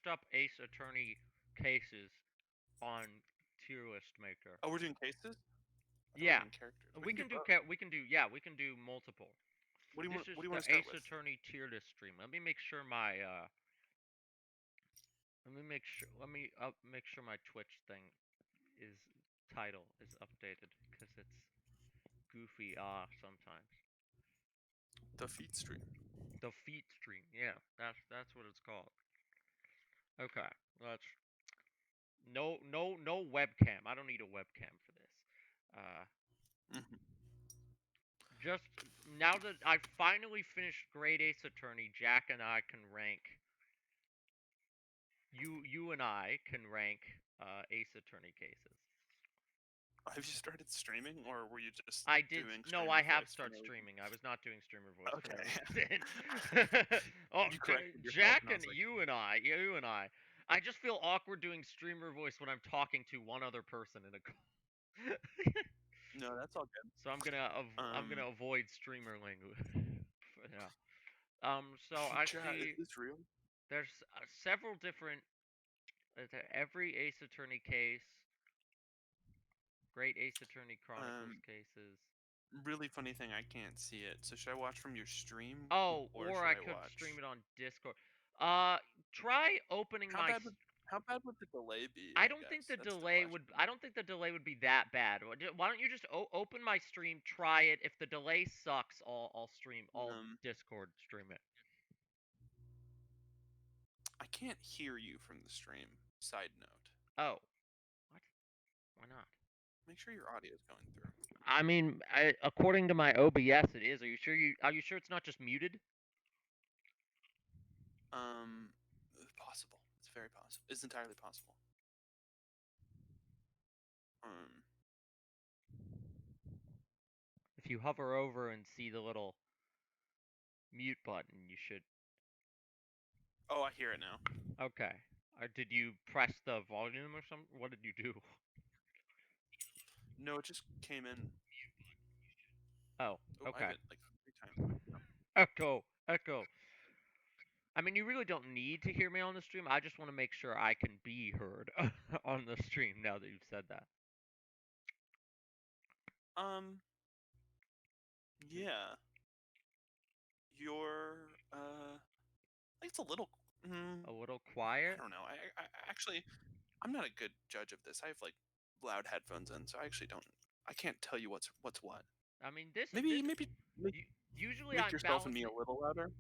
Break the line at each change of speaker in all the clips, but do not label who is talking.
up Ace Attorney cases on tier list maker.
Oh, we're doing cases. I thought we were
Yeah,
doing characters.
we
can do
can do
both.
we can do multiple.
What do you
This
want?
is
What do you
the
want to start
Ace
with?
Attorney tier list stream. Let me make sure my make sure my Twitch thing is title is updated because it's goofy sometimes.
The feet stream.
The feet stream. Yeah, that's what it's called. Okay, let's no webcam. I don't need a webcam for this. Uh,
Mm-hmm.
just now that I've finally finished Great Ace Attorney, Jack and I can rank. You and I can rank Ace Attorney cases.
Have you started streaming, or were you just
I did.
doing
No,
streamer
I have
voice for
started
no reason?
streaming. I was not doing streamer voice for no
Okay.
reason. Oh,
You corrected yourself,
Jack
and I
and
was like,
you and I. I just feel awkward doing streamer voice when I'm talking to one other person in a call.
no, that's all good.
So I'm gonna avoid streamer language. Yeah. So I
Chat, is
see
this real?
there's several different every Ace Attorney case, Great Ace Attorney Chronicles cases.
Really funny thing, I can't see it. So should I watch from your stream,
Oh,
or
or
should
I
I
could
watch?
stream it on Discord. Try opening
How
my.
bad would how bad would the delay be?
I
I
don't think
guess
the
that's the
delay would.
question.
I don't think the delay would be that bad. Why don't you just open my stream, try it. If the delay sucks, I'll stream. I'll
Um,
Discord stream it.
I can't hear you from the stream. Side note.
Oh, what? Why not?
Make sure your audio is going through.
I mean, according to my OBS, it is. Are you sure? Are you sure it's not just muted?
Possible. It's very possible. It's entirely possible.
If you hover over and see the little mute button, you should.
Oh, I hear it now.
Okay. Did you press the volume or something? What did you do?
No, it just came in.
Oh,
Oh, I
okay.
hit like 3 times.
Echo. I mean, you really don't need to hear me on the stream. I just want to make sure I can be heard on the stream now that you've said that.
Yeah. You're it's a little.
A little
I
quiet?
don't know. I actually, I'm not a good judge of this. I have like loud headphones in, so I actually don't. I can't tell you what's what.
I mean,
Maybe
usually
make
I'm
yourself and me
balancing.
a little louder.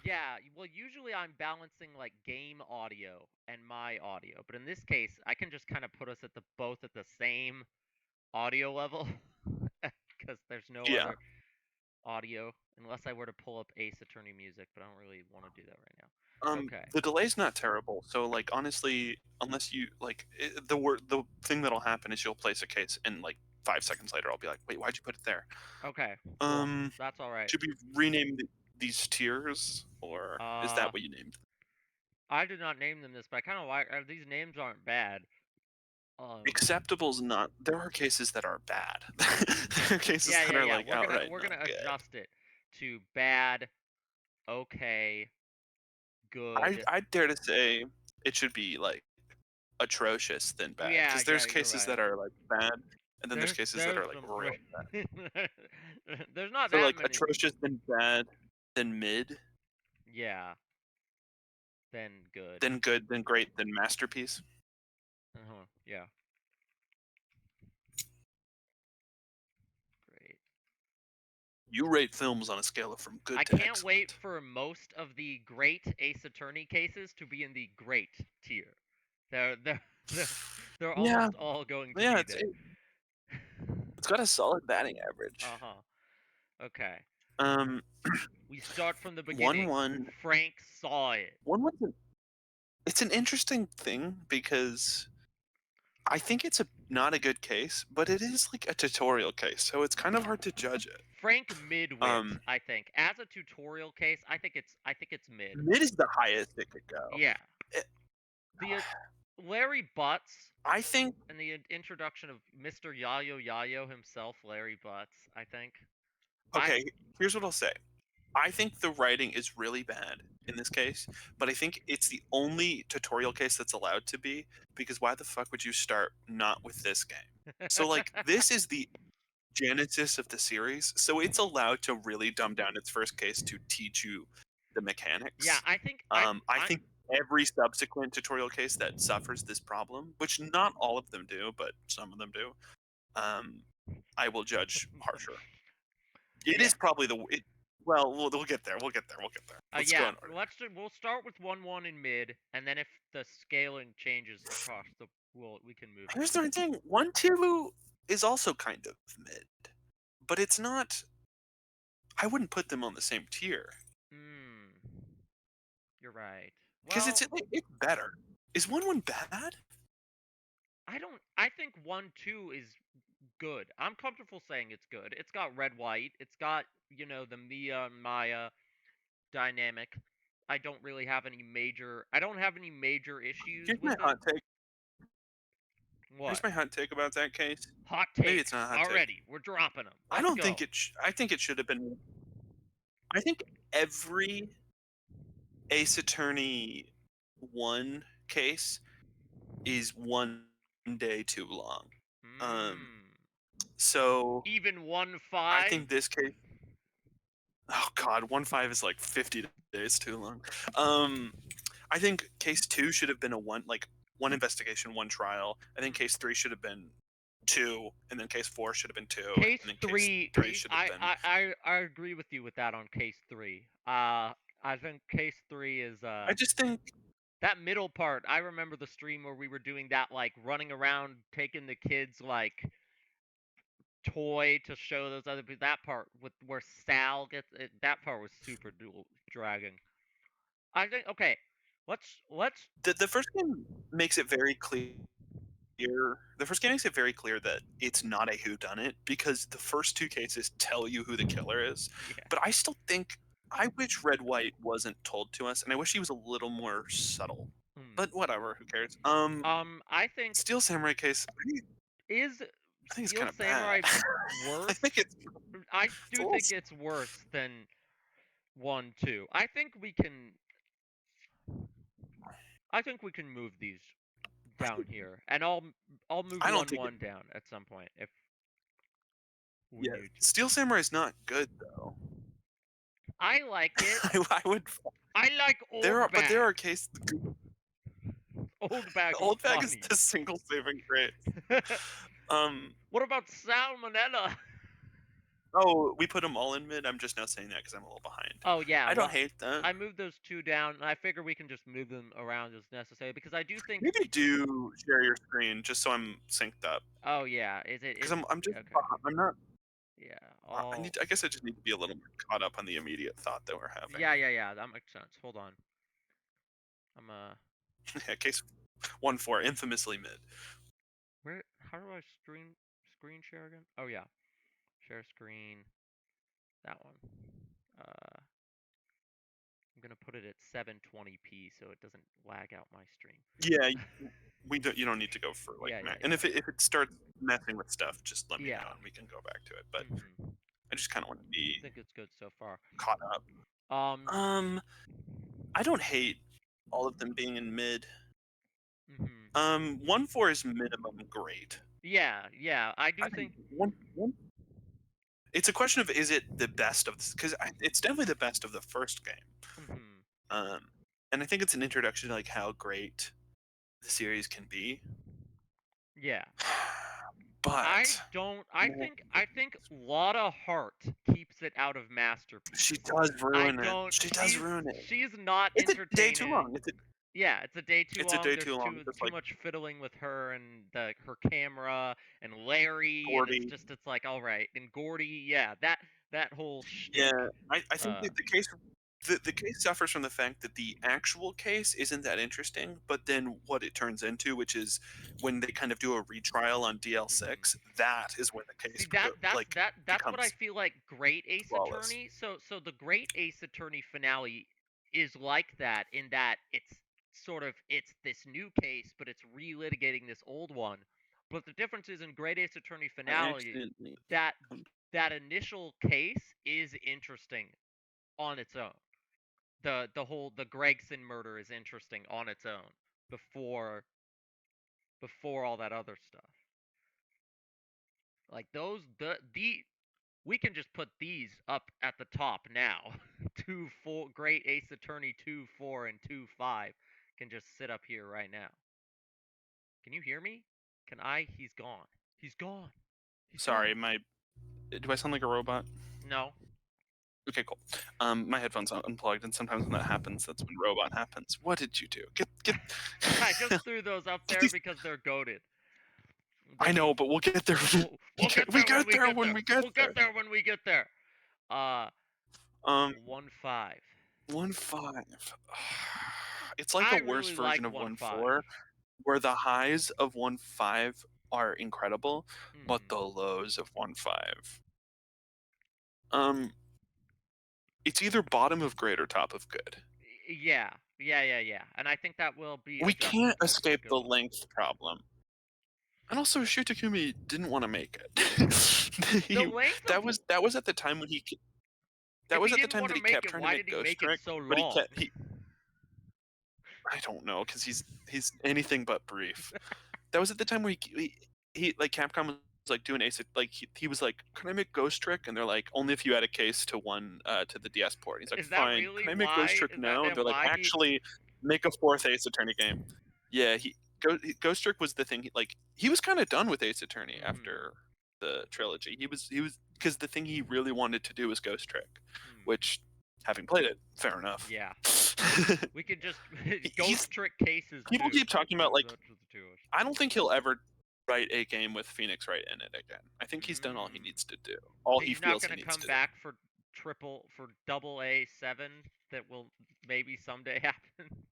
Yeah, well, usually I'm balancing like game audio and my audio, but in this case, I can just kind of put us at the both at the same audio level because there's no
Yeah.
other audio unless I were to pull up Ace Attorney music, but I don't really want to do that right now. Okay.
The delay's not terrible. So like honestly, unless you like the thing that'll happen is you'll place a case and like 5 seconds later I'll be like, wait, why'd you put it there?
Okay. Cool. That's all right.
Should we rename these tiers, or is that what you named?
I did not name them this, but I kind of like these names aren't bad.
Acceptable's not. There are cases that are bad. There are cases that are like outright
we're
not
gonna
good.
adjust it to bad, okay, good.
I'd dare to say it should be like atrocious than bad,
Yeah,
because there's
yeah, you're
cases
right.
that are like bad, and then there's cases that are like
some
real bad.
there's not
So
that
like
many.
atrocious, then bad, then mid,
Yeah. Then good.
then good, then great, then masterpiece.
Yeah. Great.
You rate films on a scale of from good
I
to
can't
excellent.
wait for most of the great Ace Attorney cases to be in the great tier. They're almost all going to be there.
It's got a solid batting average.
Okay.
Um,
we start from the beginning.
1-1.
Frank saw it.
1-1. It's an interesting thing because I think it's not a good case, but it is like a tutorial case, so it's kind of hard to judge it.
Frank mid-wit, I think. As a tutorial case, I think it's mid.
Mid is the highest it could go.
Yeah. The Larry Butts.
I think.
And the introduction of Mr. Yayo himself, Larry Butts, I think.
Okay, here's what I'll say. I think the writing is really bad, in this case, but I think it's the only tutorial case that's allowed to be, because why the fuck would you start not with this game? So, like, this is the genesis of the series, so it's allowed to really dumb down its first case to teach you the
Yeah,
mechanics.
I think
I think every subsequent tutorial case that suffers this problem, which not all of them do, but some of them do, um, I will judge harsher. It
yeah.
is probably well, we'll get there. We'll get there. We'll get there. Let's go
Yeah,
in order.
we'll start with 1-1 in mid, and then if the scaling changes across the, we can move
Here's
it.
the thing: 1-2 is also kind of mid, but it's not. I wouldn't put them on the same tier
Hmm, you're right.
because
Well,
it's better. Is 1-1 bad?
I think 1-2 is good. I'm comfortable saying it's good. It's got red white. It's got, the Mia and Maya dynamic. I don't have any major issues
Here's
with
my
it.
hot take.
What?
Here's my hot take about that case.
Hot
Maybe it's
takes
not a hot take.
already. We're dropping them.
I
Let's
don't think
go.
I think it should have been. I think every Ace Attorney 1 case is 1 day too long. Um,
Hmm.
so
Even one
I
five.
think this case. Oh God, 1-5 is like 50 days too long. Um, I think case 2 should have been one investigation, one trial. I think case 3 should have been 2, and then case 4 should have been 2,
Case
and then case
three.
3 should have been.
I agree with you with that on case three. I think case three is
I just think
that middle part. I remember the stream where we were doing that, like running around taking the kids like toy to show those other people. That part with where Sal gets it, that part was super dual dragging. I think okay. Let's.
the first game makes it very clear. The first game makes it very clear that it's not a whodunit because the first two cases tell you who the killer is.
Yeah.
But I still think I wish Red White wasn't told to us, and I wish he was a little more subtle.
Hmm.
But whatever, who cares?
I think
Steel Samurai case,
is
I think it's
Steel
kind of bad.
Samurai
I
worse?
think
I
it's a
do
little.
think it's worse than 1-2. I think we can move these down here, and I'll move
I don't
one
think it.
one down at some point if we
Yeah,
need to.
Steel Samurai is not good though.
I like it.
I would.
I like
But there
Old
are cases.
Bag. Old Bag is
Old Bag is
funny.
the single saving grace. Um.
What about Salmonella?
Oh, we put them all in mid. I'm just now saying that because I'm a little behind.
Oh yeah,
I don't
well,
hate that.
I moved those two down, and I figure we can just move them around as necessary because I do think.
Maybe do share your screen just so I'm synced up
Oh yeah, is it
because
is
I'm just
okay?
I'm not.
Yeah,
I guess I just need to be a little more caught up on the immediate thought that we're having.
yeah. That makes sense. Hold on. I'm
Yeah, case 1-4 infamously mid.
where? How do I screen share again? Oh yeah, share screen. That one. I'm gonna put it at 720p so it doesn't lag out my stream.
Yeah, we don't. You don't need to go for like
Yeah, yeah,
and
yeah.
if it starts messing with stuff, just let me
Yeah.
know and we can go back to it. But
Mhm.
I just kind of want to
I
be
think it's good so far.
caught up.
Um.
I don't hate all of them being in mid.
Mhm.
1-4 is minimum great.
Yeah. I
I
do
think
think.
one. It's a question of is it the best of because it's definitely the best of the first game.
Mhm.
Um, and I think it's an introduction to like how great the series can be.
Yeah. I
But
don't.
man,
I think Lotta Hart keeps it out of Masterpiece.
she does
I
ruin it.
don't.
She does ruin it.
She's not
It's a day too
entertaining.
long.
Yeah, it's a day too
It's a
long.
day
There's
too long. Just
too
like
much fiddling with her and her camera and Larry, and
Gordy.
it's like all right. And Gordy, yeah, that whole
Yeah,
shtick.
I think that the case suffers from the fact that the actual case isn't that interesting, but then what it turns into, which is when they kind of do a retrial on
Mhm.
DL6, that is when the
See
case
that's what I
becomes
feel like Great Ace
flawless.
Attorney. So the Great Ace Attorney finale is like that in that it's this new case, but it's relitigating this old one. But the difference is in Great Ace Attorney
I
finale
accidentally.
that that initial case is interesting on its own. the Gregson murder is interesting on its own before all that other stuff. Like the we can just put these up at the top now. 2-4 Great Ace Attorney 2-4 and 2-5 can just sit up here right now. Can you hear me? Can I? He's gone. He's gone.
Sorry, do I sound like a robot?
No.
Okay, cool. My headphones are unplugged, and sometimes when that happens, that's when robot happens. What did you do? Get.
I just threw those up there because they're goaded.
I know, but we'll get there.
We'll get
we
there
get there when we get there.
We'll get there when we get there. 1-5.
1-5. It's like
I
a worse
really
version
like
of
1-5.
1-4, where the highs of 1-5 are incredible, but the lows of 1-5. It's either bottom of great or top of good.
Yeah. And I think that will be.
We can't
adjusted as we
escape the
go.
length problem. And also, Shu Takumi didn't want to make it.
The length
that
of
was at the time when he. That
if
was
he
at the
didn't
time
want
that
to
he
make
kept
it,
trying
why
to make
did he
Ghost
make it
Trick,
so
but
long?
I don't know, because he's anything but brief. That was at the time where he like Capcom was like doing Ace, like he was like, "Can I make Ghost Trick?" And they're like, "Only if you add a case to to the DS port." And he's like,
Is that
"Fine,
really
can I make Ghost
why?
Trick
Is that
now?" And they're like,
why
"Actually, make a fourth Ace Attorney game." Yeah, Ghost Trick was the thing. He was kind of done with Ace Attorney after the trilogy. He was because the thing he really wanted to do was Ghost Trick, which, having played it, fair enough.
Yeah. We could just Ghost Trick cases.
People keep talking about I don't think he'll ever write a game with Phoenix Wright in it again. I think he's done all he needs to do. All he feels he needs to do.
He's not going to come back for AA7 that will maybe someday happen.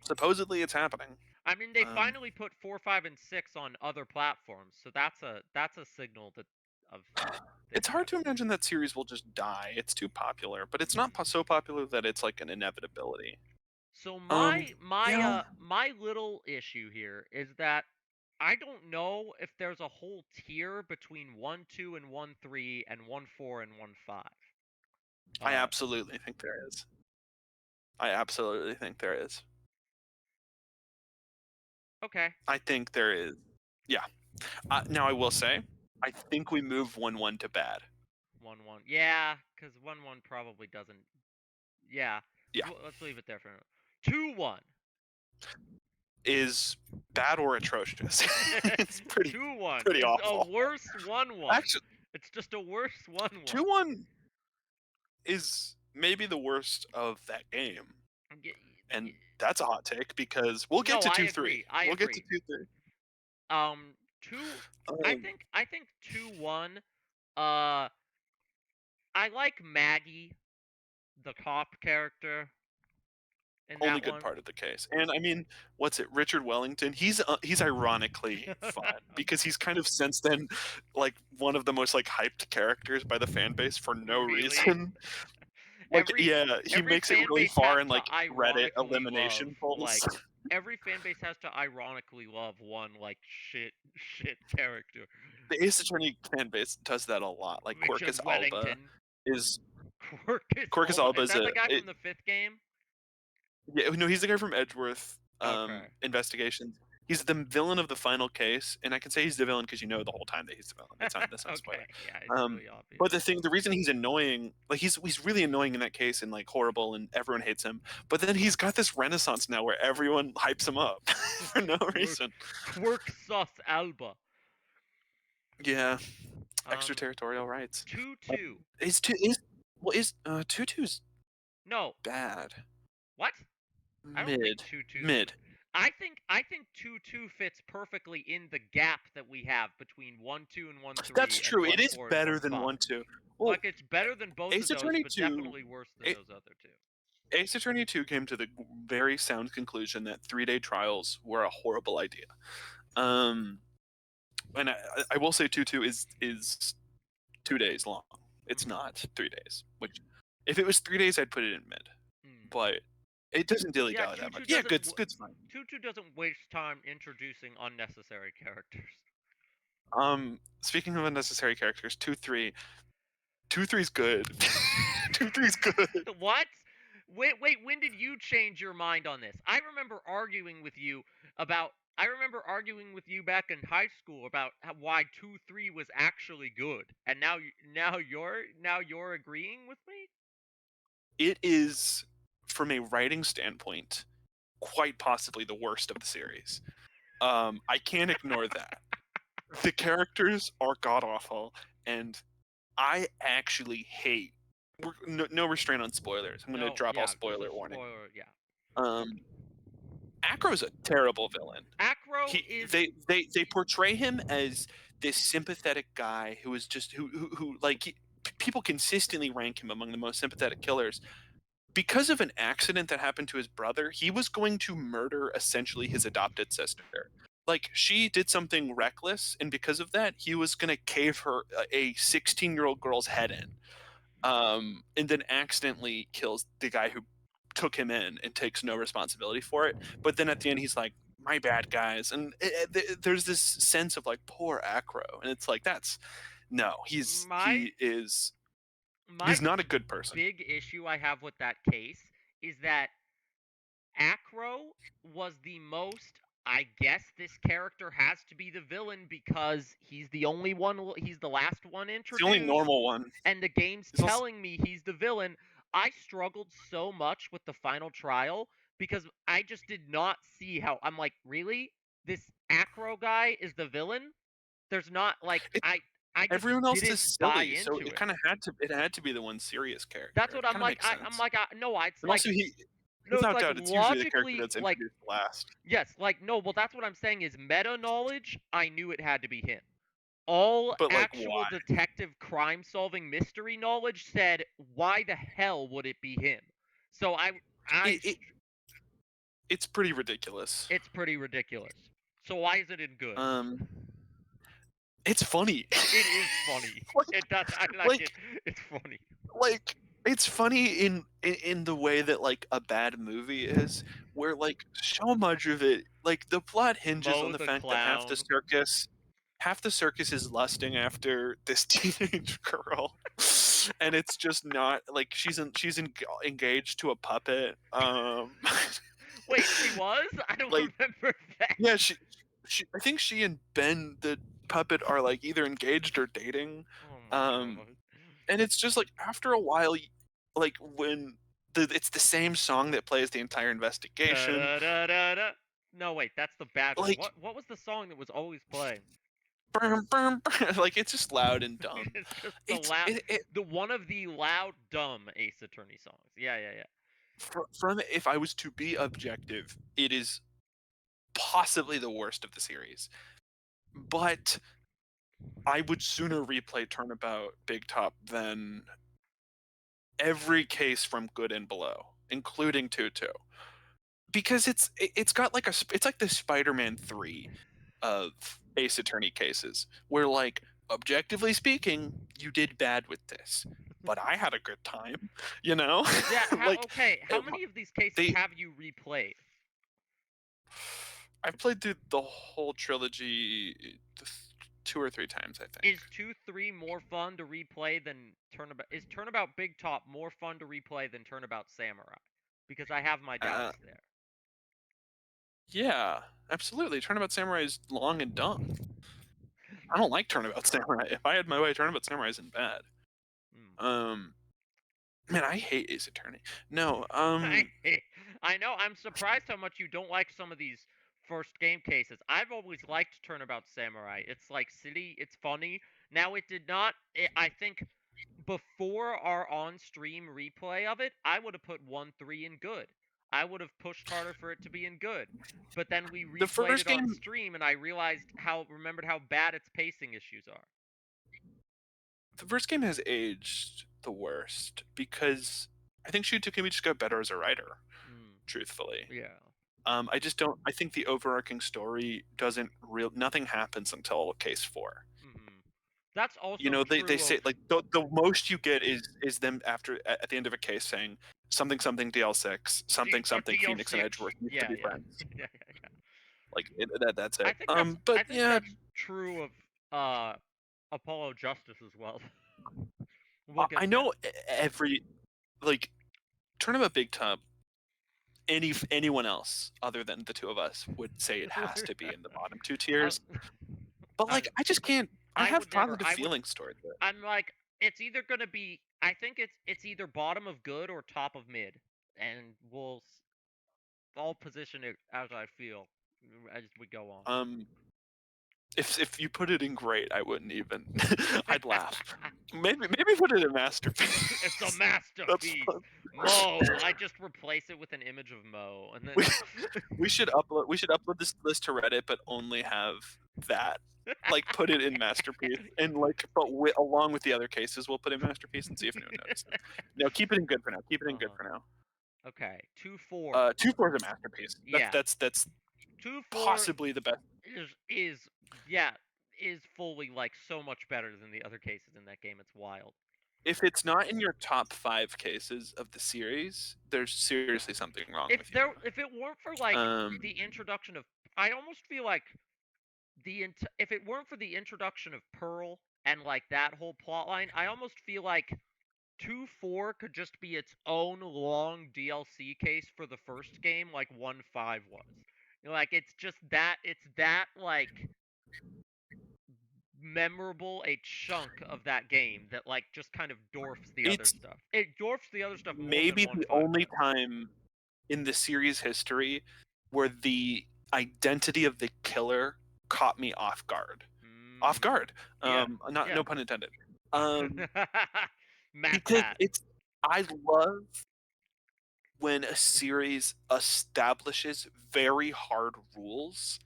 Supposedly it's happening.
I mean, they finally put 4, 5, and 6 on other platforms, so that's a signal that of.
It's hard to imagine that series will just die. It's too popular, but it's not so popular that it's like an inevitability.
So my little issue here is that I don't know if there's a whole tier between 1-2 and 1-3 and 1-4 and 1-5.
I absolutely think there is. I absolutely think there is.
Okay.
I think there is. Yeah. Now I will say, I think we move 1-1 to bad.
1-1. Yeah, because 1-1 probably doesn't. Yeah.
Yeah.
Let's leave it there for now. 2-1
is bad or atrocious. It's pretty
2-1
pretty
is
awful.
a worse 1-1.
Actually,
it's just a worse 1-1.
2-1 is maybe the worst of that game. And that's a hot take because we'll get to 2-3. We'll get to 2-3.
I think 2-1. I like Maggie, the cop character.
Only good part of the case. And I mean, what's it? Richard Wellington. He's ironically fun because he's kind of since then like one of the most like hyped characters by the fan base for no reason. Like he makes it really far in like Reddit elimination polls.
Like every fan base has to ironically love one like shit character.
The Ace Attorney fan base does that a lot. Like Quercus Alba is Quercus Alba is
the guy from the 5th game.
Yeah, no, he's the guy from Edgeworth Investigations. He's the villain of the final case, and I can say he's the villain because you know the whole time that he's the villain. It's not this spoiler.
Yeah, it's really obvious.
But the reason he's annoying, like he's really annoying in that case and like horrible, and everyone hates him. But then he's got this renaissance now where everyone hypes him up for no reason.
Quercus Alba.
Yeah, extraterritorial rights.
2-2.
Is 2-2's
no
bad.
What?
Mid.
I think 2-2 fits perfectly in the gap that we have between 1-2 and 1-3.
That's true. It is better than 1-2.
Well, like it's better than both Ace of those, but definitely worse than those other two.
Ace Attorney 2 came to the very sound conclusion that 3-day trials were a horrible idea. And I will say 2-2 is 2 days long. It's not 3 days. Which, if it was 3 days, I'd put it in mid. But it doesn't dilly dally that much. Yeah, good's fine.
2-2 doesn't waste time introducing unnecessary characters.
Speaking of unnecessary characters, 2-3. 2-3's good. 2-3's good.
What? Wait, when did you change your mind on this? I remember arguing with you back in high school about why 2-3 was actually good, and now you're agreeing with me.
It is, from a writing standpoint, quite possibly the worst of the series. I can't ignore that. The characters are god awful, and I actually hate. No restraint on spoilers. I'm going to
No,
drop all
yeah, this
spoiler
is
warning.
spoiler. Yeah,
Um, Acro's a terrible villain.
Acro is
They portray him as this sympathetic guy who is just who like people consistently rank him among the most sympathetic killers. Because of an accident that happened to his brother, he was going to murder essentially his adopted sister. Like she did something reckless, and because of that, he was going to cave her a 16-year-old girl's head in, and then accidentally kills the guy who took him in and takes no responsibility for it. But then at the end, he's like, "My bad, guys," and there's this sense of like poor Acro, and it's like that's no,
my my
he's not a good person.
big issue I have with that case is that Acro was the most. I guess this character has to be the villain because he's the only one. He's the last one
It's the only
introduced,
normal one.
and the game's
He's also,
telling me he's the villain. I struggled so much with the final trial because I just did not see how. I'm like, really? This Acro guy is the villain? There's not like
it,
I just
everyone else
didn't
is
buy
silly, so
into
it
it.
kind of had to be the one serious
That's
character.
what
It
I'm
kind of
like.
makes
I'm
sense.
like, no, it's
And
like
also,
no, it's
without
like
doubt, it's usually the character
logically
that's
like
introduced last.
yes, like no. Well, that's what I'm saying is meta knowledge. I knew it had to be him. All
But like,
actual
why?
detective crime solving mystery knowledge said, why the hell would it be him? So
It, it it's pretty ridiculous.
it's pretty ridiculous. So why is it in good?
Um, it's funny.
It is funny.
like,
It does. I like it.
like,
It's funny.
like, it's funny in the way that like a bad movie is, where like so much of it, like the plot hinges on
Mo
the
the
fact that
clown.
half the circus is lusting after this teenage girl, and it's just not like engaged to a puppet.
Wait, she was? I don't
like
remember that.
yeah, I think she and Ben the puppet are like either engaged or dating,
Oh my
um,
god.
and it's just like after a while, like when it's the same song that plays the entire
Da
investigation,
da da da da. No, wait, that's the bad one.
like
What was the song that was always playing?
like it's just loud and dumb.
It's just the
It's
loud,
it,
the one of the loud, dumb Ace Attorney songs. Yeah, yeah, yeah.
from if I was to be objective, it is possibly the worst of the series. But I would sooner replay Turnabout Big Top than every case from Good and Below, including Tutu, because it's got like it's like the Spider-Man 3 of Ace Attorney cases, where like objectively speaking, you did bad with this, but I had a good time, you know?
Yeah.
like
Okay. How
it,
many of these cases
they
have you replayed?
I've played through the whole trilogy 2 or 3 times, I think.
Is 2-3 more fun to replay than Turnabout? Is Turnabout Big Top more fun to replay than Turnabout Samurai? Because I have my
Uh,
doubts there.
yeah, absolutely. Turnabout Samurai is long and dumb. I don't like Turnabout Samurai. If I had my way, Turnabout Samurai isn't bad.
Hmm.
Man, I hate Ace Attorney. No,
I know. I'm surprised how much you don't like some of these first game cases. I've always liked Turnabout Samurai. It's like silly. It's funny. Now it did not. I think before our on-stream replay of it, I would have put 1-3 in good. I would have pushed harder for it to be in good. But then we
the
replayed
first
it on
game,
stream, and I remembered how bad its pacing issues are.
the first game has aged the worst because I think Shu Takumi just got better as a writer. Truthfully,
Yeah.
I just don't. I think the overarching story doesn't real. Nothing happens until case 4.
That's
You
also
know, they
true
say
of.
like the most you get is them after at the end of a case saying something something DL6 something something Phoenix and
DL6.
Edgeworth used to
Yeah,
be
yeah.
friends.
Yeah, yeah, yeah.
Like that's it.
I
But
think
yeah,
that's true of Apollo Justice as well. We'll get
I
there.
know every like Tournament Big Tub, anyone else other than the two of us would say it has to be in the bottom two tiers. But like, I just can't. I have positive feelings towards it.
I'm like, it's either gonna be. I think it's either bottom of good or top of mid, and I'll position it as I feel as we go on.
If you put it in great, I wouldn't even. I'd laugh. Maybe put it in masterpiece.
It's a masterpiece. Mo. I just replace it with an image of Mo, and then
we should upload this list to Reddit, but only have that. Like, put it in masterpiece, and like, but along with the other cases, we'll put in masterpiece and see if anyone notices. No, keep it in good for now. Keep it in good for now.
Okay, 2-4.
2-4 is a masterpiece. That's
2-4
possibly the best.
Is fully like so much better than the other cases in that game. It's wild.
If it's not in your top 5 cases of the series, there's seriously something wrong with you.
If it weren't for like the introduction of, I almost feel like if it weren't for the introduction of Pearl and like that whole plot line, I almost feel like 2-4 could just be its own long DLC case for the first game, like 1-5 was. Like, it's that like memorable a chunk of that game that like just kind of dwarfs the other stuff. It dwarfs the other stuff more
maybe
than
the only time in the series history where the identity of the killer caught me off guard. Off guard. No pun intended. Because I love when a series establishes very hard rules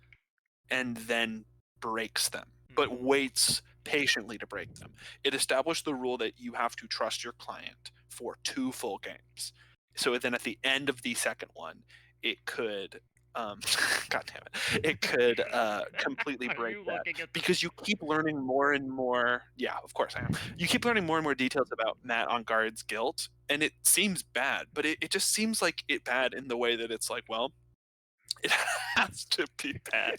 and then breaks them, but waits patiently to break them. It established the rule that you have to trust your client for 2 full games. So then at the end of the second one, it could God damn it. It could completely break that, because you keep learning more and more. Yeah, of course I am. You keep learning more and more details about Matt Engarde's guilt, and it seems bad, but it just seems like it bad in the way that it's like, well, it has to be bad,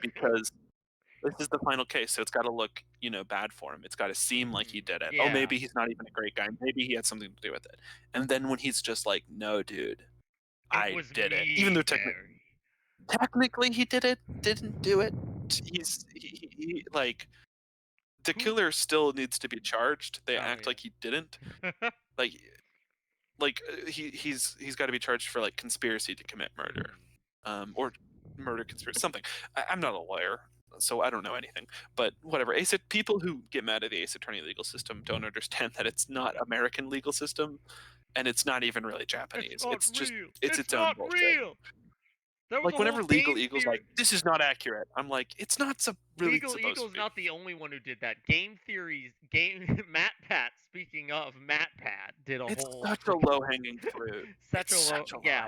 because this is the final case, so it's got to look, bad for him. It's got to seem like he did it. Oh, maybe he's not even a great guy. Maybe he had something to do with it. And then when he's just like, no, dude, I did it. Even though technically he didn't do it. He like, the killer still needs to be charged. They act like he didn't. He's got to be charged for like conspiracy to commit murder, or murder conspiracy, something. I'm not a lawyer, so I don't know anything. But whatever. People who get mad at the Ace Attorney legal system don't understand that it's not American legal system, and it's not even really Japanese. It's its own bullshit. Real. Like, whenever Legal Eagle's like, this is not accurate, I'm like, it's not really
Legal Eagle's not the only one who did that. MatPat, speaking of MatPat, did a whole...
It's such a low-hanging fruit.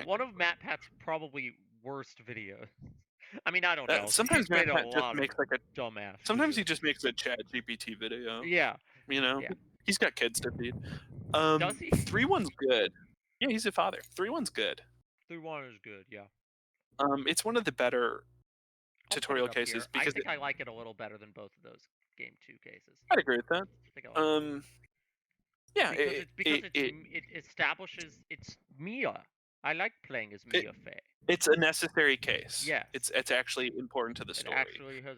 One of MatPat's probably worst videos. I mean, I don't know.
Sometimes MatPat just makes like a
dumbass.
Sometimes he just makes a ChatGPT video.
Yeah.
He's got kids to feed.
Does he?
3-1's good. Yeah, he's a father. 3-1's good.
3-1 is good, yeah.
It's one of the better tutorial cases, because
I think I like it a little better than both of those Game 2 cases.
I'd agree with that. Yeah,
it establishes it's Mia. I like playing as Mia Fey.
It's a necessary case.
Yeah.
It's actually important to the story.
It actually has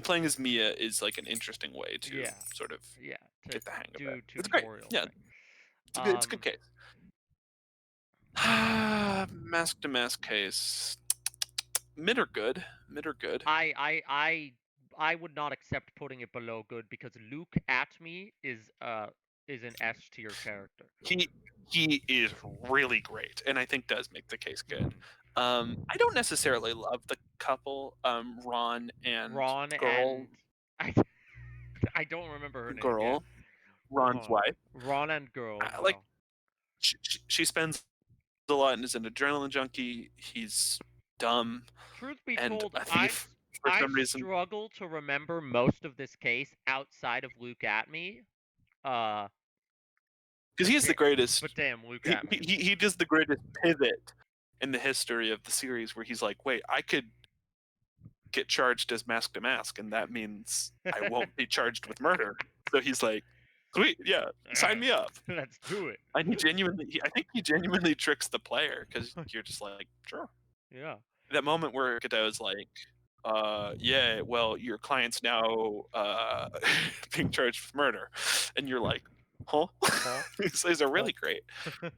playing as Mia is like an interesting way to sort of get the hang of it. It's great. Yeah. It's a good case. Mask to mask case. Mid or good.
I would not accept putting it below good, because Luke Atme is an S tier character.
He is really great, and I think does make the case good. I don't necessarily love the couple, Ron and Girl.
And I don't remember her name.
Girl, Ron's wife.
Ron and Girl.
Like, she spends a lot and is an adrenaline junkie. He's dumb.
Truth be told, I struggle to remember most of this case outside of Luke Atme.
Because he's the greatest.
But damn, Luke Atme.
He does the greatest pivot in the history of the series, where he's like, wait, I could get charged as Mask to Mask, and that means I won't be charged with murder. So he's like, Sweet, yeah, sign me up.
Let's do it.
And I think he genuinely tricks the player because you're just like, sure.
Yeah.
That moment where Godot's like, yeah, well, your client's now being charged with murder, and you're like, huh?
Huh?
It's a really great,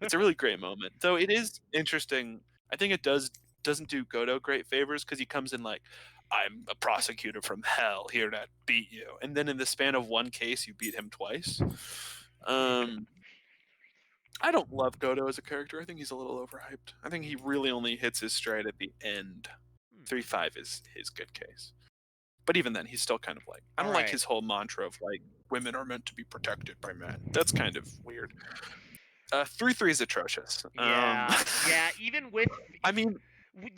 it's a really great moment. Though it is interesting. I think it doesn't do Godot great favors because he comes in like, I'm a prosecutor from hell here to beat you, and then in the span of one case, you beat him twice. Um, I don't love Godot as a character. I think he's a little overhyped. I think he really only hits his stride at the end.
Hmm.
3-5 is his good case. But even then, he's still kind of like, I don't like
Alright.
his whole mantra of like, women are meant to be protected by men. That's kind of weird. 3-3 is atrocious.
Yeah. Yeah, even with
I mean,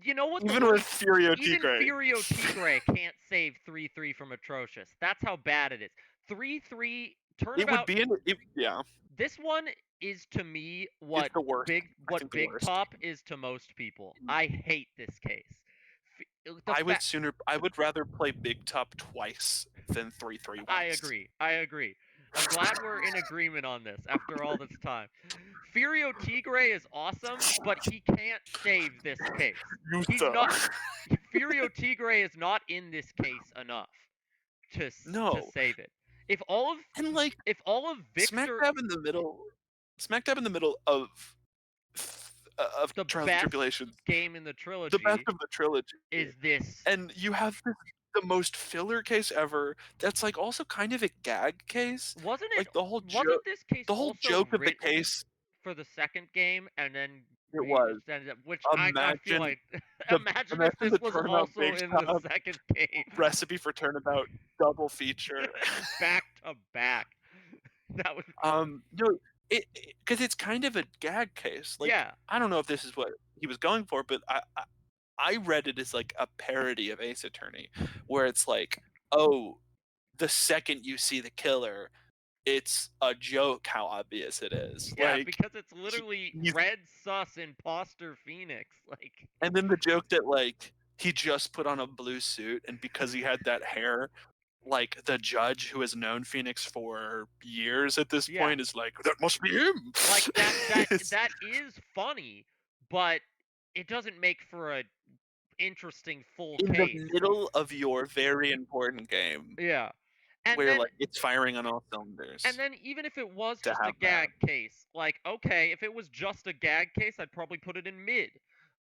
you know what the
even with Furio
even
Tigre,
Furio Tigre can't save 3-3 from atrocious. That's how bad it is. 3-3
it would
turnabout.
be yeah,
This one is to me
it's the worst. I
what
think the
Big
worst.
Top is to most people. I hate this case.
I would rather play Big Top twice than 3-3 once.
I agree. I agree. I'm glad we're in agreement on this after all this time. Furio Tigre is awesome, but he can't save this case. He's not. Furio Tigre is not in this case enough to
No.
save it. If all of
And like
Victor,
smack dab in the middle of
the
Trials and
best
Tribulations,
game in the
the
trilogy,
best of the trilogy,
is this.
and you have the most filler case ever. That's like also kind of a gag case.
Wasn't it?
Like the whole
Wasn't this case
the whole
also
joke of the
written
case.
for the second game and then
It was.
extended up, which I feel
Imagine
like
the
imagine if
imagine
this
the
was
Turnabout
also
Big
in the
Top
second game.
recipe for Turnabout double feature.
Back to back. That would
No, because it's kind of a gag case. Like
yeah.
I don't know if this is what he was going for, but I read it as like a parody of Ace Attorney, where it's like, oh, the second you see the killer, it's a joke how obvious it is.
Yeah,
Like,
because it's literally Red Sus Imposter Phoenix. Like,
and then the joke that like he just put on a blue suit, and because he had that hair, like the judge who has known Phoenix for years at this point is like, that must be him.
Like that is funny, but it doesn't make for a interesting full
in
case.
the middle of your very important game.
Yeah. And
where
then,
like it's firing on all cylinders.
and then even if it was
to
just a
have
gag case, like okay, if it was just a gag case, I'd probably put it in mid.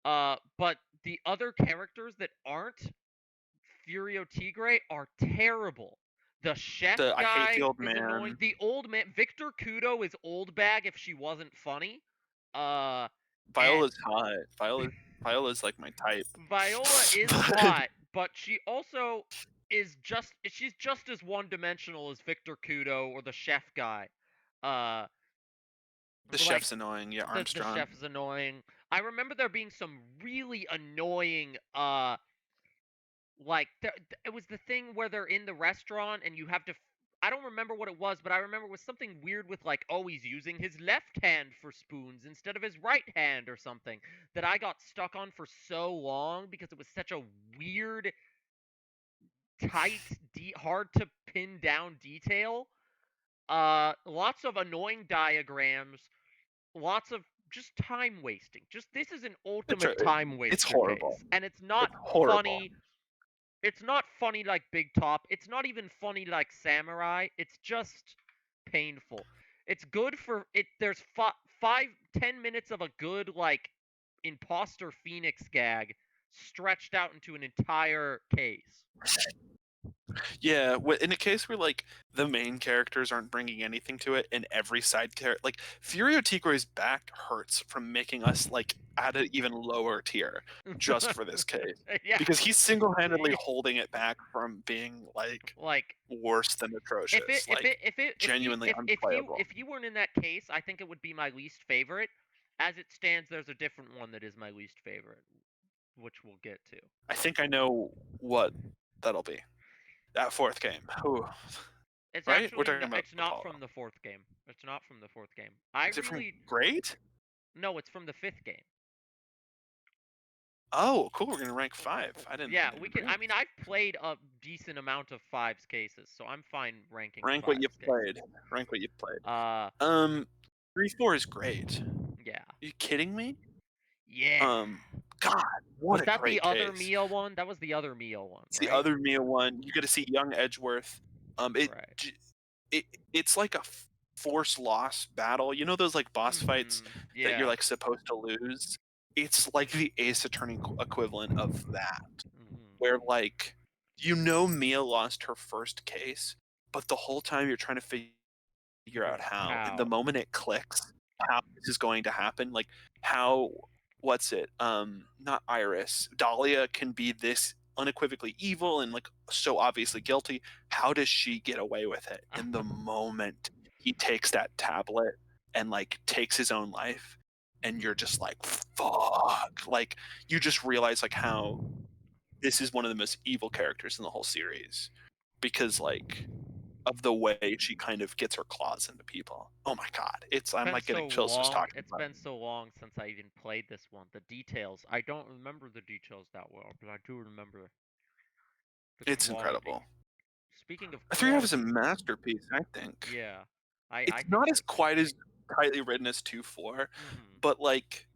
But the other characters that aren't Furio Tigre are terrible. The chef
I hate
guy
the old
is
man.
annoying. The old man, Victor Kudo, is old bag if she wasn't funny.
Viola's hot. Viola's like my type.
Viola is hot, but she also she's just as one-dimensional as Victor Kudo or the chef guy.
The chef's annoying. Yeah, Armstrong.
The chef is annoying. I remember there being some really annoying like it was the thing where they're in the restaurant and you have to I don't remember what it was, but I remember it was something weird with like, oh, he's using his left hand for spoons instead of his right hand or something that I got stuck on for so long because it was such a weird, tight, hard to pin down detail. Lots of annoying diagrams, lots of just time wasting. Just this is an ultimate time waster.
It's horrible.
Case, and it's not funny. It's not funny like Big Top. It's not even funny like Samurai. It's just painful. It's good for it. There's 5-10 minutes of a good like imposter Phoenix gag stretched out into an entire case.
Yeah, in a case where like the main characters aren't bringing anything to it, and every side character, like Furio Tigre's back hurts from making us like at an even lower tier just for this case, because he's single-handedly holding it back from being like worse than atrocious. Genuinely unplayable.
If you weren't in that case, I think it would be my least favorite. As it stands, there's a different one that is my least favorite, which we'll get to.
I think I know what that'll be. That fourth game. Ooh.
It's right? Actually it's not from the fourth game. It's not from the fourth game.
Is it from Great?
No, it's from the fifth game.
Oh, cool. We're gonna rank 5. I
Yeah, we
didn't
can. I
realize.
mean, I've played a decent amount of fives cases, so I'm fine ranking
Rank what
fives
you've
cases.
played. Rank what you've played.
Uh,
3-4 is great.
yeah,
Are you kidding me?
yeah.
Um, God, what
Was
a
that the
great
other
case.
Mia one? That was the other Mia one,
It's the
right?
other Mia one. You get to see young Edgeworth. It
Right.
it's like a force loss battle. You know those like boss fights that you're
Yeah.
like supposed to lose? It's like the Ace Attorney equivalent of that, where like you know Mia lost her first case, but the whole time you're trying to figure out how. And the
How?
moment it clicks, how this is going to happen, like how what's it? Not Iris. Dahlia can be this unequivocally evil and like so obviously guilty. How does she get away with it? In the moment he takes that tablet and like takes his own life, and you're just like, fuck. Like you just realize like how this is one of the most evil characters in the whole series. Because like of the way she kind of gets her claws into people. Oh my god, I'm
Been
like getting
so
chills just
long.
talking
It's
about
been so long since I even played this one. The details. I don't remember the details that well, but I do remember the
it. It's
quality.
incredible.
Speaking of
3-5 is a
quality,
masterpiece, I think.
yeah, I
It's
think
not
so
as
too.
quite as tightly written as 2-4, but like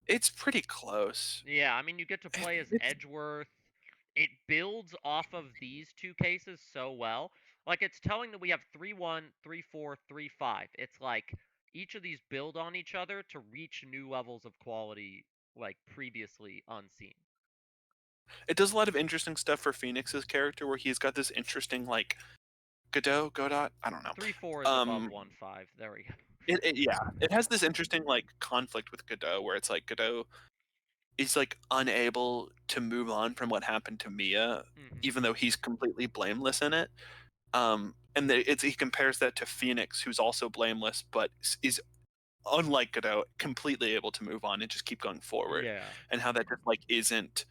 it's pretty close.
Yeah, I mean, you get to play as
It's
Edgeworth. It builds off of these two cases so well. Like, it's telling that we have 3-1, 3-4, 3-5. It's like each of these build on each other to reach new levels of quality, like previously unseen.
it does a lot of interesting stuff for Phoenix's character where he's got this interesting like Godot, I don't know.
3-4 is above 1-5. There we go.
It has this interesting like conflict with Godot where it's like Godot is like unable to move on from what happened to Mia, even though he's completely blameless in it. And he compares that to Phoenix, who's also blameless, but is unlike Godot, completely able to move on and just keep going forward.
Yeah.
And how that just like isn't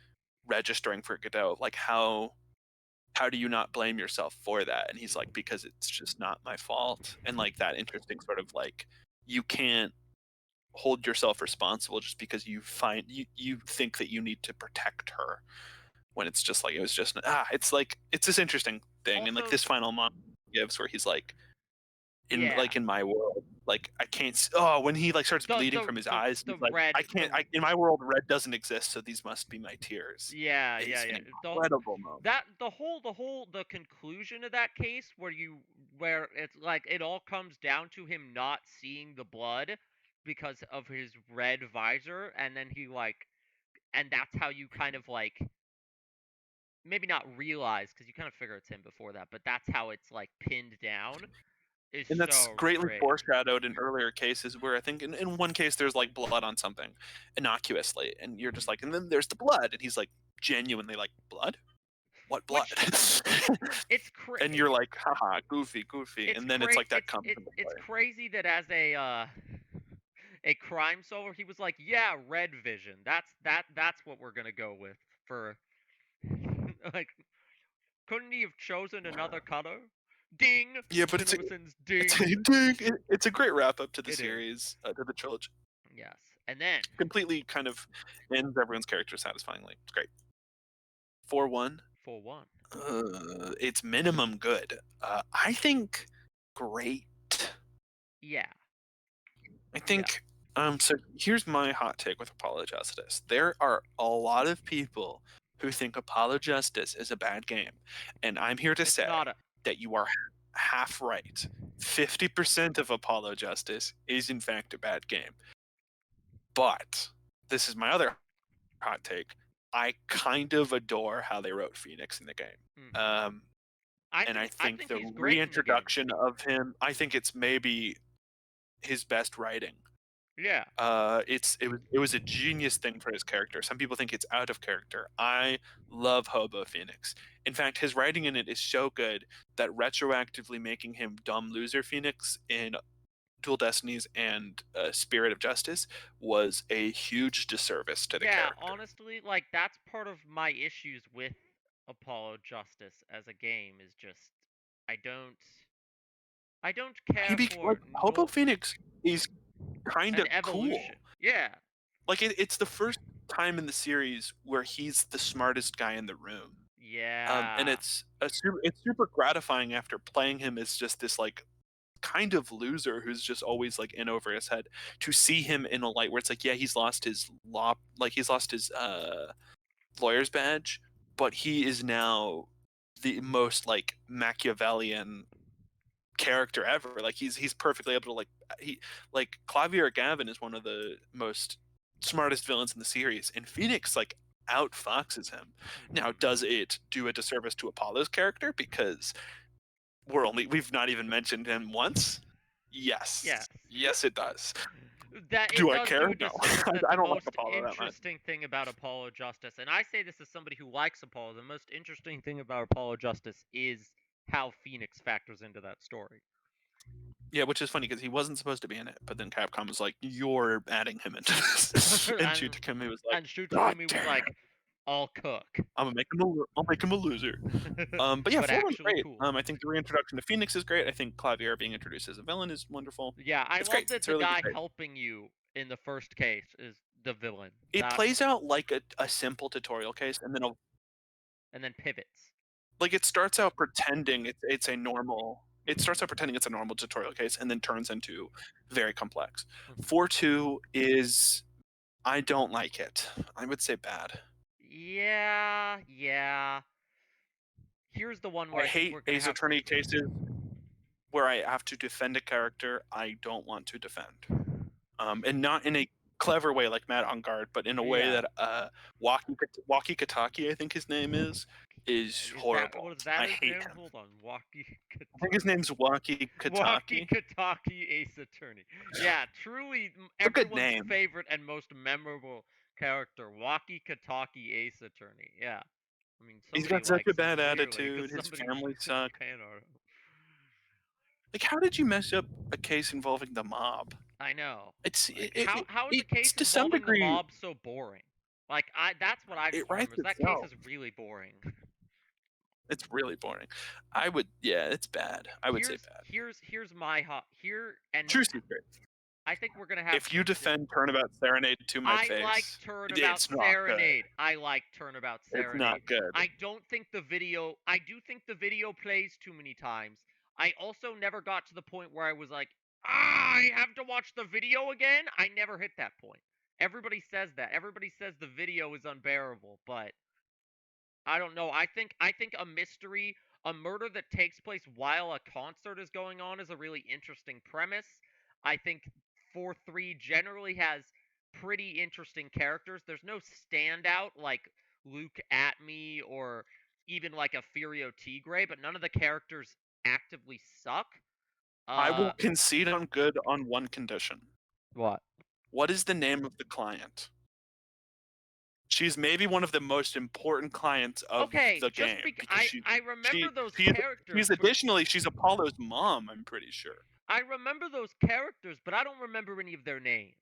registering for Godot. Like how do you not blame yourself for that? And he's like, because it's just not my fault. And like that interesting sort of like you can't hold yourself responsible just because you think that you need to protect her when it's just like it was just it's like it's this interesting thing. And like
Also,
this final mom gives where he's like
yeah.
in my world, like I can't when he like starts
The
bleeding
the
from his
the
eyes,
the
he's like
red
I can't
the
in my world red doesn't exist, so these must be my tears.
Yeah,
It
yeah,
is an
yeah.
incredible moment.
The conclusion of that case where it's like it all comes down to him not seeing the blood because of his red visor, and then and that's how you kind of like maybe not realize because you kind of figure it's him before that, but that's how it's like pinned down is
And that's
so
greatly
great.
foreshadowed in earlier cases where I think in one case there's like blood on something innocuously, and you're just like, and then there's the blood, and he's like genuinely like, blood? What blood?
Which it's cra-
And you're like, haha, goofy,
it's
and then it's
cra-
like that comes into
it's
play.
crazy that as a crime solver, he was like, "Yeah, red vision. That's what we're gonna go with for like." Couldn't he have chosen another color? Ding,
Yeah, but
CinemaSins,
it's
ding.
it's a great wrap up to the
It is.
series, to the trilogy.
Yes, and then
Completely kind of ends everyone's character satisfyingly. It's great. 4-1.
4-1.
It's minimum good. I think great.
Yeah,
I
yeah.
think so here's my hot take with Apollo Justice. There are a lot of people who think Apollo Justice is a bad game, and I'm here to
It's
say
not a.
that you are half right. 50% of Apollo Justice is in fact a bad game. But this is my other hot take. I kind of adore how they wrote Phoenix in the game. And I
I
think
think
the
he's great in the game.
reintroduction of him, I think it's maybe his best writing.
Yeah.
It was a genius thing for his character. Some people think it's out of character. I love Hobo Phoenix. In fact, his writing in it is so good that retroactively making him dumb loser Phoenix in Dual Destinies and Spirit of Justice was a huge disservice to the
Yeah,
character.
honestly, like that's part of my issues with Apollo Justice as a game is just I don't I don't care
Like
for
Hobo Phoenix is kind
an
of cool.
evolution. Yeah.
Like it's the first. time in the series where he's the smartest guy in the room. And
Yeah.
it's super gratifying after playing him as just this like kind of loser who's just always like in over his head to see him in a light where it's like, yeah, he's lost his lawyer's badge, but he is now the most like Machiavellian character ever. Like he's perfectly able to he like Clavier Gavin is one of the most smartest villains in the series, and Phoenix like outfoxes him. Now, does it do a disservice to Apollo's character because we've not even mentioned him once?
Yes.
Yes, it does.
That it
Do I
does
care?
do a
No,
disservice that
I
the
don't like
most
Apollo that much.
interesting thing about Apollo Justice, and I say this as somebody who likes Apollo, the most interesting thing about Apollo Justice is how Phoenix factors into that story.
Yeah, which is funny because he wasn't supposed to be in it, but then Capcom was like, "You're adding him into this," and Shu Takumi was like,
And Shu
"God
Takumi was
damn,
like, "I'll cook."
I'll make him a loser." But yeah,
But
4-1's
actually
great.
cool.
I think the reintroduction to Phoenix is great. I think Clavier being introduced as a villain is wonderful.
Yeah, I
It's
love
great.
that
It's
the
really
guy
great.
helping you in the first case is the villain.
It plays out like a simple tutorial case, and then
And then pivots.
like it starts out pretending it's a normal. It starts out pretending it's a normal tutorial case, and then turns into very complex. 4-2 is I don't like it. I would say bad.
Yeah. Here's the one where
I
I think
hate
we're gonna
Ace
have.
Attorney cases where I have to defend a character I don't want to defend. And not in a clever way like Matt on guard, but in a way
Yeah.
that Waki Kataki, I think his name is horrible.
Was that
I
his
hate
name?
him.
Hold on, Waki
I think his name's Waki
Waki
Kataki.
Kataki Ace Attorney. Yeah, truly
It's a good
everyone's
name.
favorite and most memorable character, Waki Kataki Ace Attorney. Yeah. I mean,
He's
somebody
got such a
likes him
bad
clearly because
attitude. His
somebody
family
put
sucks.
fan art.
Like, how did you mess up a case involving the mob?
I know.
It's
Like,
it, it,
how is a
it's
case
to some
involving the
degree
mob so boring? Like, that's what I
it
just remember.
writes
Is that case
itself.
is really boring.
It's really boring. Yeah, it's bad. I would say bad.
Here's my hot here, and
True Secret.
I think we're gonna have
If you
some.
defend Turnabout Serenade to my
I like
face,
Turnabout
it's not good.
Serenade. I like Turnabout
It's
Serenade.
not good.
I don't think the video. I do think the video plays too many times. I also never got to the point where I was like, I have to watch the video again. I never hit that point. Everybody says that. Everybody says the video is unbearable, but I don't know. I think a mystery, a murder that takes place while a concert is going on is a really interesting premise. I think 4-3 generally has pretty interesting characters. There's no standout like Luke Atme or even like a Furio Tigre, but none of the characters actively suck.
I will concede on good on one condition.
What?
What is the name of the client? She's maybe one of the most important clients of the
Just
game
because
because
I remember those
she's
characters.
additionally she's Apollo's mom, I'm pretty sure.
I remember those characters, but I don't remember any of their names.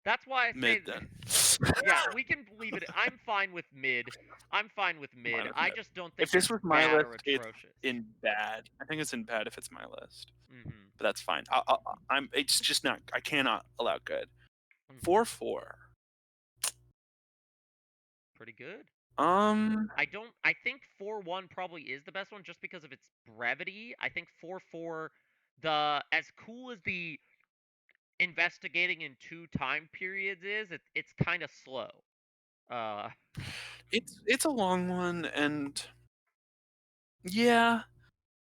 That's why I say
Mid then.
yeah, we can leave it. I'm fine with mid. I'm fine with mid. I
Mid.
just don't think
If this
it's
was my
bad
list,
or
it's
atrocious.
in bad. I think it's in bad if it's my list,
Mm-hmm.
but that's fine. I'm. It's just not. I cannot allow good. 4-4.
Pretty good.
Um,
I think 4-1 probably is the best one just because of its brevity. I think 4-4, as cool as the investigating in 2 time periods is, it's kind of slow.
it's a long one, and yeah,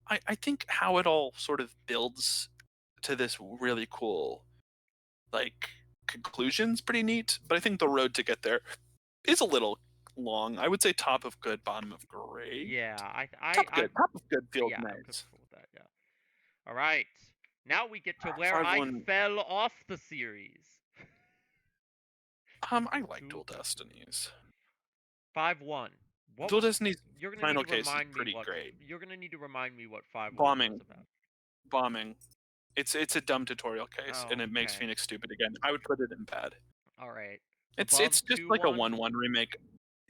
I think how it all sort of builds to this really cool, like, conclusion's pretty neat. But I think the road to get there is a little long. I would say top of good, bottom of great.
Yeah,
Top of good feels
yeah, I'm
nice.
comfortable with that. Yeah. All right. Now we get to where
5-1.
I fell off the series.
I like Dual Destinies.
5-1.
Dual Destinies
You're gonna
final
need to
case is
remind me
pretty
what.
great.
You're gonna need to remind me what 5-1
Bombing.
was about.
Bombing. It's a dumb tutorial case, and it makes
okay.
Phoenix stupid again. I would put it in bad.
All right.
It's
Above
just like a
2-1?
1-1 remake.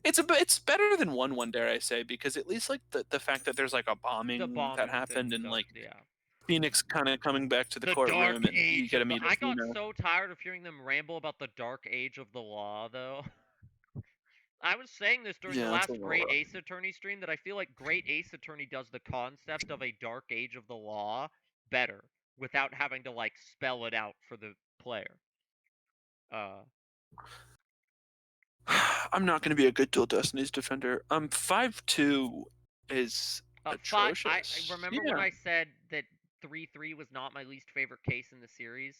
It's better than 1-1, dare I say, because at least like the fact that there's like a bombing that happened and like
yeah.
Phoenix kind of coming back to the
The dark
courtroom, and you
age
get to
of the.
meet
I got
Athena.
so tired of hearing them ramble about the dark age of the law, though. I was saying this during the
Yeah, it's a
last
little
Great
rough.
Ace Attorney stream that I feel like Great Ace Attorney does the concept of a dark age of the law better without having to like spell it out for the player. Uh,
I'm not going to be a good Dual Destinies defender. 5-2 is
five. I
atrocious.
remember when
Yeah,
I said that 3-3 was not my least favorite case in the series.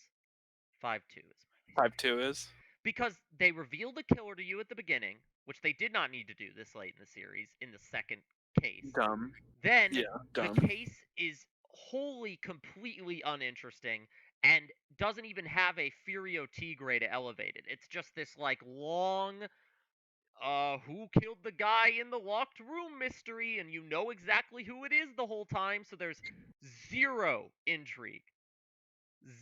5-2 is my least favorite
5-2 is
because they reveal the killer to you at the beginning, which they did not need to do this late in the series in the second case.
dumb.
Then
Yeah,
the
dumb.
case is wholly, completely uninteresting and doesn't even have a Furio Tigre to elevate it. It's just this like long, who killed the guy in the locked room mystery, and you know exactly who it is the whole time. So there's zero intrigue,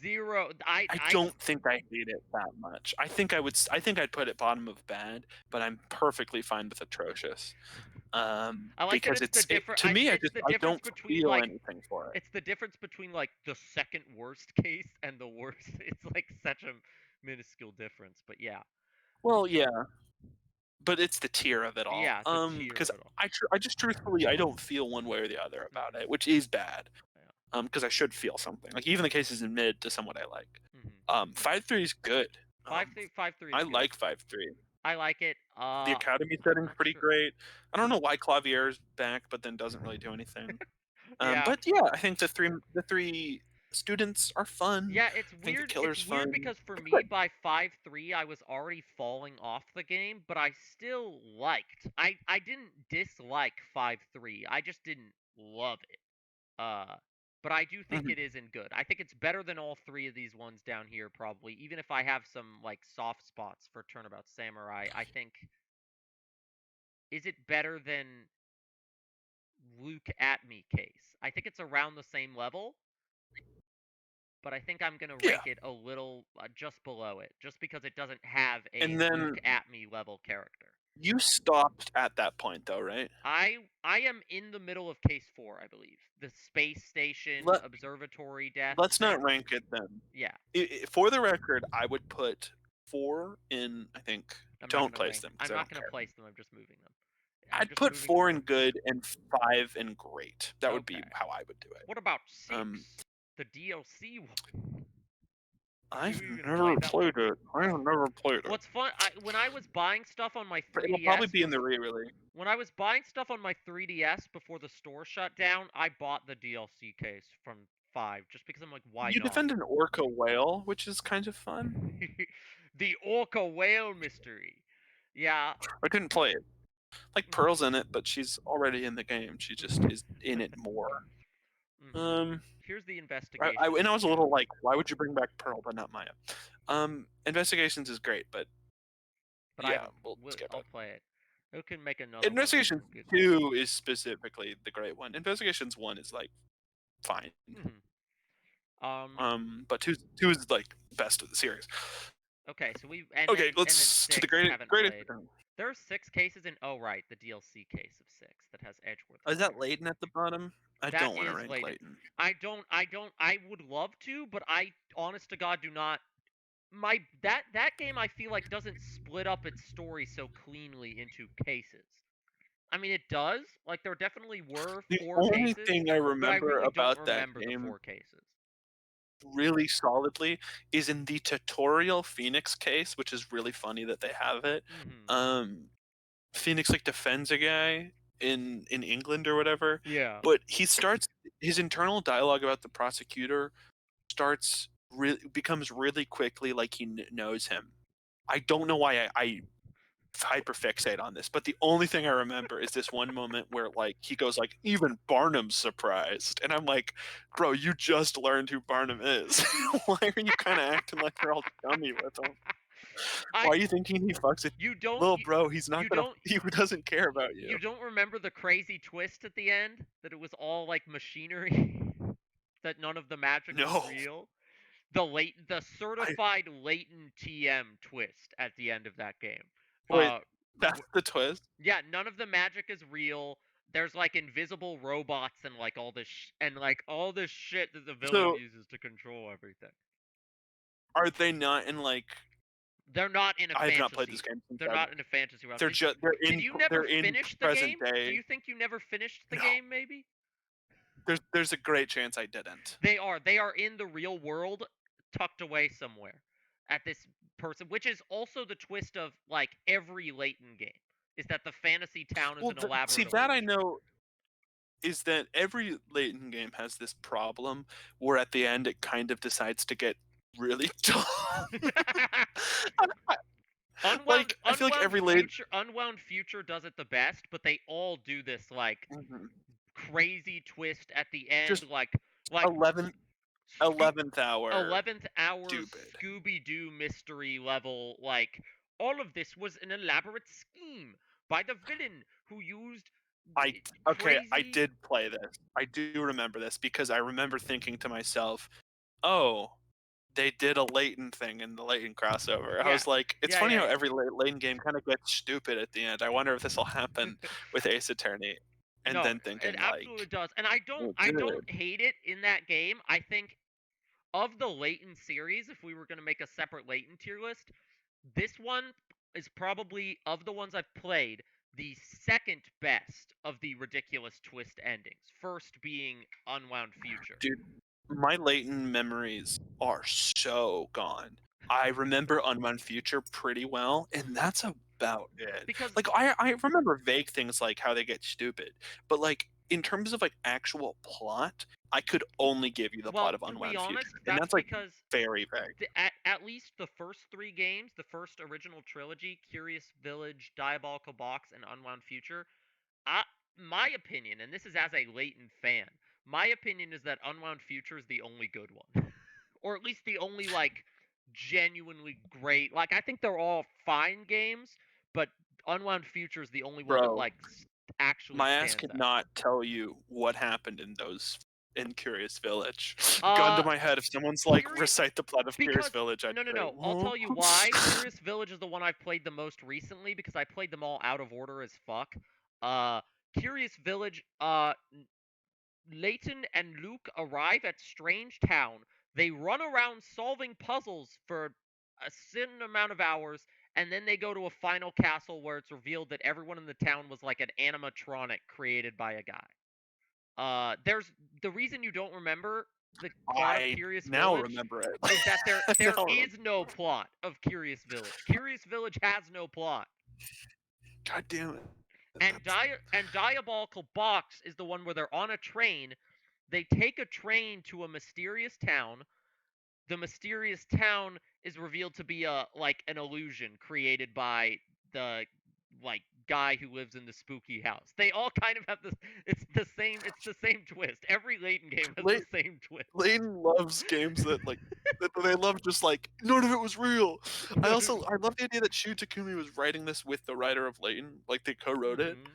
zero.
I don't think I hate it that much. I think I'd put it bottom of bad, but I'm perfectly fine with atrocious.
I like that
Because
it's the different.
to me,
It's the
I
difference
don't
between
feel
like
anything for it.
it's the difference between like the second worst case and the worst. It's like such a minuscule difference, but yeah,
Well, yeah, but it's the tier of it all.
yeah, the tier
Because
of it all.
I just truthfully I don't feel one way or the other about
Mhm.
it, which is bad.
Yeah.
Because I should feel something. Like even the cases in mid to somewhat I like.
Mhm.
5-3 is good.
Five three, 5-3 is
I
good.
like 5-3.
I like it.
The academy
I'm
setting's
not
pretty
sure.
great. I don't know why Clavier's back, but then doesn't really do anything.
Yeah.
But yeah, I think the three students are fun.
Yeah, it's
I think the
weird. It's
killer's
weird
fun.
because for
It's
me,
good.
by 5-3, I was already falling off the game, but I still liked. I didn't dislike 5-3. I just didn't love it. Uh, but I do think
Mhm.
it isn't good. I think it's better than all three of these ones down here, probably. Even if I have some like soft spots for Turnabout Samurai, I think is it better than Luke at me case? I think it's around the same level, but I think I'm gonna
Yeah,
rank it a little just below it, just because it doesn't have a
and
Luke
then
at me level character.
you stopped at that point though, right?
I am in the middle of case 4, I believe. The space station
Let
observatory death
let's not
thing.
rank it then.
Yeah,
For the record, I would put 4 in. I think
I'm not
don't
gonna
place
rank.
them because
I'm
I
not
don't
gonna
care.
place them. I'm just moving them. I'm
I'd
just
put
moving them
4 in
around.
good and 5 in great. That would be
Okay.
how I would do it.
What about 6?
Um,
The DLC one. Did you
I've
even play
never
that one?
played it. I've never played it.
What's fun? When I was buying stuff on my
But it'll probably
3DS
be in the re-release.
when I was buying stuff on my 3DS before the store shut down, I bought the DLC case from 5 just because I'm like, why
You
not?
defend an orca whale, which is kind of fun.
The Orca Whale mystery. Yeah.
I didn't play it. Like Pearl's in it, but she's already in the game. She just is in it more. Um,
Here's the
I
investigation.
and I was a little like, why would you bring back Pearl but not Maya? Investigations is great, but
But I
yeah,
haven't.
we'll skip
I'll
it.
play it. Who can make another one of
Investigations
those good
2 is specifically the great one. Investigations 1 is like fine.
Um.
But two is like best of the series.
Okay, so we and
Okay,
then
let's to the
6 haven't
greatest.
played. There are 6 cases in. Oh right, the DLC case of 6 that has Edgeworth.
Is that Layton at the bottom? I
That
don't want to
is
rank
Layton.
Layton.
I would love to, but I honest to God do not. That game I feel like doesn't split up its story so cleanly into cases. I mean it does. Like there definitely were
The
4
only
cases,
thing I
but I
remember
really don't
about that
remember the
game
4 cases.
really solidly is in the tutorial Phoenix case, which is really funny that they have it. Um, Phoenix like defends a guy in England or whatever,
Yeah.
but he starts his internal dialogue about the prosecutor starts becomes really quickly like he knows him. I don't know why I hyperfixate on this, but the only thing I remember is this one moment where like he goes like, even Barnum's surprised, and I'm like, bro, you just learned who Barnum is. Why are you kind of acting like you're all dummy with him?
I
Why are you thinking he fucks it?
you don't
Little
you,
bro, he's not
you
gonna.
don't
He doesn't care about you.
you don't remember the crazy twist at the end that it was all like machinery that none of the magic was
No,
real. The
I
certified latent TM twist at the end of that game.
wait.
Uh
That's the twist.
yeah, none of the magic is real. there's like invisible robots and like all this all this shit that the villain
So
uses to control everything.
are they not in like?
They're not in a
I have not played this
fantasy.
game since
They're not in a fantasy realm.
they're just
Did you never
they're in
finish the
present
game? Do
day.
you think you never finished the
No,
game? Maybe
there's a great chance I didn't.
they are. They are in the real world, tucked away somewhere at this person, which is also the twist of like every Layton game. Is that the fantasy town is
Well,
an elaborate
see that I
illusion.
know is that every Layton game has this problem where at the end it kind of decides to get really dumb.
Unwound
Like I feel like every Layton.
Unwound Future does it the best, but they all do this like
Mhm.
crazy twist at the end,
Just
like
11th
Sco-
11th hour
11th hour
stupid.
Scooby Doo mystery level. Like all of this was an elaborate scheme by the villain who used
Okay, I
crazy.
did play this. I do remember this because I remember thinking to myself, "Oh, they did a Layton thing in the Layton crossover." I
Yeah,
was like, "It's
yeah,
funny
yeah,
how
yeah.
every Layton game kind of gets stupid at the end. I wonder if this will happen with Ace Attorney." And
No,
then
it
thinking
absolutely
like,
does, and
"Oh,
I don't
good."
hate it in that game. I think of the Layton series, if we were going to make a separate Layton tier list, this one is probably, of the ones I've played, the second best of the ridiculous twist endings. First being Unwound Future.
Dude, my Layton memories are so gone. I remember Unbound Future pretty well, and that's about it.
Because,
Like I remember vague things like how they get stupid, but like in terms of like actual plot, I could only give you the plot
well,
of
to be
Unwound Future,
honest,
and
that's
that's like
because
very vague.
at least the first three games, the first original trilogy, Curious Village, Diabolical Box, and Unwound Future, I, my opinion, and this is as a Layton fan, my opinion is that Unwound Future is the only good one, or at least the only like genuinely great. Like I think they're all fine games, but Unwound Future is the only one that
Bro,
like actually
my ass
stands
could
out.
not tell you what happened in those in Curious Village. Gun to
Uh,
my head, if someone's like
Curious
recite the plot of Curious
because
Village, I'd say,
no, I'll
"Whoa."
tell you why. Curious Village is the one I've played the most recently because I played them all out of order as fuck. Uh, Curious Village. Layton and Luke arrive at Strange Town. They run around solving puzzles for a certain amount of hours, and then they go to a final castle where it's revealed that everyone in the town was like an animatronic created by a guy. There's the reason you don't remember the plot of
I
Curious
now
Village
remember it.
is that
Now
there
I remember.
is no plot of Curious Village. Curious Village has no plot.
God damn it.
And Diabolical Box is the one where they're on a train. They take a train to a mysterious town. The mysterious town is revealed to be a like an illusion created by the like guy who lives in the spooky house. They all kind of have this. It's the same twist. Every Layton game has the
Lay-
same twist.
Layton loves games that like that they love just like none of it was real. I love the idea that Shu Takumi was writing this with the writer of Layton, like they co-wrote it.
Mhm.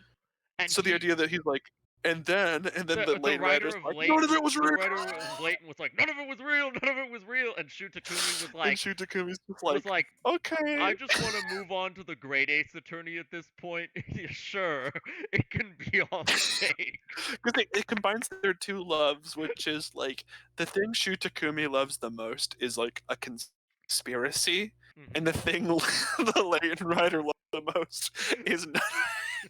And
So the
he
idea that he's like, and then the
the
Layton writer's
writer of
like, none of
Layton
it was
the
real.
writer of Layton was like, none of it was real, none of it was real, and Shu Takumi
And Shu Takumi's just
was
like,
like,
okay.
I just want to move on to the Great Ace Attorney at this point. Yeah, sure, it can be all fake.
Because it combines their two loves, which is like the thing Shu Takumi loves the most is like a conspiracy, and the
Mhm.
thing the Layton writer loves the most is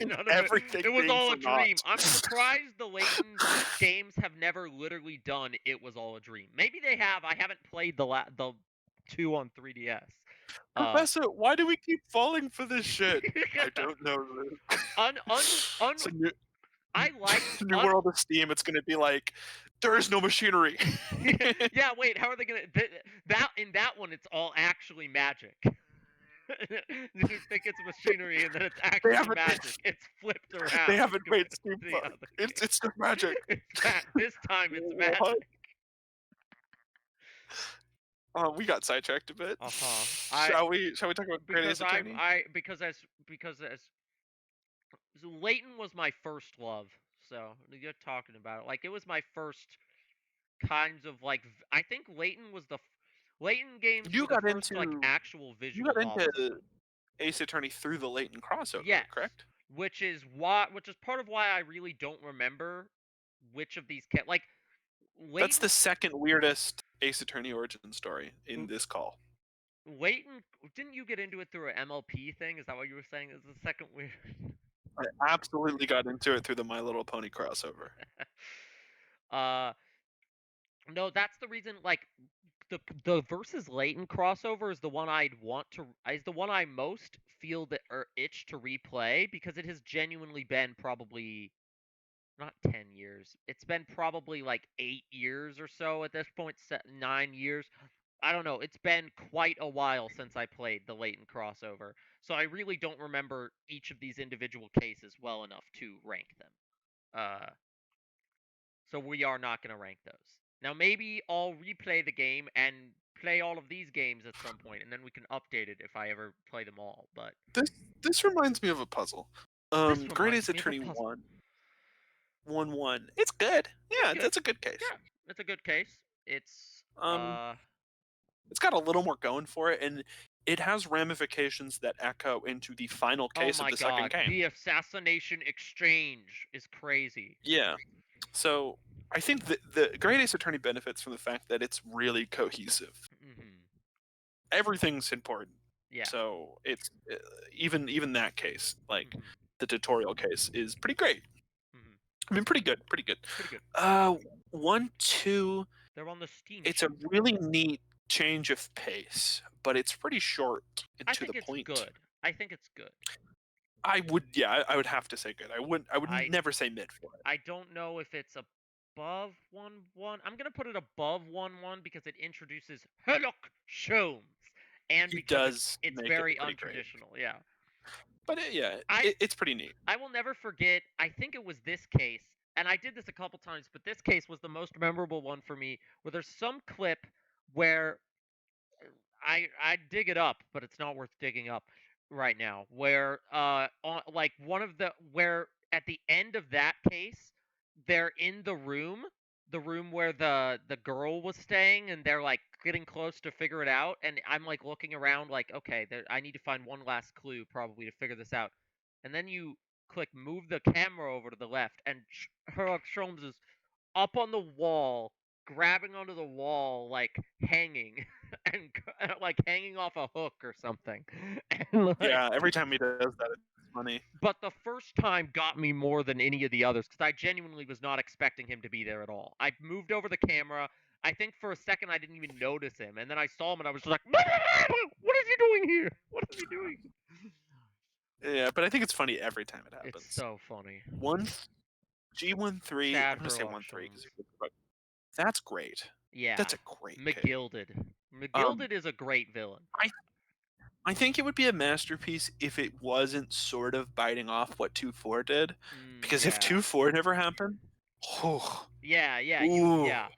None of it.
everything
It was
being
all
for
a dream.
naught.
I'm surprised the Layton games have never literally done it was all a dream. Maybe they have. I haven't played the two on 3DS. Uh,
Professor, why do we keep falling for this shit? I don't know. Luke.
un un un.
So new,
I liked
new World of Steam, it's gonna be like, there is no machinery.
Yeah, wait. How are they gonna that in that one? It's all actually magic. You think it's machinery, and then it's
they
actually
haven't
magic. It's flipped
they
around
haven't made
compared to the
steampunk.
other
It's
game.
just magic.
This time it's
What?
magic.
We got sidetracked a bit.
Uh huh. I
Shall we talk about Great
because
Ace Attorney?
because as so Layton was my first love. So you're talking about it. Like it was my first kinds of like I think Layton was Layton games
You
were the
got
first like
into
actual
you
visual
got
novels I
into
played.
Ace Attorney through the Layton crossover,
Yes.
correct?
which is part of why I really don't remember which of these like
That's
Leighton
the second weirdest Ace Attorney origin story in this call.
Leighton, didn't you get into it through an MLP thing? Is that what you were saying? Is the second weird?
I absolutely got into it through the My Little Pony crossover.
uh, no, that's the reason. Like the versus Leighton crossover is the one is the one I most feel that or itch to replay because it has genuinely been probably not 10 years. It's been probably like 8 years or so at this point, 9 years. I don't know. It's been quite a while since I played the Leighton crossover. So I really don't remember each of these individual cases well enough to rank them. So we are not going to rank those. Now maybe I'll replay the game and play all of these games at some point, and then we can update it if I ever play them all. But
This reminds me of a puzzle.
this
Great
reminds
Ace
me of a
Attorney
puzzle.
1-1. It's good.
It's
Yeah,
good.
that's a good case.
Yeah, it's a good case.
Um, it's got a little more going for it, and it has ramifications that echo into the final
Oh
case of
my
the second
god,
game.
the assassination exchange is crazy.
Yeah. So I think the Great Ace Attorney benefits from the fact that it's really cohesive.
Mm-hmm.
Everything's important.
Yeah.
So it's even that case, like
Mm-hmm.
the tutorial case, is pretty great.
Mm-hmm.
I mean, pretty good.
Pretty good.
1, 2.
They're on the Steam
It's a
ship.
really neat change of pace, but it's pretty short and
I
to the
think it's
point.
good. I think it's good.
I would have to say good. I would never say mid for it.
I don't know if it's above 1-1. I'm gonna put it above 1-1 because it introduces Herlock Sholmes, and
He
because
does
it's
make
very
it pretty great.
untraditional. Yeah.
But it's pretty neat.
I will never forget. I think it was this case, and I did this a couple times, but this case was the most memorable one for me. Where there's some clip where I dig it up, but it's not worth digging up right now. Where like one of the where at the end of that case, they're in the room where the girl was staying, and they're like getting close to figure it out. And I'm like looking around, like, okay, I need to find one last clue probably to figure this out. And then you click move the camera over to the left, and Sherlock Holmes is up on the wall, grabbing onto the wall, like hanging, and like hanging off a hook or something. And like,
Yeah, every time he does that, it's funny.
but the first time got me more than any of the others because I genuinely was not expecting him to be there at all. I moved over the camera. I think for a second I didn't even notice him, and then I saw him and I was just like, "What is he doing here? What is he doing?"
Yeah, but I think it's funny every time it happens.
It's so funny.
G13.
Sad
I'm gonna say
Herlock
1-3
Sholmes.
that's great.
Yeah,
That's a great case.
McGilded. McGilded is a great villain.
I think it would be a masterpiece if it wasn't sort of biting off what 2-4 did. Because if
Yeah.
2-4 never happened,
Yeah.
ooh.
Yeah.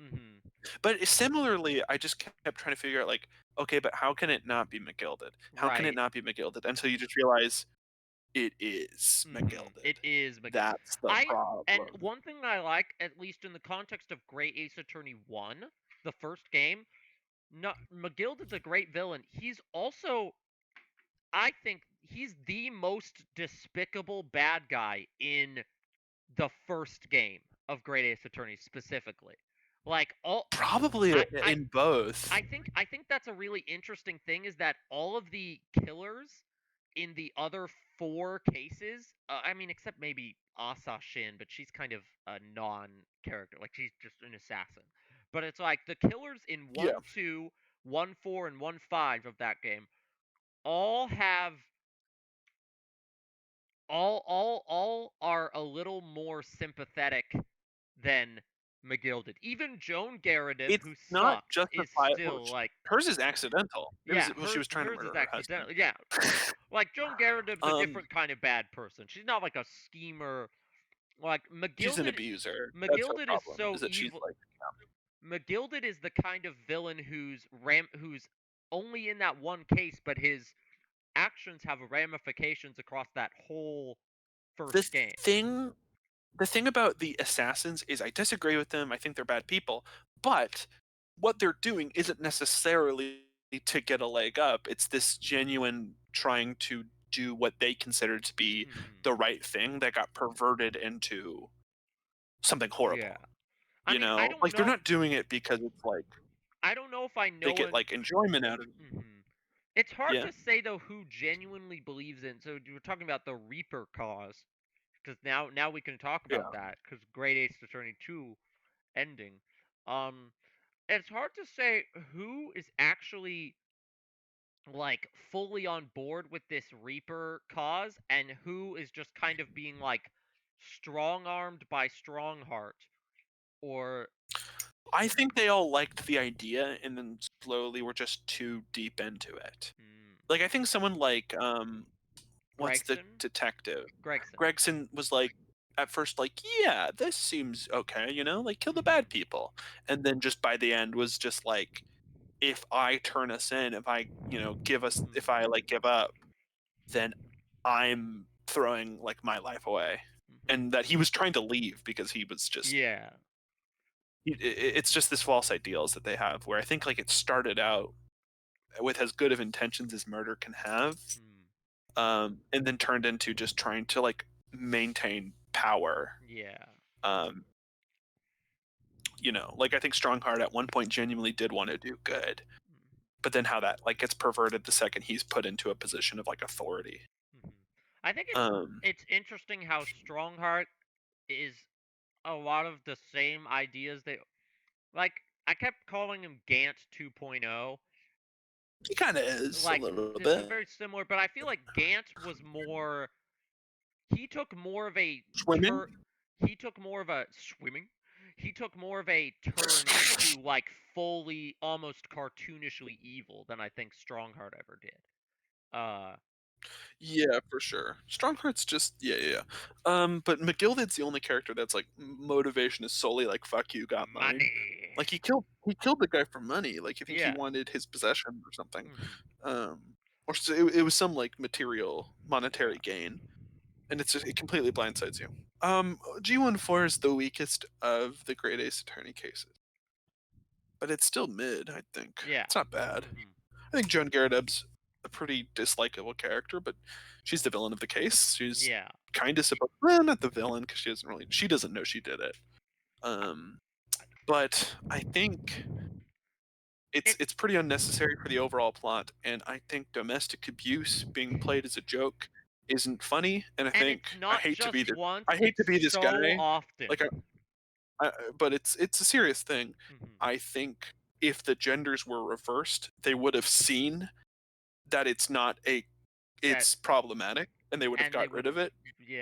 Mm-hmm.
But similarly, I just kept trying to figure out, like, okay, but how can it not be McGilded? How can it
Right.
not be McGilded? Until you just realize it is McGilded.
It is McGilded.
That's the problem.
And one thing that I like, at least in the context of Great Ace Attorney 1, the first game, McGilded's a great villain. He's also, I think, he's the most despicable bad guy in the first game of Great Ace Attorney specifically. Like
Probably in both.
I think that's a really interesting thing is that all of the killers in the other 4 cases, I mean, except maybe Asa Shin, but she's kind of a non-character, like she's just an assassin. But it's like the killers in 1,
Yeah.
2, 1, 4, and 1, 5 of that game all have all are a little more sympathetic than McGilded. Even Joan Garridan,
It's
who
not
sucks, is
justifiable.
still like
Hers is accidental.
yeah.
She was trying to
hers
murder
is
her husband.
accidental. Yeah, like Joan Garridan's a different kind of bad person. She's not like a schemer. Like
She's an
McGilded,
abuser. That's her
McGilded is
problem.
so
Is that she's
evil.
like,
McGilded is the kind of villain who's only in that one case, but his actions have ramifications across that whole first game.
The thing about the assassins is I disagree with them. I think they're bad people, but what they're doing isn't necessarily to get a leg up. It's this genuine trying to do what they considered to be the right thing that got perverted into something
Yeah.
horrible.
I
You
mean, I
know,
don't
like they're
know.
not doing it because it's like
I don't know if I
they
know
get
an.
like enjoyment out of it.
It's hard
Yeah,
to say though who genuinely believes in. So you were talking about the Reaper cause, because now we can talk about
yeah.
that because Great Ace Attorney 2 ending. Um, it's hard to say who is actually like fully on board with this Reaper cause and who is just kind of being like strong armed by Strongheart or
I think they all liked the idea and then slowly were just too deep into it.
mm,
Like I think someone like what's the
Gregson.
detective?
Gregson.
Gregson was like at first like, yeah, this seems okay, you know, like kill the
Mhm,
bad people. And then just by the end was just like, if I turn us in, if I, you know, if I
mhm,
like give up, then I'm throwing like my life away.
mhm.
And that he was trying to leave because he was just
Yeah.
it's just this false ideals that they have where I think like it started out with as good of intentions as murder can have,
Mm,
and then turned into just trying to like maintain power.
yeah.
um you know, like I think Strongheart at one point genuinely did want to do good,
Mm,
but then how that like gets perverted the second he's put into a position of like authority.
mhm. I think
um
it's interesting how Strongheart is a lot of the same ideas they like. I kept calling him Gant 2.0.
he kind of is a
Like
little
it's
bit
very similar, but I feel like Gant was more. He took more of a
swimming.
turn. He took more of a swimming. He took more of a turn into like fully, almost cartoonishly evil than I think Strongheart ever did. Uh,
Yeah, for sure. Strongheart's just yeah, yeah, yeah. But McGilded's the only character that's like motivation is solely like "fuck you, got mine."
money.
Like he killed the guy for money. Like I think he
Yeah.
wanted his possession or something.
Hmm.
Um, or so it was some like material
Yeah.
monetary gain, and it completely blindsides you. G14 is the weakest of the Great Ace Attorney cases, but it's still mid. I think
Yeah.
it's not bad.
Hmm.
I think Joan Garrideb's a pretty dislikable character, but she's the villain of the case. She's
Yeah.
kind of supposed, well, not the villain because she doesn't know she did it. Um, but I think
It
it's pretty unnecessary for the overall plot, and I think domestic abuse being played as a joke isn't funny. And I
and
think
it's not just once,
I hate
it's
to be this
so
guy,
often.
like but it's a serious thing.
Hmm.
I think if the genders were reversed, they would have seen that
That
it's problematic and they would have
and they
got rid
would
of it.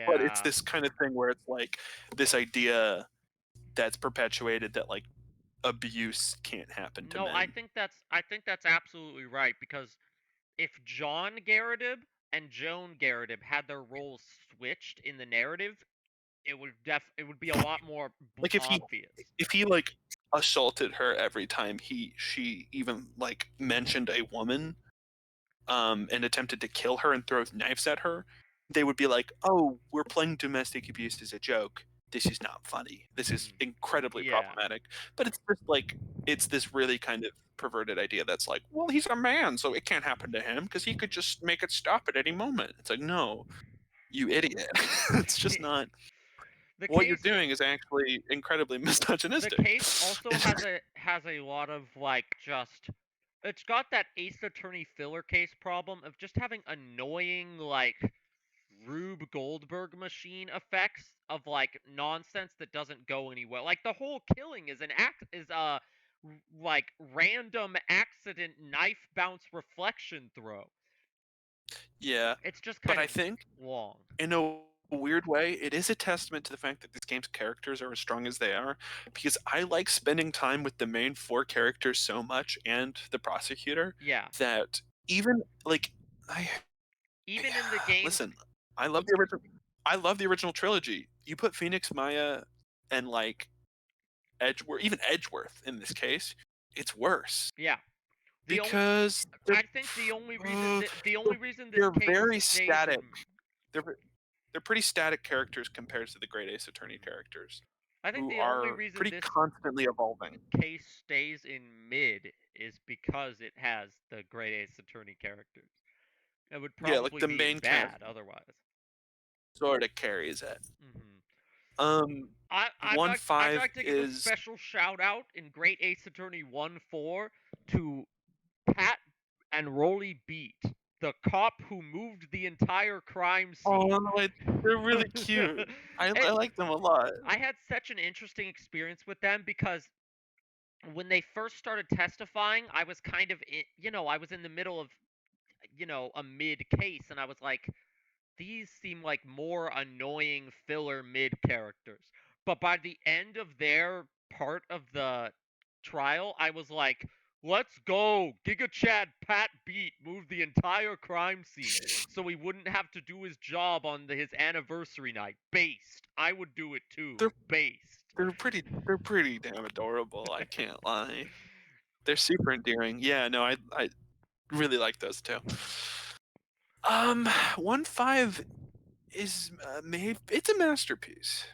But it's
yeah.
this kind of thing where it's like this idea that's perpetuated that like abuse can't happen to
No, I
men.
think that's absolutely right because if John Garrideb and Joan Garrideb had their roles switched in the narrative, it would be a lot more
Like
obvious.
if he like assaulted her every time she even like mentioned a woman, and attempted to kill her and throw knives at her, they would be like, "Oh, we're playing domestic abuse as a joke. This is not funny. This is
Hmm.
incredibly
Yeah.
problematic." But it's just like it's this really kind of perverted idea that's like, "Well, he's a man, so it can't happen to him because he could
Hmm.
just make it stop at any moment." It's like, no, you idiot. It's just not.
the
What you're
case
doing is actually incredibly
the
misogynistic.
case also has a lot of like just it's got that Ace Attorney filler case problem of just having annoying like Rube Goldberg machine effects of like nonsense that doesn't go anywhere. Like the whole killing is like random accident knife bounce reflection throw.
Yeah,
It's just
but
kind
I
of
think
long.
in a weird way, it is a testament to the fact that this game's characters are as strong as they are, because I like spending time with the main four characters so much and the prosecutor
Yeah.
that even like I
Even in the games
listen, I love the original I love the original trilogy. You put Phoenix Maya and like Edgeworth, even Edgeworth in this case, it's worse
yeah. The only
because
I think the only reason
uh,
the only reason this
they're
case
very
stays in
static. They're they're pretty static characters compared to the Great Ace Attorney
Mhm.
characters,
I think
who
the only
are
reason
pretty
this
constantly evolving.
case stays in mid is because it has the Great Ace Attorney characters. It would
Yeah, like
probably
the
be as
main kind of
bad otherwise.
sort of carries it.
Hmm.
Um,
I'd
one
like I'd
five
like to give a
is
special shout out in Great Ace Attorney 1-4 to Pat and Rolly Beat, the cop who moved the entire crime
oh,
scene.
they're really cute. I
It,
like them a lot.
I had such an interesting experience with them because when they first started testifying, I was kind of, I was in the middle of, a mid case, and I was like, these seem like more annoying filler mid characters. But by the end of their part of the trial, I was like, let's go. Giga Chad Pat Beat moved the entire crime scene so he wouldn't have to do his job on his anniversary night. Based. I would do it too.
They're
Based.
they're pretty damn adorable. I can't lie. They're super endearing. Yeah, no, I really like those two. Um, 1-5 is made. It's a masterpiece.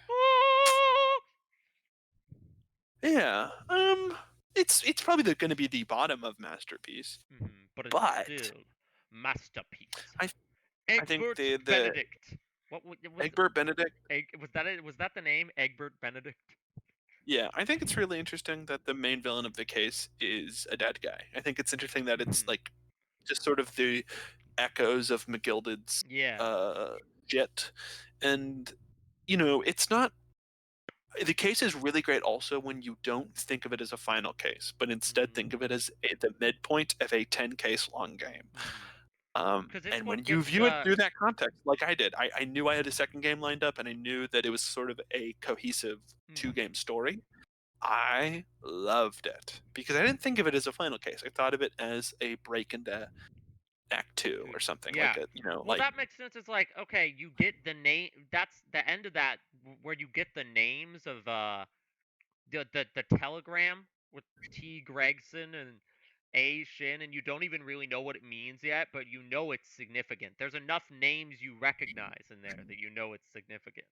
Yeah. It's probably going to be the bottom of masterpiece,
But it's
but
still masterpiece.
I I think
Egbert
the
Benedict. What was
Egbert Benedict.
was that it? Was that the name? Egbert Benedict.
Yeah, I think it's really interesting that the main villain of the case is a dead guy. I think it's interesting that it's like just sort of the echoes of McGilded's
Yeah.
uh Jet, and it's not. The case is really great also when you don't think of it as a final case, but instead think of it as the midpoint of a 10 case long game.
Because this
And
one
when you
gets
view it through that context, like I did, I knew I had a second game lined up, and I knew that it was sort of a cohesive two-game story. I loved it because I didn't think of it as a final case. I thought of it as a break into Act Two or something
Yeah.
like it.
Well, that makes sense. It's like, okay, you get the name. That's the end of that, where you get the names of the telegram with T. Gregson and A. Shin, and you don't even really know what it means yet, but you know it's significant. There's enough names you recognize in there that you know it's significant.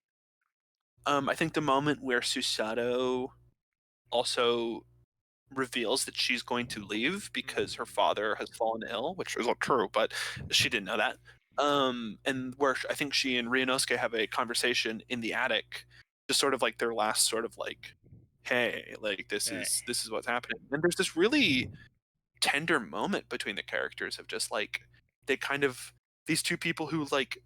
I think the moment where Susato also reveals that she's going to leave because her father has fallen ill, which is not true, but she didn't know that. And where I think she and Ryunosuke have a conversation in the attic, just sort of like their last sort of like, hey, like this is what's happening. And there's this really tender moment between the characters of just like they kind of these two people who like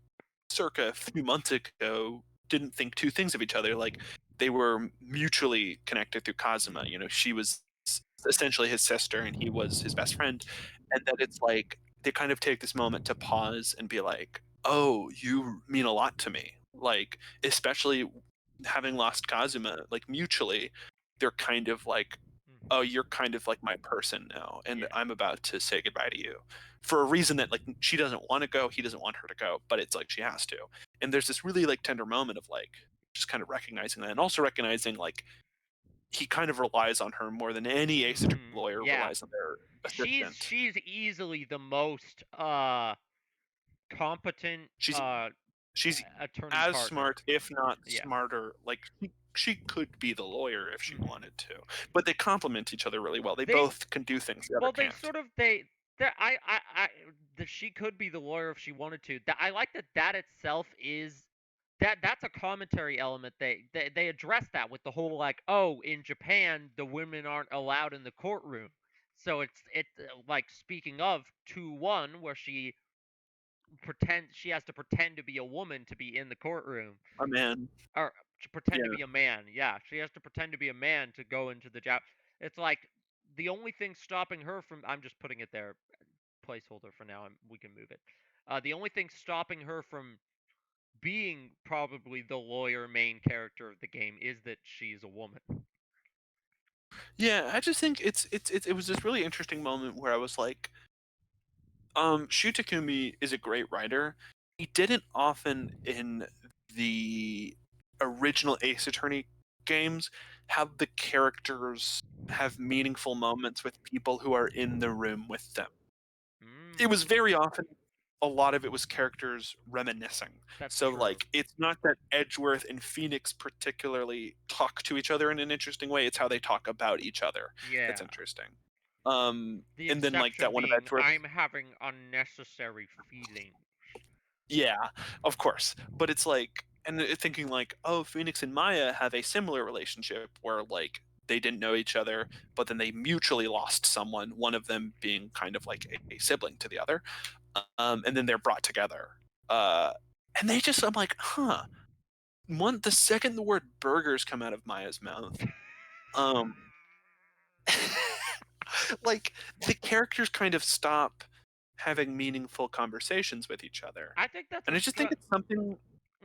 circa a few months ago didn't think two things of each other. Like they were mutually connected through Kazuma. She was essentially his sister and he was his best friend. And that it's like they kind of take this moment to pause and be like, oh, you mean a lot to me. Like, especially having lost Kazuma, like mutually, they're kind of like, oh, you're kind of like my person now, and
Yeah.
I'm about to say goodbye to you for a reason that like she doesn't want to go, he doesn't want her to go, but it's like she has to. And there's this really like tender moment of like just kind of recognizing that, and also recognizing like he kind of relies on her more than any Ace Attorney lawyer
Yeah.
relies on their
She's
assistant.
she's easily the most competent
She's she's
attorney
as
partner.
smart, if not
Yeah.
smarter. Like she could be the lawyer if she wanted to, but they complement each other really well. They
They
both can do things the other
well, they
can't.
sort of that she could be the lawyer if she wanted to. That I like that itself is that's a commentary element. They address that with the whole like, oh, in Japan the women aren't allowed in the courtroom. So it's like speaking of 2-1 where she has to pretend to be a woman to be in the courtroom,
A man.
or to pretend to
Yeah.
be a man. Yeah, she has to pretend to be a man to go into the job. It's like the only thing stopping her from, I'm just putting it there, placeholder for now, and we can move it. The only thing stopping her from being probably the lawyer main character of the game is that she's a woman.
Yeah, I just think it was this really interesting moment where I was like, Shu Takumi is a great writer. He didn't often in the original Ace Attorney games have the characters have meaningful moments with people who are in the room with them. It was very often a lot of it was characters reminiscing.
That's
So
true.
like it's not that Edgeworth and Phoenix particularly talk to each other in an interesting way, it's how they talk about each other
Yeah.
that's interesting.
The
And then like
exception
that one of
being,
Edgeworth's.
I'm having unnecessary feelings.
Yeah, of course. But it's like, and thinking like, oh, Phoenix and Maya have a similar relationship where like they didn't know each other, but then they mutually lost someone, one of them being kind of like a sibling to the other. And then they're brought together. And they just, I'm like, huh. The second the word burgers come out of Maya's mouth, um, like the characters kind of stop having meaningful conversations with each other.
I think
And I just think it's something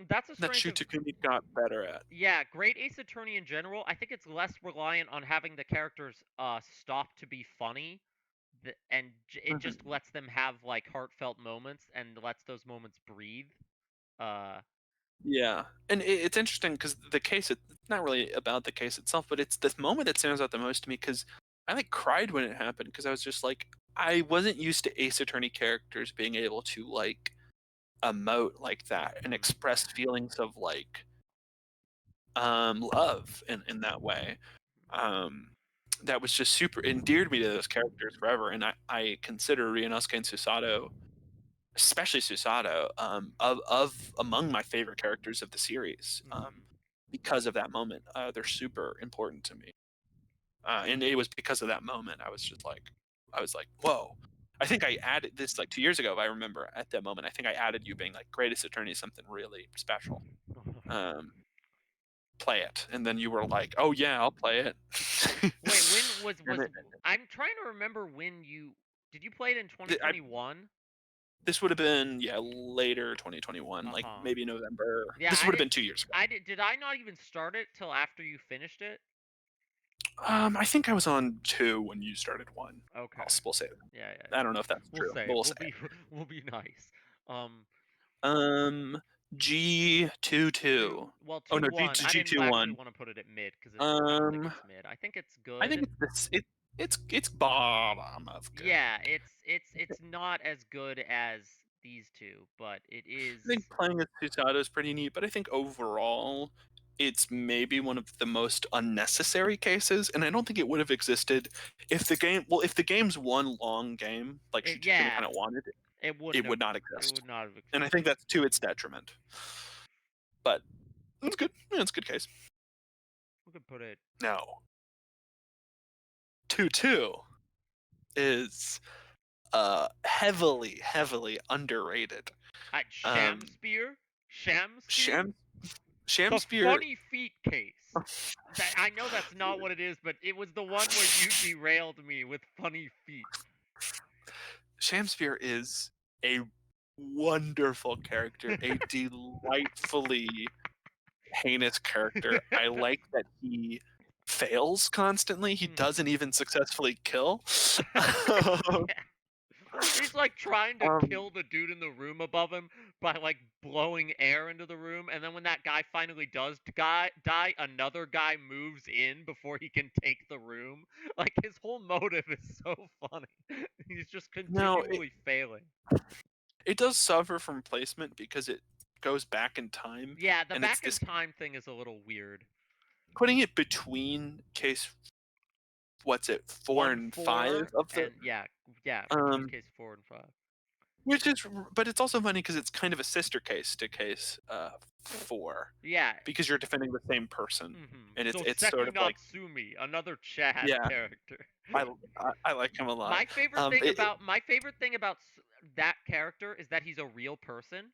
that's a
that
strength
Shu
of
Takumi got better at.
yeah, great Ace Attorney in general. I think it's less reliant on having the characters stop to be funny, and it just
Mhm.
lets them have like heartfelt moments and lets those moments breathe. Uh,
Yeah, and it's interesting because the case, it's not really about the case itself, but it's the moment that stands out the most to me because I like cried when it happened because I was just like, I wasn't used to Ace Attorney characters being able to like emote like that and
mhm,
express feelings of like love in that way. Um, that was just super endeared me to those characters forever, and I consider Ryunosuke and Susato, especially Susato, of among my favorite characters of the series,
mhm.
because of that moment. They're super important to me, and it was because of that moment I was like, whoa. I think I added this like 2 years ago. If I remember at that moment, I think I added you being like greatest attorney is something really special. Um, Play it, and then you were like, oh yeah, I'll play it.
Wait, when was
And
I'm trying to remember when you did you play it in
I
2021?
this would have been, yeah, later 2021, like
Uh-huh.
maybe November.
Yeah,
This
I
would have
did
been 2 years ago.
did I not even start it till after you finished it?
I think I was on 2 when you started 1.
Okay.
We'll say
Yeah, yeah,
that. I
yeah.
don't know if that's
We'll
true,
say
but
it.
we'll
We'll
say
be
it.
we'll be nice.
G22.
Well,
Oh, no,
2-1. I didn't actually
21.
want to put it at mid because I don't think
Um,
it's mid. I think it's
I think
good.
it's bottom of good.
Yeah, it's not as good as these two, but it is.
I think playing as Susato is pretty neat, but I think overall, it's maybe one of the most unnecessary cases, and I don't think it would have existed if the game. Well, if the game's one long game, like Shutakumi
Yeah,
kind of wanted,
it wouldn't
it
have.
would not
It
exist,
would not have
and I
existed.
think that's to its detriment. But it's good. Yeah, it's a good case.
We could put it
Now, 2-2 is heavily underrated.
at
Um,
Shamspear. Shamspear.
Sham
The
Shamspear.
funny feet case. That I know that's not what it is, but it was the one where you derailed me with funny feet.
Shamspear is a wonderful character, a delightfully heinous character. I like that he fails constantly. He doesn't even successfully kill.
Yeah. He's like trying to
um,
kill the dude in the room above him by like blowing air into the room, and then when that guy finally does die, another guy moves in before he can take the room. Like his whole motive is so funny. He's just
no,
continually failing.
it does suffer from placement because it goes back in time,
Yeah, the
and it's
back in
this
time thing is a little weird.
putting it between case, what's it, four
One
and five
four
of the
and yeah, between
um
case 4 and 5.
which is, but it's also funny because it's kind of a sister case to case 4,
Yeah.
because you're defending the same person, and
So
it's sort
Seki
of like,
Natsumi, another Chad
yeah,
character.
I like him a lot.
My favorite thing about that character is that he's a real person.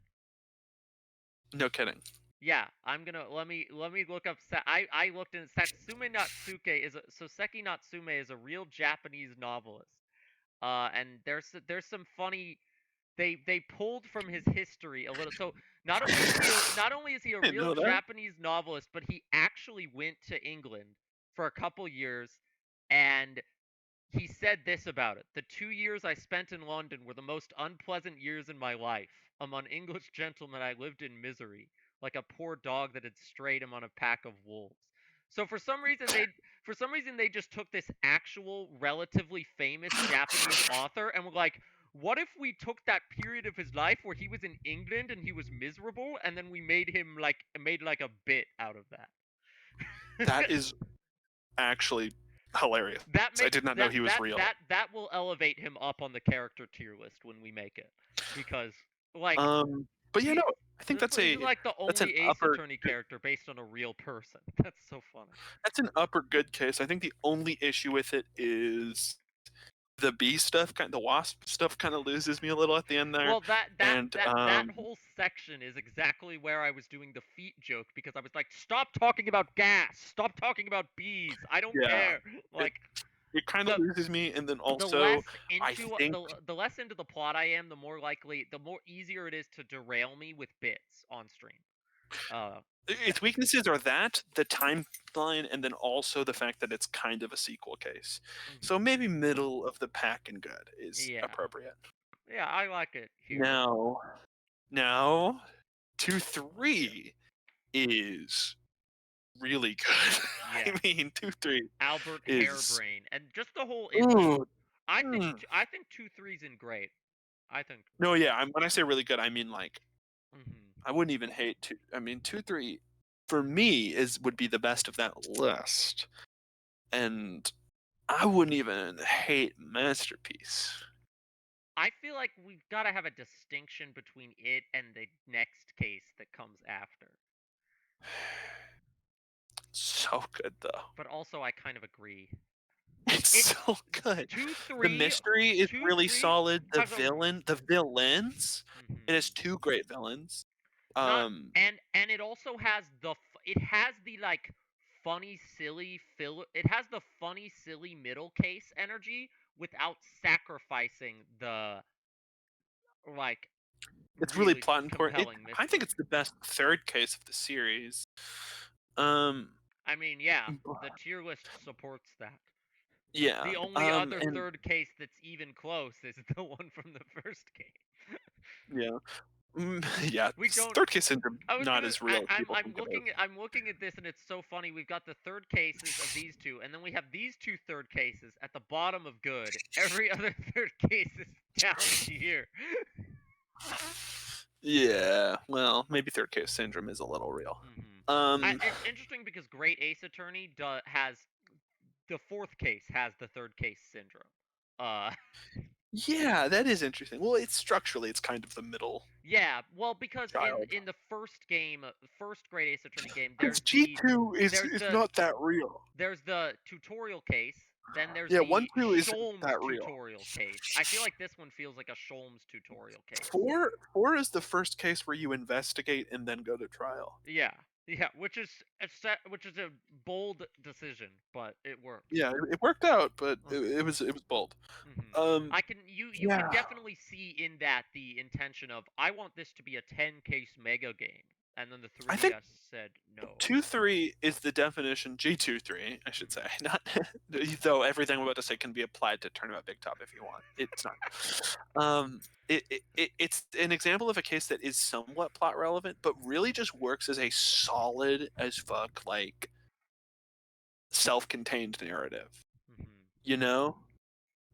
No kidding.
Yeah, I'm gonna let me look up. I looked in Satsume Natsuke so Seki Natsume is a real Japanese novelist. And there's some funny they pulled from his history a little. So not only is he a
I didn't
real
know that.
Japanese novelist, but he actually went to England for a couple years, and he said this about it: "The 2 years I spent in London were the most unpleasant years in my life. Among English gentlemen, I lived in misery, like a poor dog that had strayed among a pack of wolves." So for some reason they just took this actual relatively famous Japanese author and were like, what if we took that period of his life where he was in England and he was miserable, and then we made like a bit out of that?
That is actually hilarious.
That
I
makes
did not know he was
that
real.
that will elevate him up on the character tier list when we make it, because like
But yeah,
he
no, I think
he's like the
that's an
only Ace
upper
Attorney character based on a real person. That's so funny.
that's an upper good case. I think the only issue with it is the bee stuff, the wasp stuff, kind of loses me a little at the end there.
Well,
And
that whole section is exactly where I was doing the feet joke, because I was like, stop talking about gas, stop talking about bees, I don't
yeah,
care.
it
Like
it kind of
the
loses me. And then
the less
also, I
into
think
the less into the plot I am, the more easier it is to derail me with bits on stream. Uh,
its weaknesses are that the timeline, and then also the fact that it's kind of a sequel case. So
mhm.
maybe middle of the pack and good is
Yeah,
appropriate.
yeah, I like it here.
Now, now, 2-3 is really good. I
Yeah,
mean, 2-3
Albert
is
Hairbrain, and just the whole intro.
ooh. Mm.
I think 2-3's in great. I think.
No, yeah. When I say really good, I mean like
Mhm.
I wouldn't even hate two. I mean, 2-3 for me would be the best of that list, and I wouldn't even hate Masterpiece.
I feel like we've got to have a distinction between it and the next case that comes after.
So good though.
But also, I kind of agree.
It's
It
so good.
two
The
three
mystery is
two
really
three
solid.
has a
The villains. It has
mhm.
two great villains.
Not
Um,
and it also has it has the like funny silly it has the funny silly middle case energy without sacrificing the like
it's really
really
plot important.
compelling
I think
mystery.
it's the best third case of the series. Um,
I mean, yeah,
b-
the tier list supports that.
yeah.
The only other
And
third case that's even close is the one from the first game.
yeah, yeah.
We don't.
Third case syndrome
I was
not
gonna.
as real as people think it is.
I'm looking at this, and it's so funny. We've got the third cases of these two, and then we have these two third cases at the bottom of good. Every other third case is down here.
Yeah. Well, maybe third case syndrome is a little real.
It's interesting because Great Ace Attorney has the fourth case has the third case syndrome. Uh,
Yeah, that is interesting. Well, it's structurally, it's kind of the middle
yeah. Well, because
child.
in the first game, first Great Ace Attorney game,
Because G2
there's
is
the
not that real.
there's the tutorial case, then there's
Yeah,
the
1-2 isn't
Sholmes
that real.
tutorial case. I feel like this one feels like a Sholmes tutorial case.
4 is the first case where you investigate and then go to trial.
Yeah, yeah, which is a bold decision, but it works.
Yeah, it worked out, but it was bold.
I can you can
Yeah.
definitely see in that the intention of I want this to be a 10 case mega game, and then the
I think
3DS said no.
2-3 is the definition. G2-3, I should say. Not though everything I'm about to say can be applied to Tournament Big Top if you want. It's not. It's an example of a case that is somewhat plot relevant, but really just works as a solid as fuck like self-contained narrative. You know?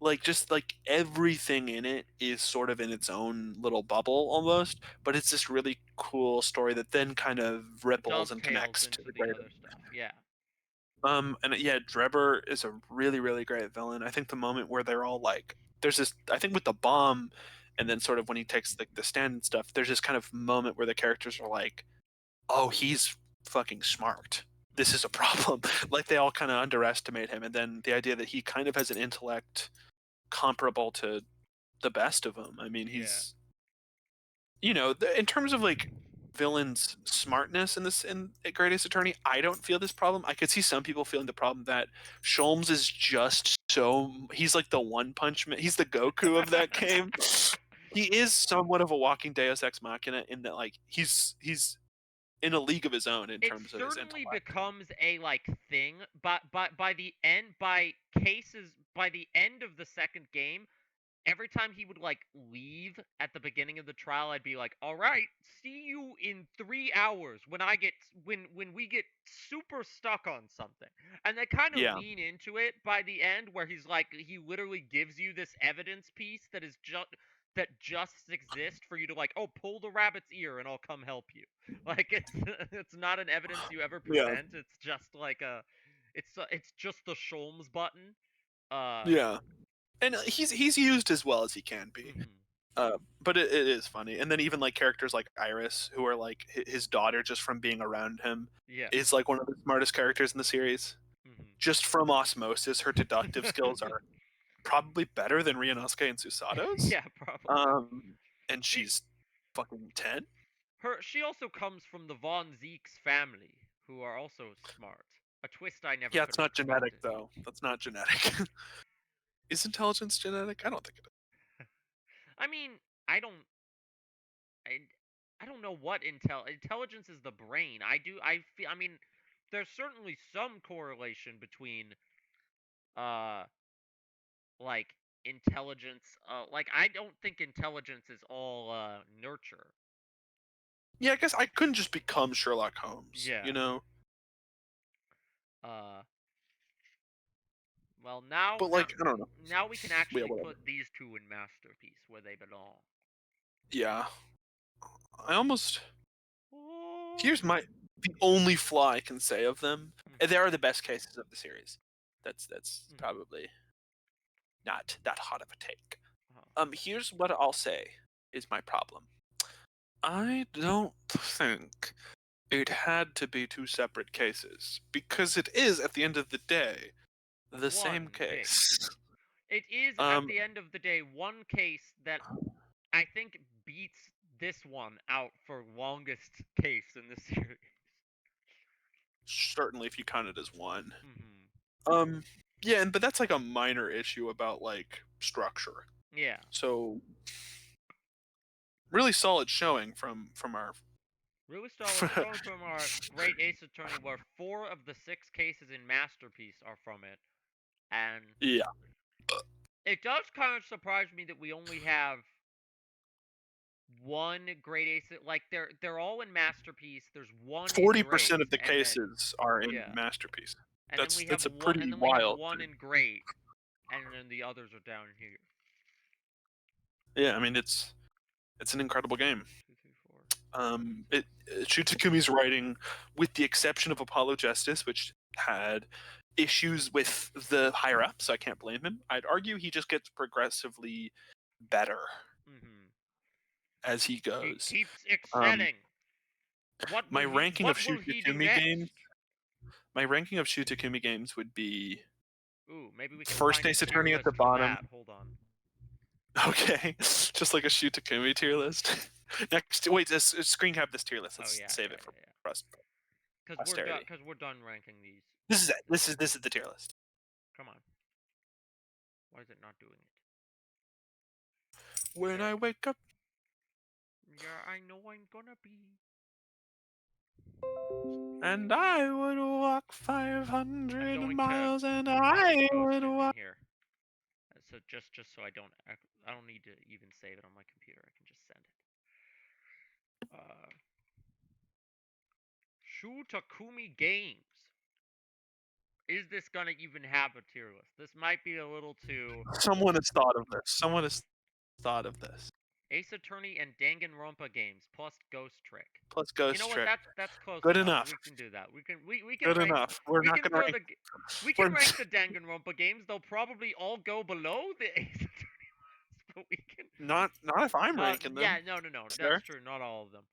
Like just like everything in it is sort of in its own little bubble almost, but it's this really cool story that then kind of ripples and
Dovetails
connects to
into
the
the
greater.
other stuff. Yeah.
And yeah, Drebber is a really, really great villain. I think the moment where they're all like, there's this, I think with the bomb, and then sort of when he takes the stand and stuff, there's this kind of moment where the characters are like, oh, he's fucking smart. This is a problem. Like they all kind of underestimate him, and then the idea that he kind of has an intellect comparable to the best of them. I mean, he's, you know, in terms of like villain's smartness in Great Ace Attorney, I don't feel this problem. I could see some people feeling the problem that Sholmes is just so he's like the One Punch Man. He's the Goku of that game. He is somewhat of a walking Deus Ex Machina in that like he's in a league of his own in terms of his
certainly
intellect.
becomes a like thing, but by the end by the end of the second game, every time he would like leave at the beginning of the trial, I'd be like, "All right, see you in 3 hours when we get super stuck on something." And they kind of
Yeah.
lean into it by the end where he's like he literally gives you this evidence piece that just exists for you to like, "Oh, pull the rabbit's ear and I'll come help you." Like it's it's not an evidence you ever
Yeah.
present. It's just like a It's just the Sholmes button. Uh,
Yeah, and he's used as well as he can be.
mhm.
But it is funny, and then even like characters like Iris, who are like his daughter, just from being around him,
Yeah.
is like one of the smartest characters in the series.
Mhm.
Just from osmosis, her deductive skills are probably better than Ryunosuke and Susato's.
Yeah, probably.
Um, and
She
she's fucking 10.
she also comes from the Von Zeeks family, who are also smart. A twist I never
Yeah,
could
it's
have
not genetic
expected.
though. That's not genetic. Is intelligence genetic? I don't think it is.
I mean, I don't I, I don't know what intelligence is the brain. I feel I mean, there's certainly some correlation between uh like intelligence like I don't think intelligence is all nurture.
Yeah, I guess I couldn't just become Sherlock Holmes,
Yeah.
you know?
Uh well now
But
now
like, I don't know.
now we can
Yeah,
actually
whatever.
put these two in Masterpiece where they belong.
Yeah. I almost
Oh.
here's my the only flaw I can say of them. And they
Mhm.
are the best cases of the series. That's
Mhm.
probably not that hot of a take.
Uh-huh.
Here's what I'll say is my problem. I don't think it had to be two separate cases because it is at the end of the day the same
One case.
case.
It is at
Um,
the end of the day one case that I think beats this one out for longest case in the series.
certainly if you count it as one.
Mhm.
Yeah, but that's like a minor issue about like structure.
Yeah.
So really solid showing from our
Really solid showing from our great Ace Attorney, where 4 of the 6 cases in Masterpiece are from it, and
yeah,
it does kind of surprise me that we only have one great Ace. Like they're all in Masterpiece. There's one in
40%
Great,
of the
and then
cases are in
yeah,
masterpiece.
and then we have
That's a
one, and
pretty
then we have
wild
one
thing.
in Great, and then the others are down here.
Yeah, I mean it's an incredible game.
2, 3, 4.
Shutakumi's writing, with the exception of Apollo Justice, which had issues with the higher up, so I can't blame him. I'd argue he just gets progressively better
Mhm.
as he
He
goes.
keeps
Um,
excelling. What
my
will he?
ranking of
What will he do
Shutakumi games,
next?
my ranking of Shutakumi games would be
Ooh, maybe we can
first
find a
Ace
tier
Attorney at the
list for
bottom.
that. Hold on.
Okay, just like a Shutakumi tier list. Next, wait, just screen cap this tier list.
Oh
Let's
yeah,
save
yeah,
it for
yeah, yeah.
posterity.
Because we're done ranking these.
This is it. This is the tier list.
Come on. Why is it not doing it?
When
There.
I wake up,
Yeah, I know I'm gonna be.
and I would walk
I'm
500
going to
miles, and
Apollo
I
Ghost
would
it in
walk.
here. So just so I don't need to even save it on my computer. I can just send it. Shu Takumi Games. Is this gonna even have a tier list? This might be a little too.
Someone has thought of this. Someone has thought of this.
Ace Attorney and Danganronpa games plus Ghost Trick.
Plus
You know
Ghost
what?
Trick.
That's close
Good
enough.
enough.
We can do that. We can
Good
rank
enough. We're
we
not
can
gonna
throw
rank.
the we can
We're
rank the Danganronpa games. They'll probably all go below the Ace Attorney list, but we can.
not if I'm ranking
Yeah,
them.
no. That's
Sir,
true. Not all of them.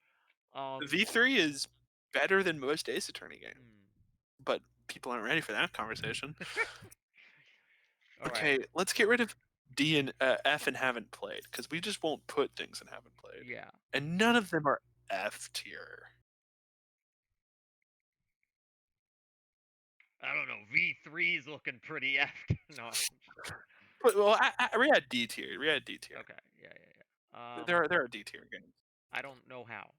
V3 is better than most Ace Attorney games,
Hmm.
but people aren't ready for that conversation.
All right.
Okay, let's get rid of D and F and haven't played because we just won't put things and haven't played,
Yeah.
and none of them are F tier.
I don't know. V3 is looking pretty effed. No.
But well, we had D tier. We had D tier.
Okay. Yeah.
There are D tier games.
I don't know how.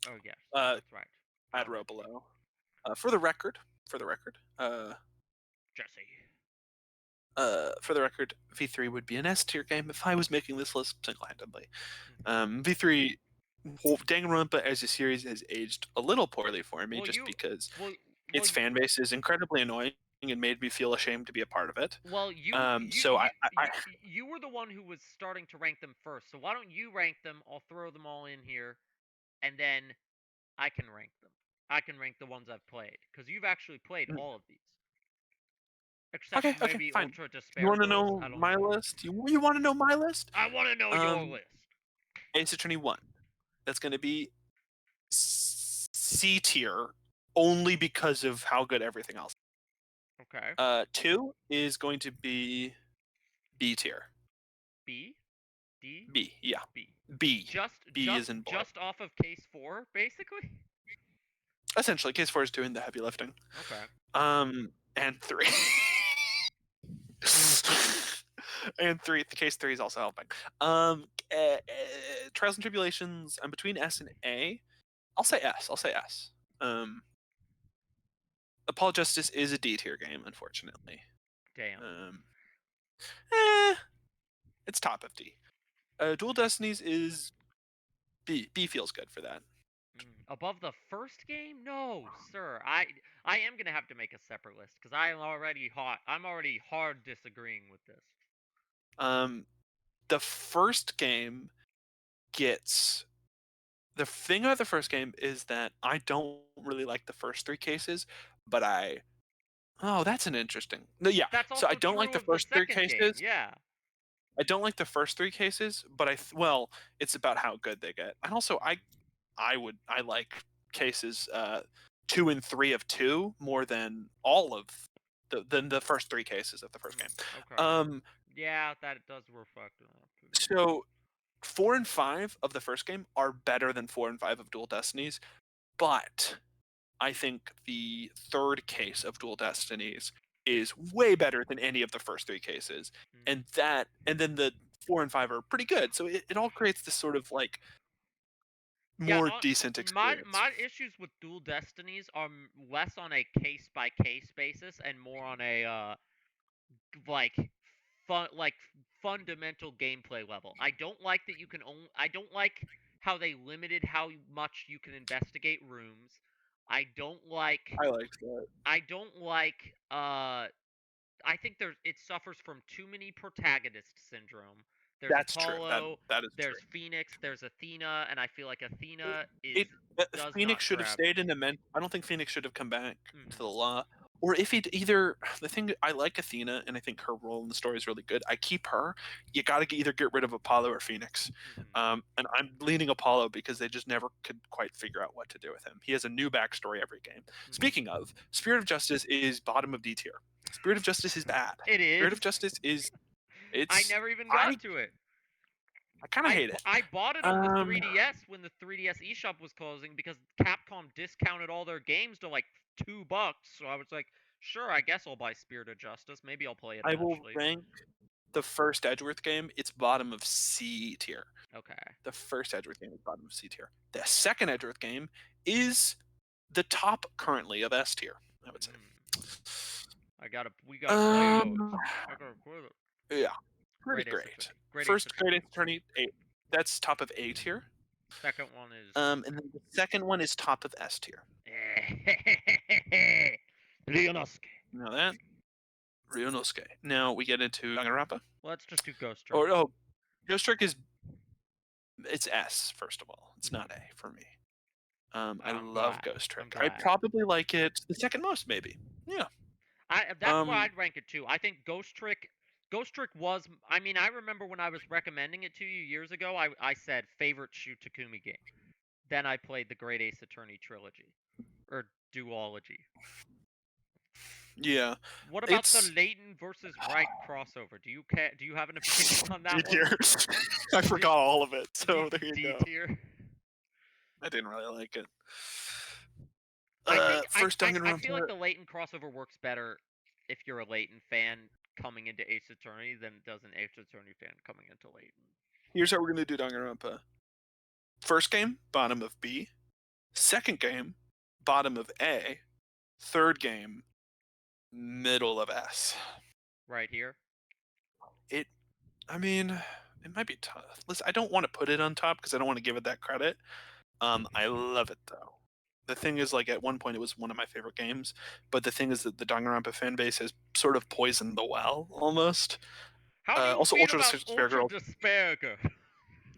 Oh yes,
Uh,
that's right.
I'd
Found
row
it.
below. For the record,
Jesse.
for the record, V3 would be an S tier game if I was making this list single-handedly.
Mhm.
V3, Danganronpa as a series has aged a little poorly for me,
Well,
just
you,
because
well,
its fan base is incredibly annoying and made me feel ashamed to be a part of it.
well,
So
you were the one who was starting to rank them first. So why don't you rank them? I'll throw them all in here, and then I can rank them. I can rank the ones I've played because you've actually played
Mm.
all of these, except
Okay,
maybe
fine.
Ultra
You want to
Desperados.
know
I don't
my
know.
list? You want to know my list?
I want to know your list.
Ace Attorney 1. That's going to be C tier only because of how good everything else.
Okay.
2 is going to be B tier.
B, D,
B, yeah.
B.
B.
Just
B is in boy.
just off of case 4, basically.
Essentially, case 4 is doing the heavy lifting.
Okay.
And 3. And 3, the case 3 is also helping. Trials and Tribulations, I'm between S and A. I'll say S. Apollo Justice is a D tier game, unfortunately.
Damn.
It's top of D. Dual Destinies is B. B feels good for that.
Above the first game? No, sir. I am gonna have to make a separate list because I am already hot. I'm already hard disagreeing with this.
The first game gets the thing about the first game is that I don't really like the first 3 cases, but oh, that's an interesting. No, yeah.
That's
So I
also
don't like
true
the
of the
first 3
second game.
cases.
Yeah.
I don't like the first 3 cases, but well, it's about how good they get. And also I like cases 2 and 3 of 2 more than all of the first 3 cases of the first game.
Okay. Yeah, that does reflect on that.
So 4 and 5 of the first game are better than 4 and 5 of Dual Destinies, but I think the third case of Dual Destinies is way better than any of the first 3 cases. And then the 4 and 5 are pretty good. So it all creates this sort of like more decent experience.
My issues with Dual Destinies are less on a case by case basis and more on a like fundamental gameplay level. I don't like that you can only. I don't like how they limited how much you can investigate rooms. I don't like.
I liked that.
I don't like. I think it suffers from too many protagonist syndrome. There's
That's true.
Apollo.
That is
There's
true.
Phoenix. There's Athena, and I feel like Athena does
Phoenix
not
should have
grab.
stayed in the I don't think Phoenix should have come back to the
Mhm.
law. Or if he'd either the thing I like Athena and I think her role in the story is really good. I keep her. You got to either get rid of Apollo or Phoenix.
Mhm.
And I'm leaning Apollo because they just never could quite figure out what to do with him. He has a new backstory every game.
Mhm.
Speaking of, Spirit of Justice is bottom of D tier. Spirit of Justice is bad.
It is.
Spirit of Justice is
I never even got to it.
I kind of hate it.
I bought it on the 3DS when the 3DS eShop was closing because Capcom discounted all their games to like $2. So I was like, sure, I guess I'll buy Spirit of Justice. Maybe I'll play it
I
eventually.
will rank the first Edgeworth game. It's bottom of C tier.
Okay.
The first Edgeworth game is bottom of C tier. The second Edgeworth game is the top currently of S tier, I would say.
We gotta play those.
Yeah. Pretty great. First Great Ace Attorney 8. That's top of A tier.
Second one is
and then the second one is top of S tier.
Ryunosuke.
Now that Ryunosuke. Now we get into Danganronpa.
Let's just do Ghost Trick.
Ghost Trick it's S first of all. It's not A for me. I love Ghost Trick. I probably like it the second most, maybe. Yeah.
That's why I'd rank it too. I think Ghost Trick was. I mean, I remember when I was recommending it to you years ago. I said favorite Shu Takumi game. Then I played the Great Ace Attorney trilogy or duology.
Yeah.
What about the Layton versus Wright crossover? Do you have an opinion on that one?
I forgot all of it. So there you go.
D tier.
I didn't really like it.
I feel like the Layton crossover works better if you're a Layton fan coming into Ace Attorney than it does an Ace Attorney fan coming into Layton.
Here's how we're gonna do Danganronpa. First game, bottom of B. Second game, bottom of A. Third game, middle of S.
Right here.
I mean, it might be tough. Listen, I don't want to put it on top because I don't want to give it that credit. I love it though. The thing is, like at one point, it was one of my favorite games. But the thing is that the Danganronpa fan base has sort of poisoned the well, almost.
How do you
also,
feel
Ultra
about
Despair Girl.
Despair Girl?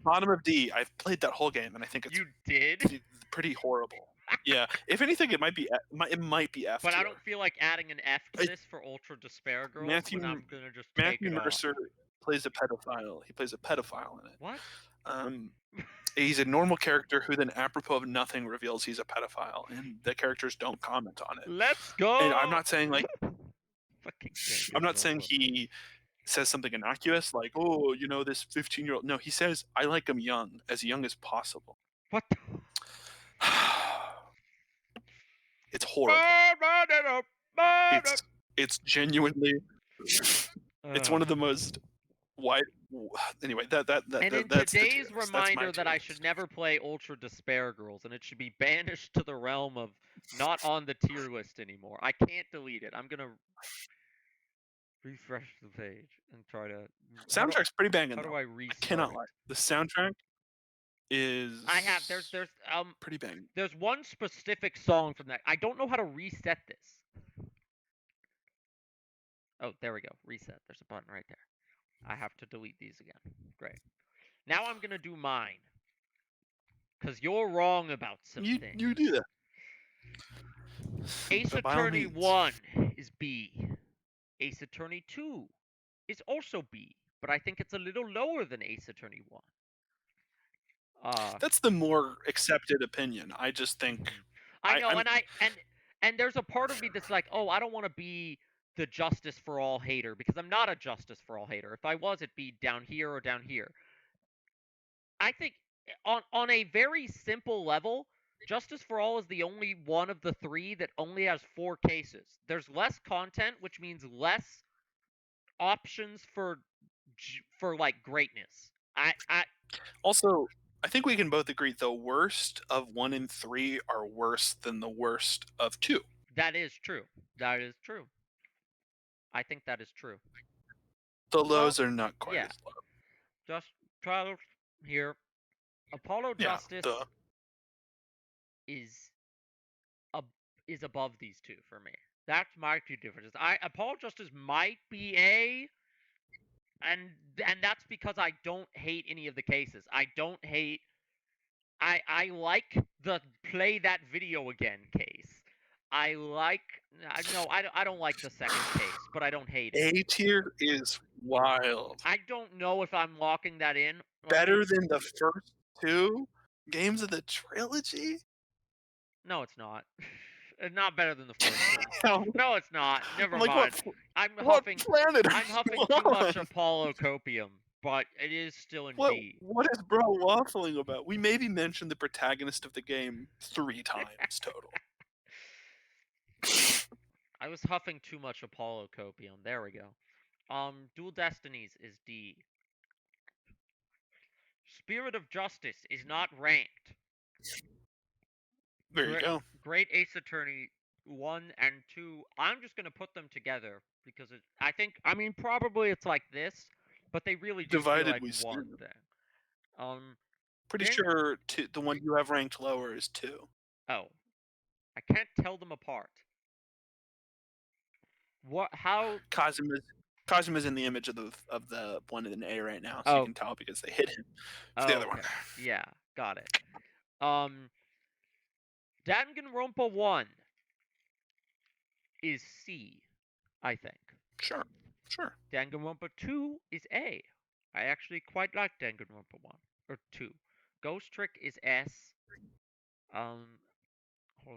Bottom of D. I've played that whole game, and I think it's
pretty
horrible. Yeah, if anything, it might be F
But I
tier.
don't feel like adding an F to
I-
this for Ultra Despair Girls
Matthew
when I'm gonna just take
Matthew
it off.
Mercer plays a pedophile. He plays a pedophile in it.
What?
He's a normal character who then, apropos of nothing, reveals he's a pedophile, and the characters don't comment on it.
Let's
And
go!
I'm not saying like
Fucking
I'm not saying
Danganronpa.
he says something innocuous like, "Oh, you know, this 15-year-old." No, he says, "I like him young as possible."
What?
It's horrible. It's genuinely. It's one of the most wide. Anyway,
And in
that's the
today's
tier list. That's my
reminder
tier
that I
list.
should never play Ultra Despair Girls, and it should be banished to the realm of not on the tier list anymore. I can't delete it. I'm gonna refresh the page and try to.
Soundtrack's pretty banging
How do
though.
I
I
restart
cannot
it?
lie. The soundtrack is.
I have
pretty banging.
there's one specific song from that. I don't know how to reset this. Oh, there we go. Reset. There's a button right there. I have to delete these again. Great. Now I'm gonna do mine. Cause you're wrong about some things.
You do that.
Ace
But by all
Attorney
means.
1 is B. Ace Attorney 2 is also B, but I think it's a little lower than Ace Attorney 1.
That's the more accepted opinion. I just think
I know,
I'm-
and there's a part of me that's like, oh, I don't want to be the Justice for All hater because I'm not a Justice for All hater. If I was, it'd be down here or down here. I think on a very simple level, Justice for All is the only one of the three that only has 4 cases. There's less content, which means less options for like greatness.
Also, I think we can both agree the worst of 1 and 3 are worse than the worst of 2.
That is true. That is true. I think that is true.
The lows are not quite
yeah.
as low.
Just trials here. Apollo
Yeah,
Justice is above these two for me. That's my two differences. Apollo Justice might be A, and that's because I don't hate any of the cases. I don't hate. I like the play that video again case. I like. No, I don't like the second case, but I don't hate it.
A tier is wild.
I don't know if I'm locking that in.
Better than the first 2 games of the trilogy?
No, it's not. It's not better than the first one.
Damn.
No, it's not. Never
Like,
mind.
what planet are
I'm huffing
you
too much
on?
Apollo copium, but it is still in B.
What is bro waffling about? We maybe mentioned the protagonist of the game 3 times total.
I was huffing too much Apollo copium. There we go. Dual Destinies is D. Spirit of Justice is not ranked.
There you go.
Great Ace Attorney 1 and 2. I'm just gonna put them together because I mean probably it's like this, but they really do feel like one thing.
Pretty sure the one you have ranked lower is 2.
Oh, I can't tell them apart. What? How?
Kazuma's in the image of the one in A right now, so
Oh.
you can tell because they hit him. It's the other one.
Yeah, got it. Danganronpa 1 is C, I think.
Sure.
Danganronpa 2 is A. I actually quite like Danganronpa 1 or 2. Ghost Trick is S. Hold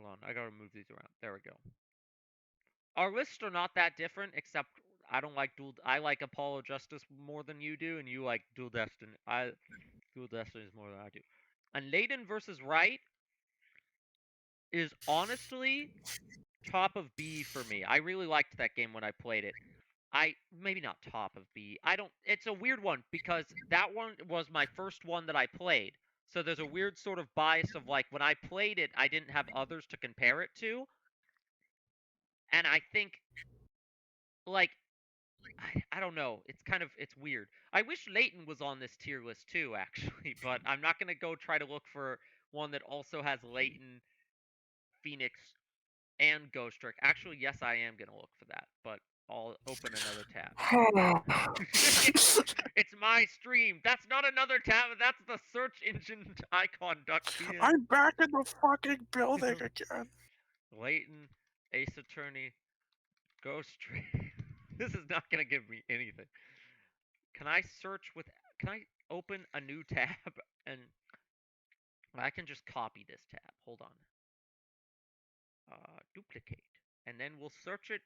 on, I gotta move these around. There we go. Our lists are not that different, except I don't like I like Apollo Justice more than you do, and you like Dual Destiny. Dual Destinies more than I do. And Layden versus Wright is honestly top of B for me. I really liked that game when I played it. Maybe not top of B. It's a weird one because that one was my first one that I played. So there's a weird sort of bias of like when I played it, I didn't have others to compare it to. And I think like I don't know. It's weird. I wish Layton was on this tier list too, actually, but I'm not gonna go try to look for one that also has Layton, Phoenix, and Ghost Trick. Actually, yes, I am gonna look for that, but I'll open another tab. It's my stream. That's not another tab. That's the search engine icon.png.
I'm back in the fucking building again.
Layton, Ace Attorney, Ghost Tree. This is not gonna give me anything. Can I search with? Can I open a new tab and I can just copy this tab? Hold on. Duplicate, and then we'll search it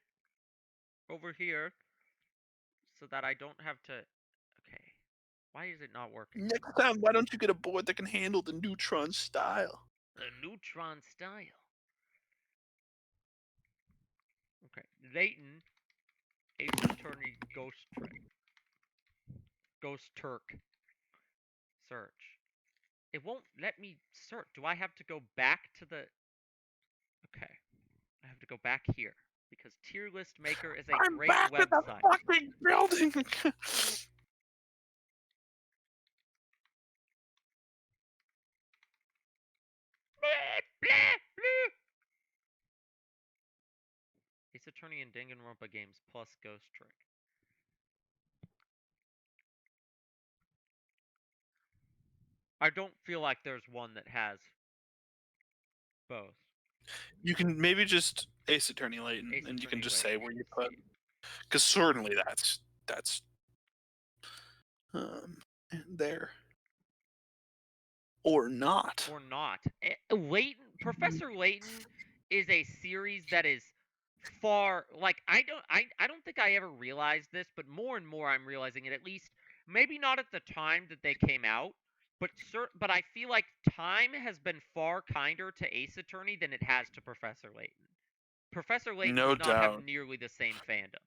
over here so that I don't have to. Okay. Why is it not working?
Next time, why don't you get a board that can handle the Neutron style?
The Neutron style. Okay. Layton, Ace Attorney, Ghost Trick. Ghost Turk. Search. It won't let me search. Do I have to go back to the... Okay. I have to go back here. Because Tier List Maker is a
I'm
great
back in the
website.
fucking building.
Ace Attorney and Danganronpa games plus Ghost Trick. I don't feel like there's one that has both.
You can maybe just Ace Attorney Layton,
Ace
and you
Attorney
can just
Layton,
say where you
let's
put.
see.
Because certainly that's there. Or not.
Or not. Layton, Professor Layton is a series that is far, like, I don't think I ever realized this, but more and more I'm realizing it, at least maybe not at the time that they came out, but I feel like time has been far kinder to Ace Attorney than it has to Professor Layton. Professor Layton
No
does not have
doubt.
nearly the same fandom.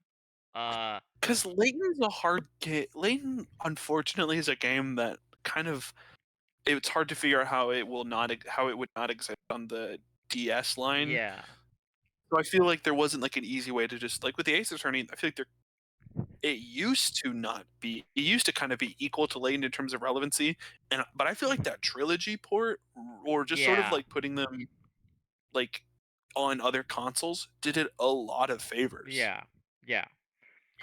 Because Layton's a hard game. Layton, unfortunately, is a game that kind of it's hard to figure out how it would not exist on the DS line.
Yeah.
So I feel like there wasn't like an easy way to just like with the Ace Attorney. I feel like it used to not be. It used to kind of be equal to Layton in terms of relevancy, but I feel like that trilogy port, or just sort of
Yeah.
like putting them like on other consoles, did it a lot of favors.
Yeah. Yeah.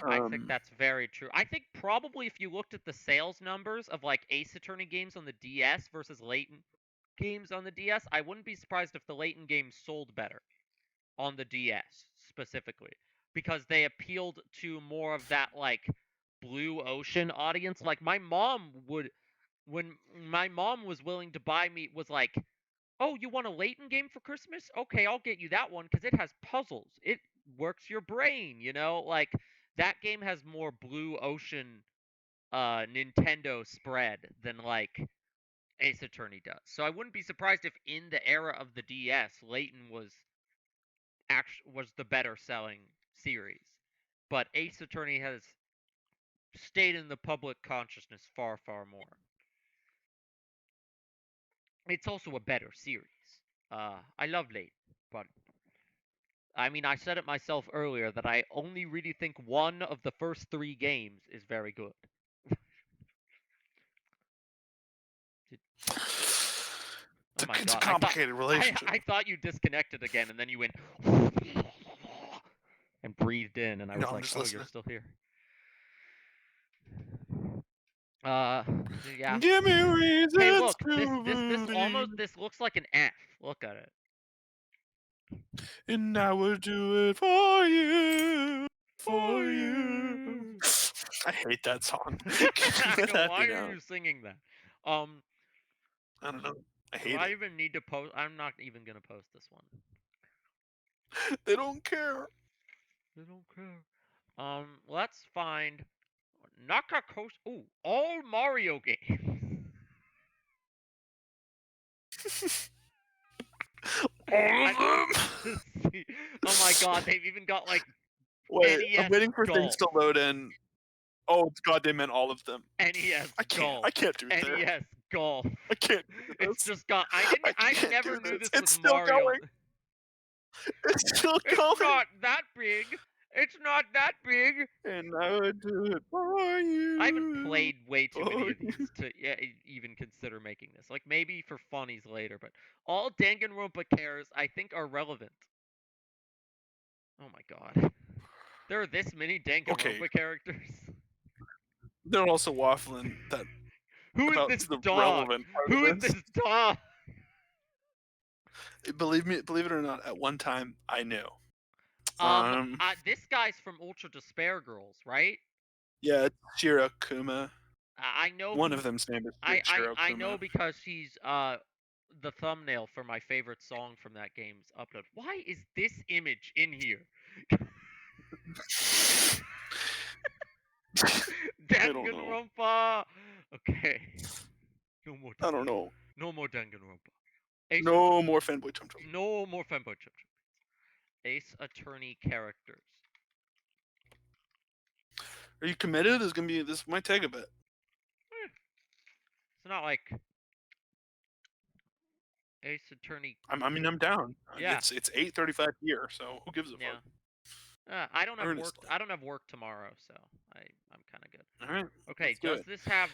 I think that's very true. I think probably if you looked at the sales numbers of like Ace Attorney games on the DS versus Layton games on the DS, I wouldn't be surprised if the Layton games sold better on the DS specifically because they appealed to more of that like blue ocean audience. Like my mom would, when my mom was willing to buy me, was like, "Oh, you want a Layton game for Christmas? Okay, I'll get you that one because it has puzzles. It works your brain, you know? Like that game has more blue ocean Nintendo spread than like Ace Attorney does. So I wouldn't be surprised if in the era of the DS, Layton was the better selling series. But Ace Attorney has stayed in the public consciousness far, far more. It's also a better series. I love Layton, but I mean, I said it myself earlier that I only really think one of the first 3 games is very good. Oh my
It's a
god!
complicated relationship.
I thought you disconnected again, and then you went and breathed in, and I was
I'm
like,
just
"Oh,
listening.
you're still here." Uh, yeah.
Give me reasons
Hey, look,
to believe,
this looks like an F. Look at it.
and I would do it for you, for you. I hate that song. Can you let that
Why
be
are
known?
you singing that?
I don't know. I
Do
hate
I
it.
even need to post? I'm not even gonna post this one.
They don't care.
They don't care. Let's find Nakakoshi. Ooh, all Mario games.
All of
I
them.
see. Oh my god, they've even got like
Wait, I'm
NES
waiting for things
Golf,
to load in. Oh god, they meant all of them.
NES
I can't.
Golf,
I can't do this.
NES Golf.
I can't do
It's
this.
just got.
I
I
can't
never
do
knew
this.
this was
It's still
Mario.
going. It's still
It's
going.
not that big. It's not that big.
And I would do it for you.
I haven't played way too many
for
of these to even consider making this. Like maybe for funnies later, but all Danganronpa cares I think are relevant. Oh my god. There are this many Danganronpa
Okay.
characters.
They're also waffling that
Who is
about
this
the
dog?
relevant part
Who
of
is
this.
this dog?
Believe it or not, at one time I knew.
This guy's from Ultra Despair Girls, right?
Yeah, it's Shirokuma.
I know.
One of them's name is
I know
Shirokuma.
because he's the thumbnail for my favorite song from that game's upload. Why is this image in here?
I don't know.
Danganronpa. Okay. No more.
I don't know.
No more Danganronpa. Ace
No more fanboy chum chum.
No more fanboy chum chum. Ace Attorney characters.
Are you committed? This might take a bit.
It's not like Ace Attorney.
I'm down.
Yeah.
It's 8:35 here, so who gives a
Yeah.
fuck?
I don't have work.
Earnestly.
I don't have work tomorrow, so I'm kind of good.
All right.
Okay.
let's do
Does
it.
this have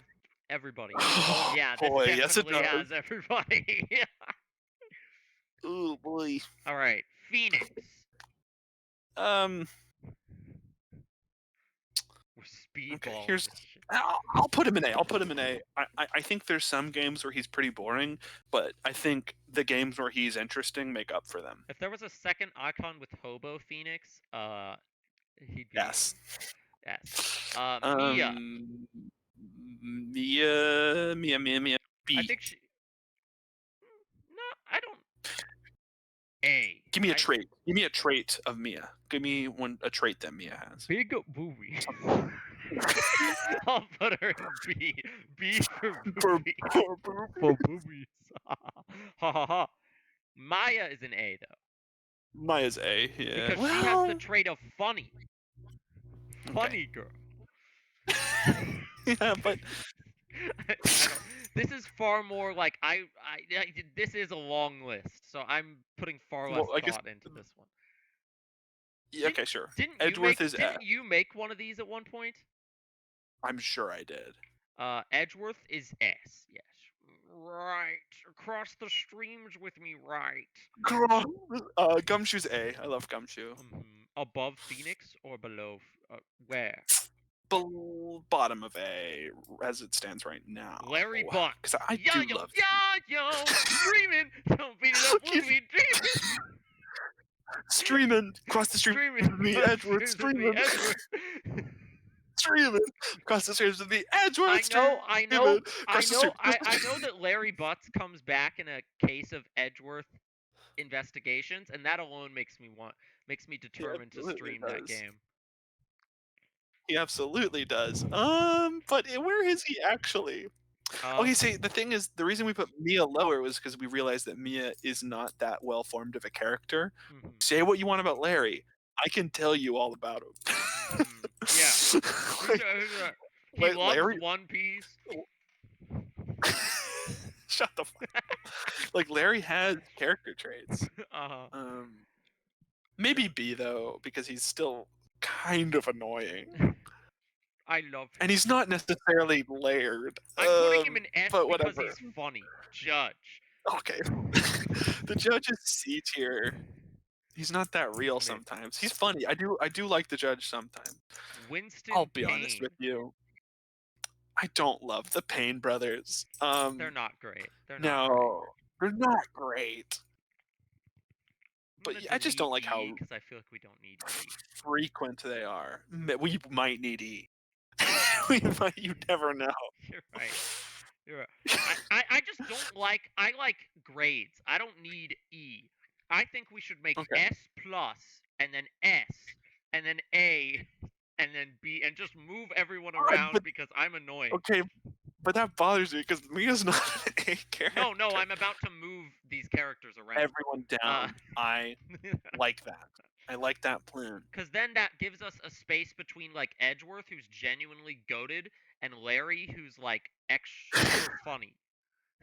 everybody?
Oh,
Yeah. This
boy, yes it
definitely
does.
has everybody.
Oh boy.
All right. Phoenix.
Um.
We're speedballing
Okay. Here's.
this shit.
I'll put him in A. I'll put him in A. I think there's some games where he's pretty boring, but I think the games where he's interesting make up for them.
If there was a second icon with Hobo Phoenix, he'd be.
Yes.
Yes. Mia.
Mia. B.
I think she. No, I don't. A.
Give me a trait. Give me a trait of Mia. Give me a trait that Mia has.
Big booby. I'll put her in B. B for booby. For boobies. Ha ha ha. Maya is an A though.
Maya's A. Yeah.
Because she has the trait of funny. Funny girl.
Yeah, but
this is far more like this is a long list, so I'm putting far less thought into this one.
Yeah, okay, sure.
Didn't you make one of these at one point?
I'm sure I did.
Edgeworth is S. Yes. Right. Across the streams with me, right.
Gumshoe's A. I love Gumshoe.
Above Phoenix or below? Where?
Bottom of A, as it stands right now.
Larry Buck.
Because I do love
yo, streaming. Don't beat it up with me, dreaming.
Streaming across the street with me, Edgeworth. Streaming. Streaming across the streets with me, Edgeworth.
I know that Larry Butts comes back in a case of Edgeworth investigations, and that alone makes me determined to stream that game.
He absolutely does. But where is he actually? Okay, see, the thing is, the reason we put Mia lower was because we realized that Mia is not that well formed of a character. Say what you want about Larry, I can tell you all about him.
Yeah. He loves
Larry...
One Piece.
Shut the fuck up. Like, Larry has character traits. Maybe B though, because he's still kind of annoying.
I love him.
And he's not necessarily layered.
I'm putting him in S
but
because
whatever.
he's funny. Judge.
Okay. The Judge is C tier. He's not that real sometimes. He's funny. I do like the Judge sometimes.
Winston
I'll be
Payne.
honest with you. I don't love the Payne brothers.
They're not great. They're
not great. But I just don't like how
because I feel like we don't need E.
frequent they are. We might need E. You never know.
You're right. I just don't like. I like grades. I don't need E. I think we should make S plus and then S and then A and then B and just move everyone around because I'm annoying.
Okay, but that bothers me because Mia's not an A character.
No, I'm about to move these characters around.
Everyone down. I like that. I like that plan.
Because then that gives us a space between like Edgeworth, who's genuinely goated, and Larry, who's like extra funny.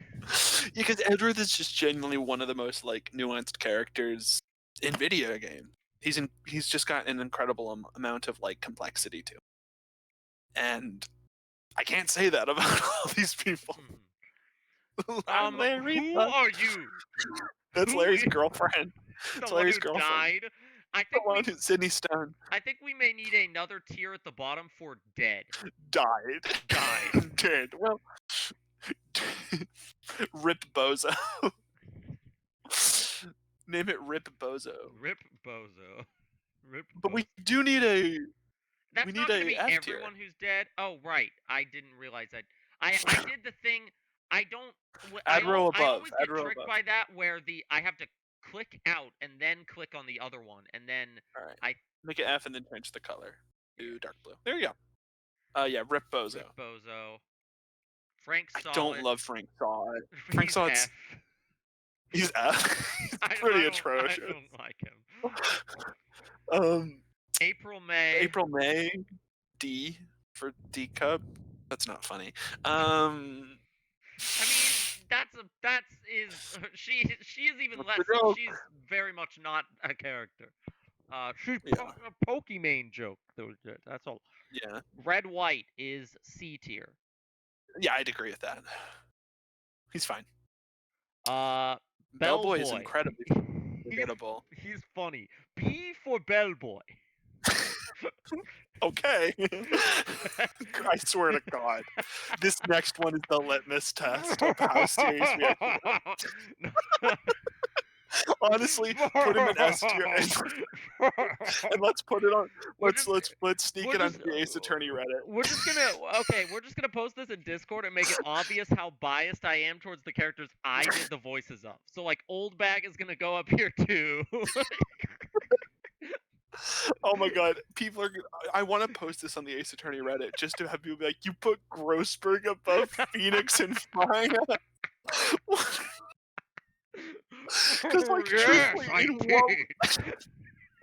Yeah, because Edgeworth is just genuinely one of the most like nuanced characters in video games. He's just got an incredible amount of like complexity to him. And I can't say that about all these people.
Larry, who are you?
That's Larry's girlfriend. That's Larry's girlfriend.
Died? I think
Come on, Sydney Stone
I think we may need another tier at the bottom for dead.
died.
Died.
Dead. Well, Rip Bozo. Name it Rip Bozo.
Rip Bozo. Rip
But
Bozo.
we do need a.
That's
we
not
need
going to
a
be
F tier.
everyone who's dead. Oh, right. I didn't realize that. I did the thing. I don't.
Add row
I
above.
always
Add
get
row
tricked
above.
by that, where I have to click out and then click on the other one, and then
All right.
I
make it F and then change the color to dark blue. There you go. Yeah, Rip Bozo.
Rip Bozo. Frank
I
Solid.
don't love Frank Solid.
Frank Solid's.
He's F. He's pretty atrocious.
I don't like him. April May.
D for D cup. That's not funny.
I mean, she is even less. She's very much not a character. She's a Pokemon joke. That's all.
Yeah.
Red White is C tier.
Yeah, I'd agree with that. He's fine.
Bellboy
is incredibly forgettable.
He's funny. B for Bellboy.
Okay. I swear to God, this next one is the litmus test of how serious we are. Honestly, put him in S tier, and let's put it on. Let's sneak it onto the Ace Attorney Reddit.
We're just gonna post this in Discord and make it obvious how biased I am towards the characters I did the voices of. So like, Old Bag is gonna go up here too.
Oh my God, people are. I want to post this on the Ace Attorney Reddit just to have people be like, "You put Grossberg above Phoenix and Fine." Because like, truthfully,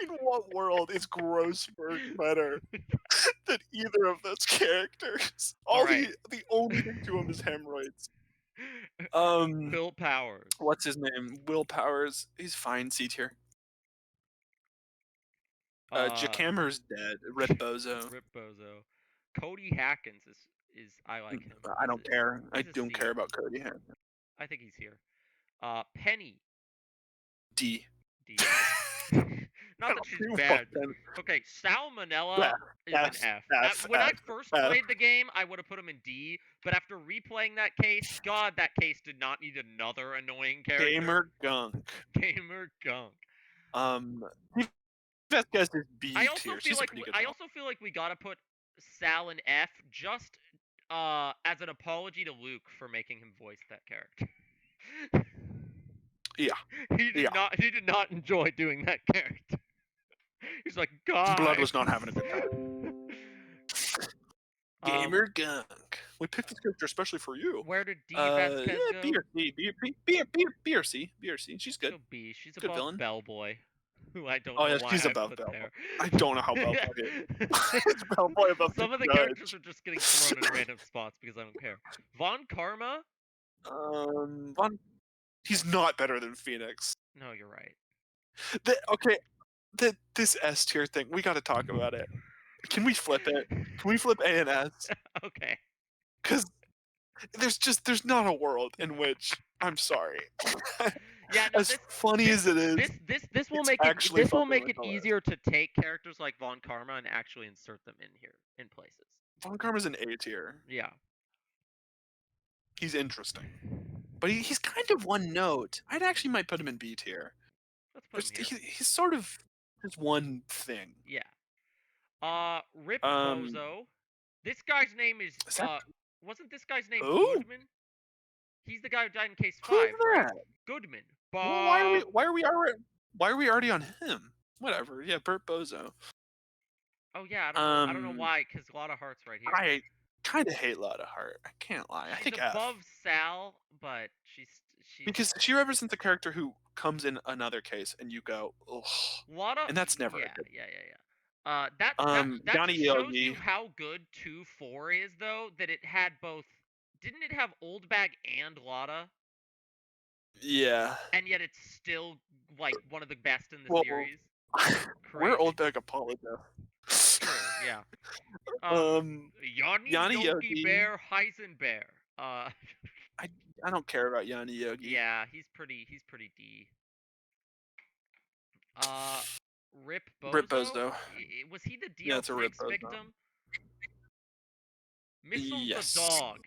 in what world is Grossberg better than either of those characters? The only thing to him is hemorrhoids.
Will Powers.
What's his name? Will Powers. He's fine. C tier. Jackhammer's dead. Rip Bozo.
Rip Bozo. Cody Hackins is I like him.
I don't care. I don't care about Cody Hackins.
I think he's here. Penny.
D.
Not that she's bad. Okay, Salmonella is an F. When I first played the game, I would have put him in D, but after replaying that case, God, that case did not need another annoying character.
Gamer Gunk. Best guess is B tier. She's a pretty good
I also feel like we gotta put Sal in F just as an apology to Luke for making him voice that character.
Yeah.
He did not enjoy doing that character. He's like, God.
Blood was not having a good time. Gamer Gunk. We picked this character especially for you.
Where did D Vasquez go?
B or C. B or C. She's good.
So B. She's
good
above
villain.
Bellboy. Who I don't know why
she's above Bellboy. I don't know how Bellboy is. It's Bellboy above
Some of the characters are just getting thrown in random spots because I don't care. Von Karma?
He's not better than Phoenix.
No, you're right.
This S tier thing, we got to talk about it. Can we flip it? Can we flip A and S?
Okay.
Because there's not a world in which, I'm sorry.
Yeah, no,
as funny as it is,
this will make it easier to take characters like Von Karma and actually insert them in here in places.
Von Karma's an A tier.
Yeah.
He's interesting, but he's kind of one note. I'd actually might put him in B tier.
Let's put him here.
He's sort of just one thing.
Yeah. Rip Bozo. This guy's name is wasn't this guy's name Goodman? He's the guy who died in case 5, right? Goodman.
Well, why are we already on him? Whatever. Yeah, Burt Bozo.
Oh yeah, I don't know why, because Lotta Hart's right here.
I kind of hate Lotta Hart. I can't lie. I think
above Sal, but she's
because she represents a character who comes in another case and you go, ugh.
Lotta,
and that's never
yeah. That
Johnny
shows
Yogi.
you how good 2-4 is, though. That it had both. Didn't it have Old Bag and Lotta?
Yeah.
And yet it's still like one of the best in the series.
We're Old Bag apologists.
True, yeah.
Yanni Yogi
Bear Heisenbear.
I don't care about Yanni Yogi.
Yeah, he's pretty D. Rip
Rip
Bozo?
Bozo.
Was he the
Yeah, it's a Rip
DL6
Bozo.
victim? Missile the
Yes.
dog.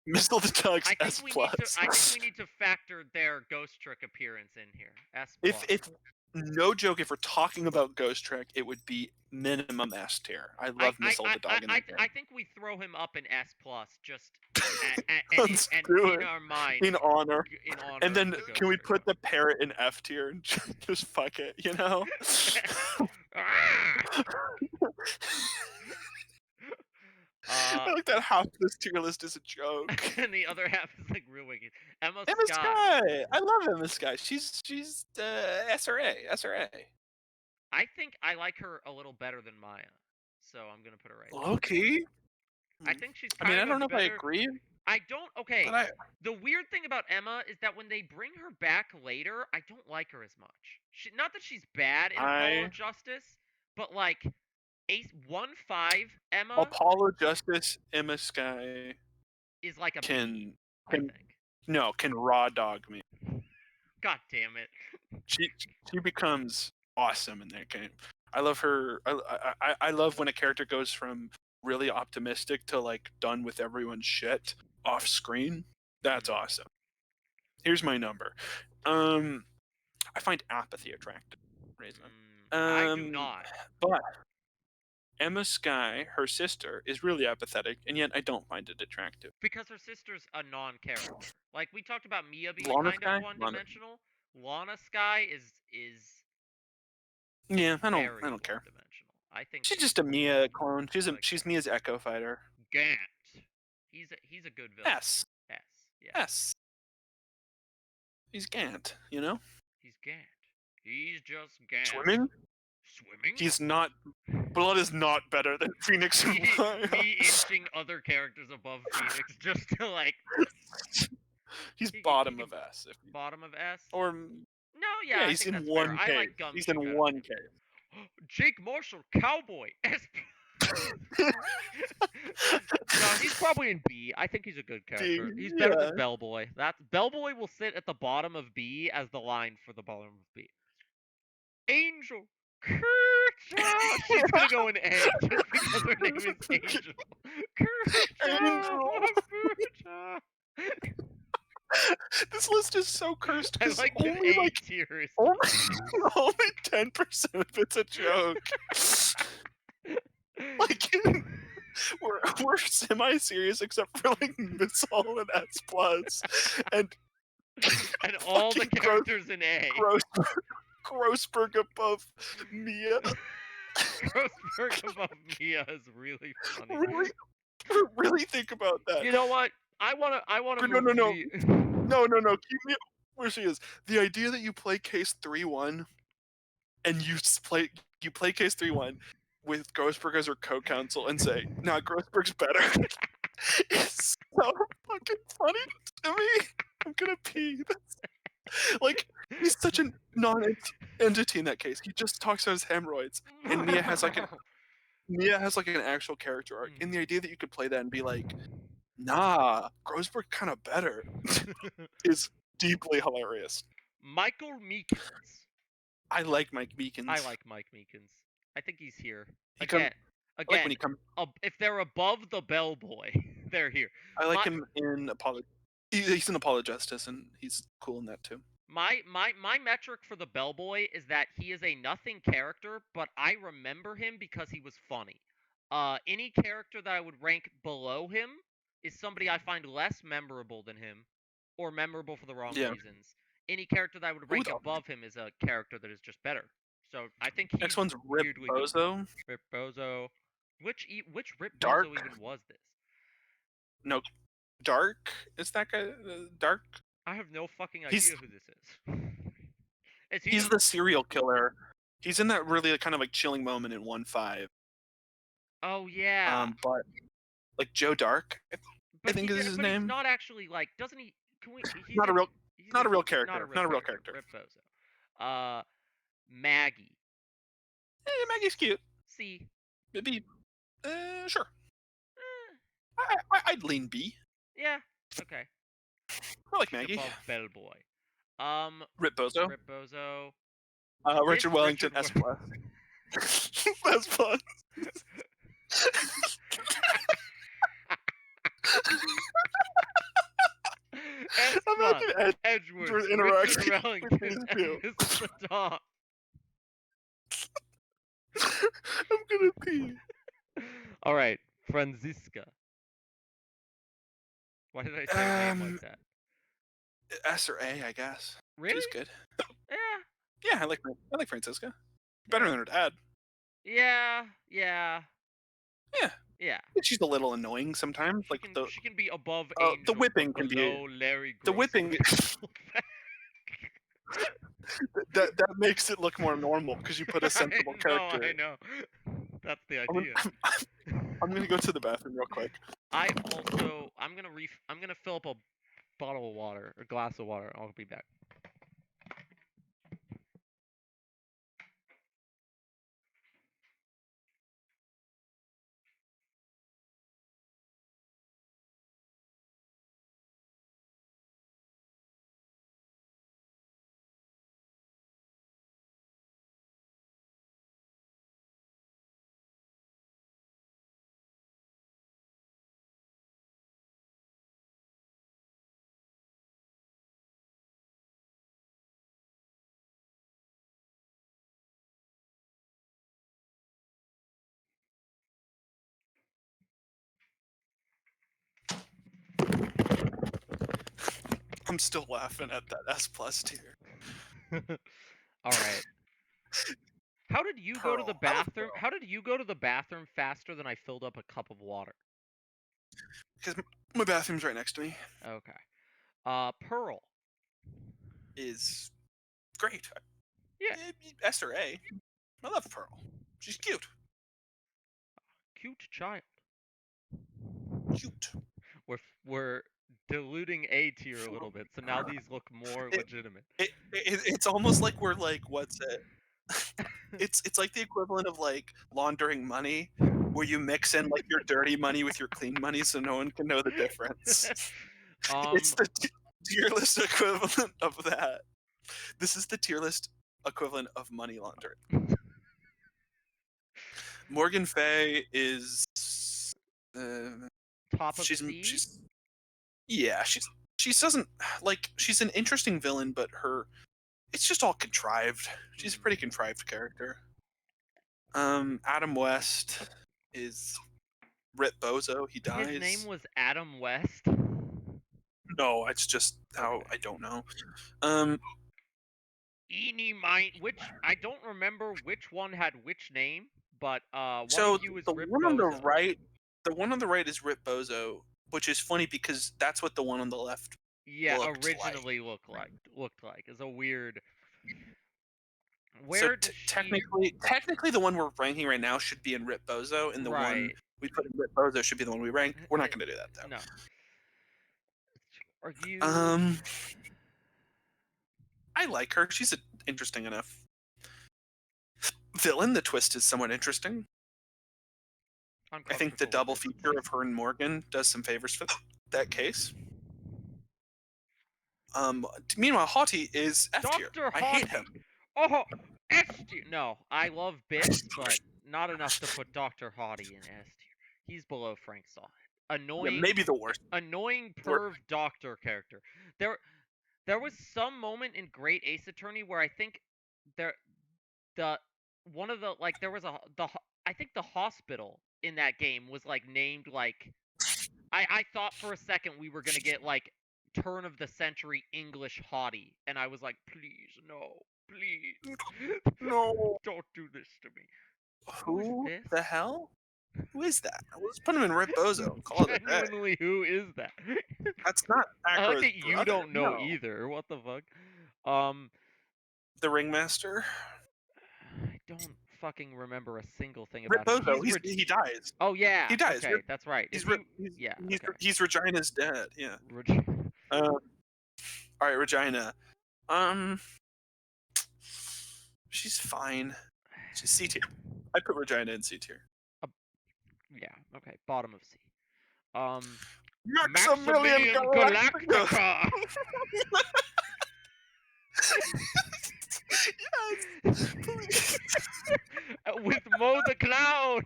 Missile the Dog's
I think
S+.
we need to. I think we need to factor their Ghost Trick appearance in here. S+.
If no joke, if we're talking about Ghost Trick, it would be minimum S tier. I love Missile the Dog in that game.
I think we throw him up in S+, just
Let's
and
do
in
it.
our mind.
In honor.
In honor.
And then
of the Ghost
can we
Trick
put
dog.
the parrot in F tier and just fuck it, you know? I like that half of this tier list is a joke.
And the other half is like real wicked. Emma Skye.
I love Emma Skye. She's SRA.
I think I like her a little better than Maya, so I'm gonna put her right there.
Okay.
I think she's
I mean, I
kind
don't
of
know if I
better.
agree,
I don't. Okay.
but
The weird thing about Emma is that when they bring her back later, I don't like her as much. Not that she's bad in Apollo Justice, but like Ace 1-5 Emma
Apollo Justice Emma Skye
is like a
can
I think.
can raw dog me.
God damn it.
She becomes awesome in that game. I love her. I love when a character goes from really optimistic to like done with everyone's shit off screen. That's awesome. Here's my number. I find apathy attractive.
I do not.
But Emma Skye, her sister, is really apathetic, and yet I don't find it attractive.
Because her sister's a non-character. Like we talked about Mia being
Lana
kind
Skye?
of one-dimensional. Lana Skye is
Yeah, I
very
don't care.
one-dimensional. I think
She's just a Mia clone. She's Mia's Echo Fighter.
Gant. He's a good villain.
S.
Yeah.
S. He's Gant, you know?
He's Gant. He's just Gant.
Swimming? He's not. Blood is not better than Phoenix and Maya.
Me inching other characters above Phoenix just to like.
He's bottom of S.
Bottom of S?
Or.
No, yeah, I
he's
think
in
that's
one
fair.
case.
I like Gumshoe
He's in
better.
one case.
Jake Marshall, Cowboy. No, he's probably in B. I think he's a good character. He's better than Bellboy. Bellboy will sit at the bottom of B as the line for the bottom of B. Angel. She's gonna go in A just because her name is Angel.
This list is so cursed because
like
only like
tiers.
Only 10% of it's a joke. Like we're semi-serious except for like Missile and S+, and
all the characters in A.
Grossberg above Mia.
Grossberg above Mia is really funny.
Really think about that.
You know what? I wanna
No. Keep me where she is. The idea that you play case 3-1 and you play case 3-1 with Grossberg as her co-counsel and say, nah, Grossberg's better. It's so fucking funny to me. I'm gonna pee. Like, he's such a non-entity in that case. He just talks about his hemorrhoids. And Mia has like an actual character arc. And the idea that you could play that and be like, nah, Grossberg kind of better is deeply hilarious.
Michael Meekins.
I like Mike Meekins.
I like Mike Meekins. I think he's here.
Again, like when he
if they're above the Bellboy, they're here.
I like him in Apollo. He's in Apollo Justice, and he's cool in that too.
My metric for the Bellboy is that he is a nothing character, but I remember him because he was funny. Any character that I would rank below him is somebody I find less memorable than him, or memorable for the wrong reasons. Any character that I would rank above him is a character that is just better. So I think he's
next one's Rip Bozo.
Rip Bozo. Which Rip
Dark?
Bozo even was this?
No, Dark. Is that guy Dark?
I have no fucking idea who this is.
He's the serial killer. He's in that really kind of like chilling moment in 1-5.
Oh yeah.
But like Joe Dark, I think is his name.
He's not actually like. Doesn't he? Can we?
Not a real character. Not a real character.
Rip Bozo. Maggie.
Maggie's cute.
C.
Maybe. Sure. I'd lean B.
Yeah. Okay.
I like Maggie.
Above Bellboy.
Rip Bozo.
Rip Bozo.
Richard Wellington, S+. S+. Imagine
Edgewood,
Edward interacting
Richard
with
Wellington,
these
and
two.
Mr. Tom.
I'm gonna pee.
All right, Franziska. Why did I say a name like that?
S or A, I guess.
Really?
She's good.
Yeah.
Yeah, I like Franziska. Better than her dad.
Yeah.
Yeah.
Yeah.
She's a little annoying sometimes.
She can be above
the
Angel,
whipping
but
can be
below Larry
the
Grace.
whipping. that makes it look more normal because you put a sensible character.
I know. That's the idea.
I'm gonna go to the bathroom real quick.
I'm gonna fill up a bottle of water or glass of water. I'll be back.
I'm still laughing at that S+ tier.
All right. How did you go to the bathroom? How did you go to the bathroom faster than I filled up a cup of water?
Because my bathroom's right next to me.
Okay. Pearl
is great.
Yeah.
S or A. I love Pearl. She's cute.
Cute child.
Cute.
We're diluting A tier a little bit, so now these look more legitimate.
It's almost like we're like, what's it? It's like the equivalent of like laundering money, where you mix in like your dirty money with your clean money, so no one can know the difference. It's the tier list equivalent of that. This is the tier list equivalent of money laundering. Morgan Fay is
top of C?
She doesn't like, she's an interesting villain, but it's just all contrived. She's a pretty contrived character. Adam West is Rip Bozo. He dies.
His name was Adam West?
No, it's just how I don't know.
Eeny mine, I don't remember which one had which name, but one
so
of you is
the
Rip
one
Bozo.
on the right, the one on the right is Rip Bozo, which is funny because that's what the one on the left
originally looked like. It's a weird.
So technically, the one we're ranking right now should be in Rip Bozo, and the one we put in Rip Bozo should be the one we rank. We're not going to do that though.
No. Are you?
I like her. She's interesting enough villain. The twist is somewhat interesting. I think the double feature of her and Morgan does some favors for that case. Meanwhile, Haughty is F tier. I hate him.
Oh, S tier. No, I love Bits, but not enough to put Dr. Haughty in S tier. He's below Frank Sonic. Annoying.
Yeah, maybe the worst.
Annoying perv doctor character. There was some moment in Great Ace Attorney where I think there I think the hospital in that game was like named like I thought for a second we were gonna get like turn of the century English Haughty, and I was like, please no, don't do this to me.
Who the hell? Who is that? Let's put him in Rip Bozo. Call it a day.
Genuinely, who is that?
That's not
I like that you don't know either. What the fuck?
The Ringmaster.
I don't fucking remember a single thing about
Rip Bozo. He dies.
Oh yeah,
he dies.
Okay, that's right.
He's Regina's dad. Yeah. All right, Regina. She's fine. She's C tier. I put Regina in C tier.
Yeah. Okay. Bottom of C.
Maximilian Galactica.
With Mo the Clown.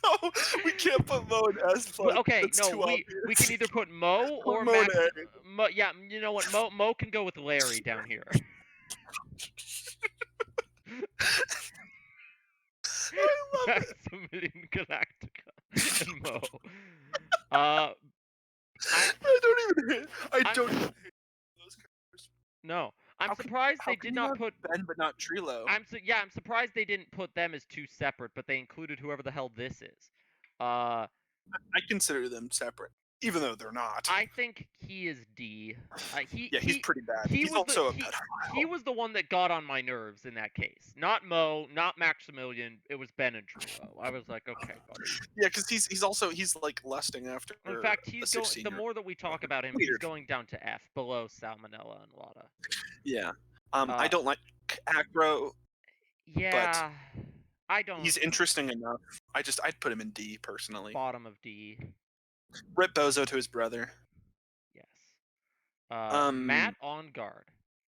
No, we can't put Mo in S plus.
Okay,
That's
no,
too
we
obvious.
can either put Mo
Put
or
Mo in
Max.
A.
Mo, yeah, you know what? Mo can go with Larry down here.
I love it.
Maximilian Galactica and Mo.
I don't even hate. I
I'm-
don't even hate those characters.
No, I'm
How can-
surprised
How
they
can
did
you
not
have
put.
Ben but not Trilo?
I'm surprised they didn't put them as two separate, but they included whoever the hell this is.
I consider them separate, even though they're not.
I think he is D.
He's pretty bad.
He
He's
was
also a
the,
pedophile.
he was the one that got on my nerves in that case. Not Mo, not Maximilian. It was Ben and Trilo. I was like, okay, buddy.
Yeah, because he's also like lusting after.
In fact, he's
a
going.
16-year-old.
The more that we talk about him, he's
Weird.
going down to F, below Salmonella and Lada.
Yeah. I don't like Acro.
Yeah, I don't.
He's interesting enough. I'd put him in D personally.
Bottom of D.
Rip Bozo to his brother.
Yes. Matt on guard.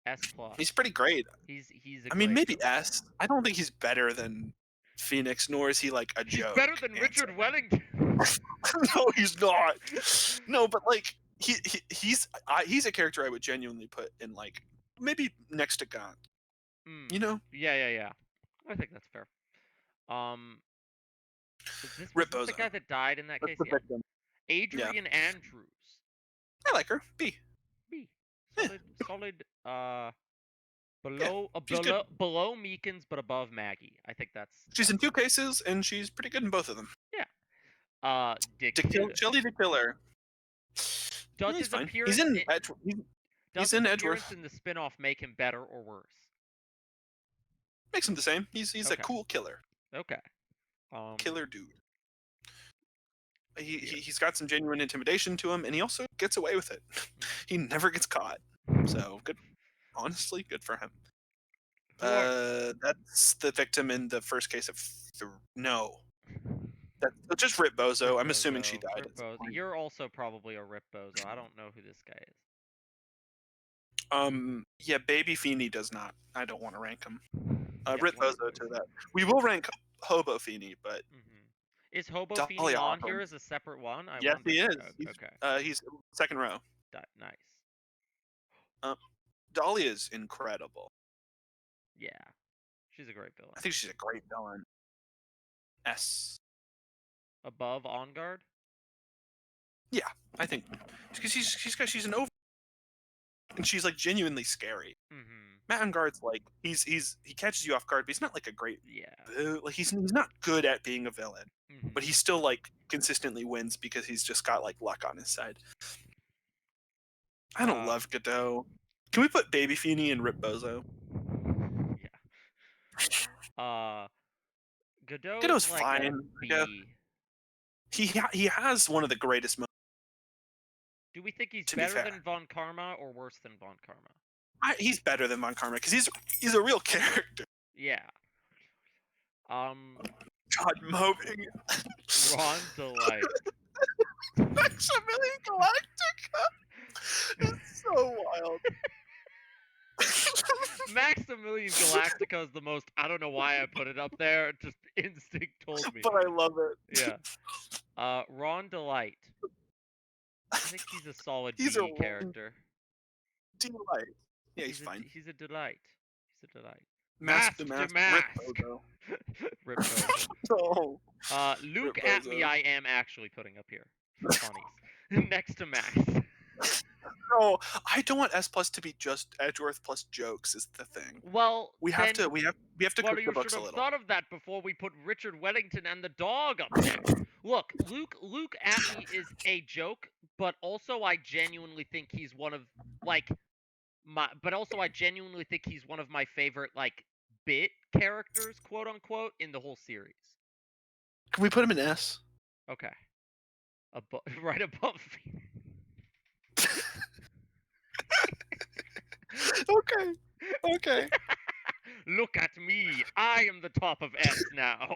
S plus.
He's pretty great.
He's
I mean, maybe
villain.
S. I don't think he's better than Phoenix, nor is he like a
He's
joke.
better than Richard Wellington.
No, he's not. No, but like he's a character I would genuinely put in like maybe next to Gaunt. You know?
Yeah. I think that's fair. Is
Rip
this the
Bozo.
guy that died in that
That's
case?
the
Yeah.
victim.
Adrian Andrews.
I like her. B.
B.
Yeah.
Solid. Below Meekins, but above Maggie. I think that's.
She's in 2 cases, and she's pretty good in both of them.
Yeah. Dick
Shelly the Killer.
Does
he's
his
fine.
appearance?
He's in
Does
he's
his
in
appearance
Edgeworth.
in the spin-off make him better or worse?
Makes him the same. He's a
Okay.
cool killer.
Okay.
Killer dude. He's got some genuine intimidation to him, and he also gets away with it. He never gets caught. So good. Honestly, good for him. That's the victim in the first case of no. That's just Rip Bozo. I'm assuming she died.
Rip Bozo. You're also probably a Rip Bozo. I don't know who this guy is.
Yeah, Baby Feeny does not. I don't want to rank him.
Yeah,
Rip Bozo to that. We will rank Hobo Feeny, but
is Hobo
Dolly
Feeny on
Autumn.
here as a separate one?
Yes,
wonder.
he is.
Okay.
He's second row.
Nice.
Dolly is incredible.
Yeah, she's a great villain.
I think she's a great villain. S.
Above On Guard?
Yeah, I think because she's an over, and she's like genuinely scary. Matt on Guard's like he catches you off guard, but he's not like a great like he's not good at being a villain, but he still like consistently wins because he's just got like luck on his side. I don't love Godot. Can we put Baby Feeny and Rip Bozo?
Yeah.
Godot's
like
fine. He has one of the greatest moments.
Do we think he's better than Von Karma or worse than Von Karma?
He's better than Von Karma because he's a real character.
Yeah.
God, moping.
Ron Delight.
Maximilian Galactica. It's so wild.
Maximilian Galactica is the most. I don't know why I put it up there. Just instinct told me.
But I love it.
Yeah. Ron Delight. I think he's a solid
He's
B
a
character.
Delight. Yeah, he's fine.
He's a delight. He's a delight.
Mask to mask.
Rip Bozo.
No.
Luke
Rip
at
Bozo.
me. I am actually putting up here for funnies next to Max.
No, I don't want S plus to be just Edgeworth plus jokes. Is the thing.
Well,
we have to cook the books a
you should have
little.
thought of that before we put Richard Wellington and the dog up there. Look, Luke at me is a joke, but also I genuinely think he's one of I genuinely think he's one of my favorite bit characters, quote unquote, in the whole series.
Can we put him in S?
Okay. Right above me.
Okay.
Look at me. I am the top of S now.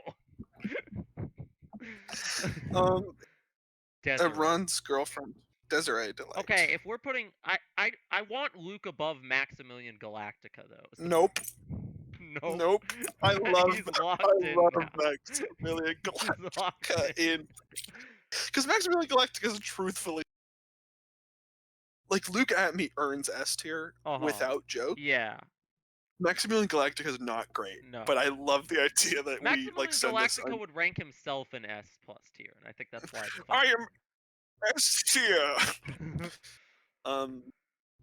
Ron's girlfriend. Desiree Delight.
Okay, if we're putting, I want Luke above Maximilian Galactica though.
Nope.
Nope.
Nope. I love
He's locked in now.
Maximilian
He's locked
Galactica in. Because Maximilian Galactica is truthfully. Like, Luke Atme earns S tier without joke.
Yeah.
Maximilian Galactica is not great.
No.
But I love the idea that
Maximilian
we, like, send this.
Galactica would rank himself in S+ tier, and I think that's why it's
I
funny.
am S tier!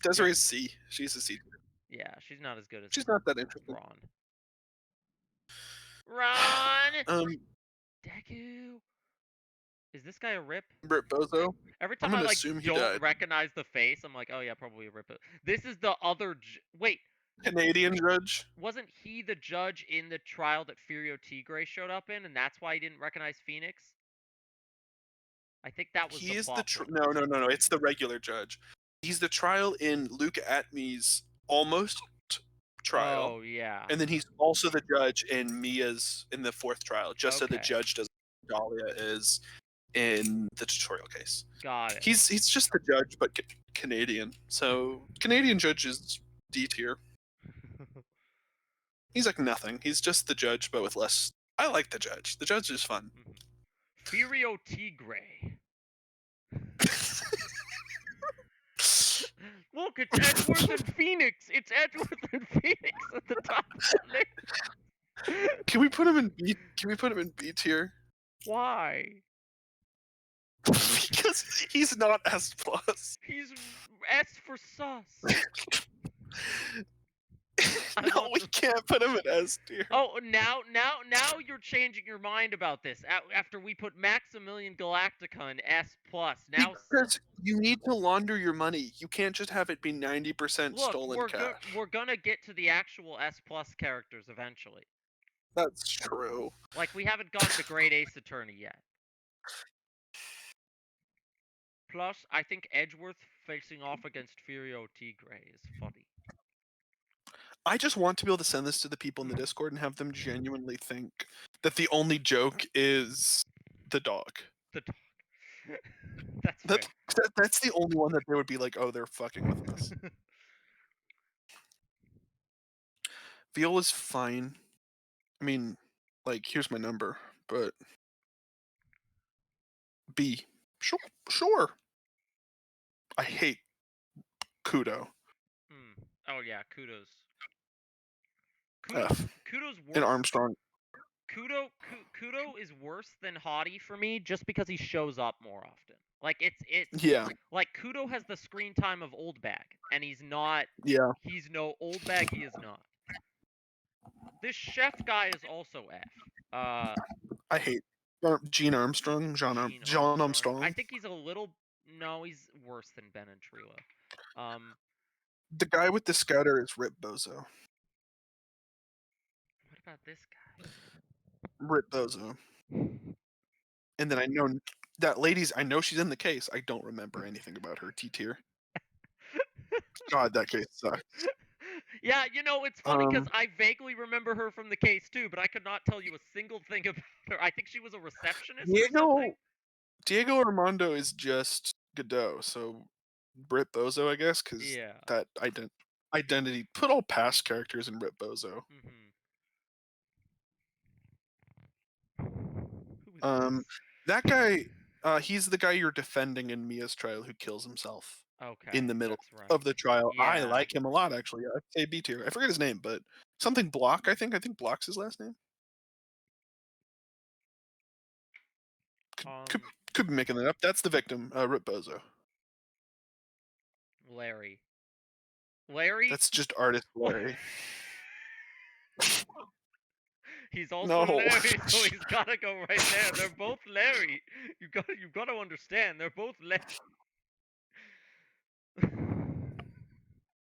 Desiree's C. She's a C tier.
Yeah, she's not as good as
She's not that interesting.
Ron! Deku! Is this guy a Rip?
Rip Bozo?
Every time
I'm
I
gonna
like
assume he
don't
died.
recognize the face, I'm like, oh yeah, probably a Rip. This is the other. Wait,
Canadian judge?
wasn't he the judge in the trial that Furio Tigre showed up in, and that's why he didn't recognize Phoenix? I think that was
He is
the
no. It's the regular judge. He's the trial in Luke Atme's almost trial.
Oh yeah.
And then he's also the judge in Mia's in the 4th trial, just so the judge doesn't know who Dahlia is in the tutorial case.
Got it.
He's just the judge, but Canadian. So Canadian judge is D tier. He's like nothing. He's just the judge, but with less. I like the judge. The judge is fun.
Furio Tigre. Look, it's Edgeworth and Phoenix. It's Edgeworth and Phoenix at the top of the list.
Can we put him in B? Can we put him in B tier?
Why?
Because he's not S+.
He's S for sus.
No, we can't put him in S tier.
Oh, now you're changing your mind about this. After we put Maximilian Galactica in S+. Now
because you need to launder your money. You can't just have it be 90% stolen cash.
We're gonna get to the actual S+ characters eventually.
That's true.
Like, we haven't gotten to Great Ace Attorney yet. Plus, I think Edgeworth facing off against Furio Tigre is funny.
I just want to be able to send this to the people in the Discord and have them genuinely think that the only joke is the dog.
The dog.
That's the only one that they would be like, oh, they're fucking with us. Viola's fine. I mean, like, here's my number, but B. Sure. I hate Kudo.
Oh yeah, Kudo's.
Kudo's worse. And Armstrong.
Kudo is worse than Hottie for me just because he shows up more often. Like it's
yeah.
Like Kudo has the screen time of Old Bag, and he's not.
Yeah.
He's no Old Bag. He is not. This chef guy is also F.
I hate John Armstrong.
I think he's a little. No, he's worse than Ben and Trila.
The guy with the scouter is Rip Bozo.
What about this guy?
Rip Bozo. And then I know that lady's. I know she's in the case. I don't remember anything about her. T tier. God, that case sucks.
Yeah, you know, it's funny because I vaguely remember her from the case too, but I could not tell you a single thing about her. I think she was a receptionist or something.
Diego Armando is just Godot, so Rip Bozo, I guess, because that identity. Put all past characters in Rip Bozo. That guy, he's the guy you're defending in Mia's trial who kills himself.
Okay.
In the middle of the trial. Yeah. I like him a lot, actually. I'd say B tier. I forget his name, but something Block, I think. I think Block's his last name. Could be making that up. That's the victim, Rip Bozo.
Larry?
That's just artist Larry.
He's also Larry, so he's gotta go right there. They're both Larry. You gotta understand. They're both Larry.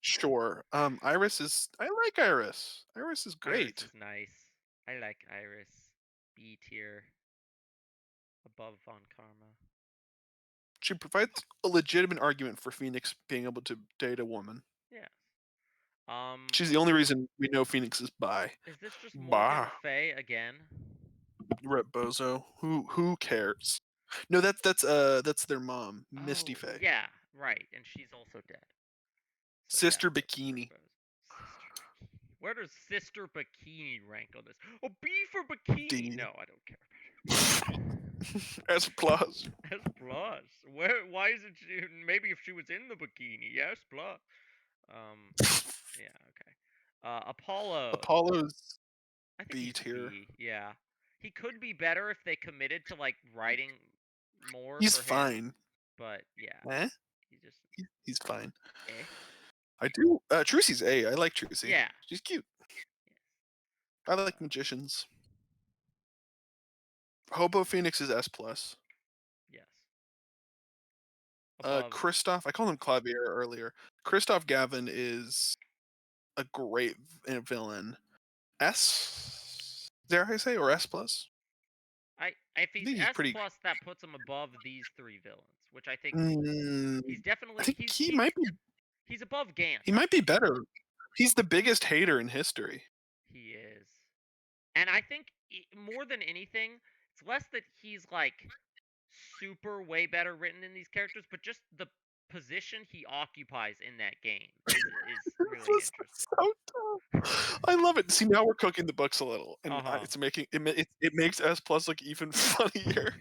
Sure. Iris is. I like Iris. Iris is great.
Iris is nice. I like Iris. B tier. Above Von Karma.
She provides a legitimate argument for Phoenix being able to date a woman.
Yeah.
She's the only reason we know Phoenix is bi.
Is this just Morgan Fay again?
Rip Bozo. Who cares? No, that's their mom, Misty
Oh,
Faye.
yeah, right, and she's also dead. So yeah,
Sister
so it's
Bikini.
both. Sister Bikini. Where does Sister Bikini rank on this? Oh, B for Bikini.
D.
No, I don't care about
S plus.
her. S plus. Where? Why is it? Maybe if she was in the bikini. Yes, plus. Um. Yeah. Okay. Apollo.
Apollo's
I think
B
he's
tier.
B. Yeah. He could be better if they committed to like writing more
He's
for him.
fine.
But yeah,
Eh?
he's just
He's fine.
eh.
I do. Trucy's A. I like Trucy.
Yeah.
She's cute.
Yes.
I like magicians. Hobo Phoenix is S plus.
Yes. Above.
Kristoff. I called him Clavier earlier. Kristoff Gavin is a great villain. S. Dare I say, or S plus?
If
I
he's
think he's
S
pretty.
plus, that puts him above these three villains, which I think
Mm,
he's
I
definitely
think he might be.
he's above Gant.
He might be better. He's the biggest hater in history.
He is, and I think more than anything, it's less that he's like super way better written in these characters, but just the position he occupies in that game is
This
really
was
interesting.
so dumb. I love it. See, now we're cooking the books a little, and
Uh-huh.
it's making it makes S plus look even funnier.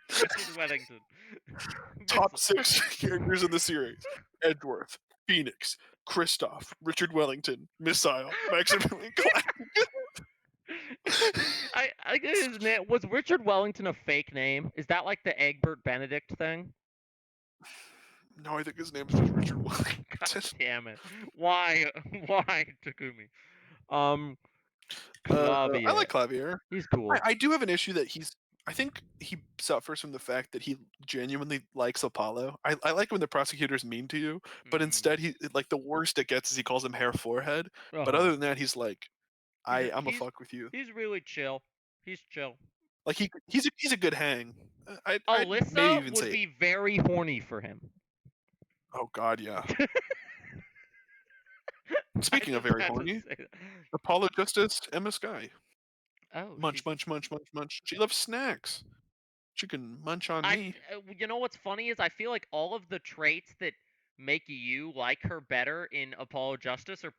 Richard Wellington.
Top 6 characters in the series: Edgeworth, Phoenix, Kristoff, Richard Wellington, Missile, Maximilian Clark.
I get his name. Was Richard Wellington a fake name? Is that like the Egbert Benedict thing?
No, I think his name is just Richard Wellington.
God damn it! Why? Why Takumi? Um,
I like
Clavier.
Clavier.
He's cool.
I do have an issue that I think he suffers from the fact that he genuinely likes Apollo. I like when the prosecutor's mean to you, but instead he like the worst it gets is he calls him hair forehead. But
Uh-huh.
other than that, he's like, I'm a fuck with you.
He's really chill. He's chill.
Like he's a good hang. I'd maybe
Alyssa
even
would
say,
be very horny for him.
oh god, yeah.
I
Speaking of
just
very
had to
horny,
say that.
Apollo Justice, Emma Sky.
Oh,
Munch, munch, munch, munch, munch. She loves snacks. She can munch on me.
You know what's funny is I feel like all of the traits that make you like her better in Apollo Justice are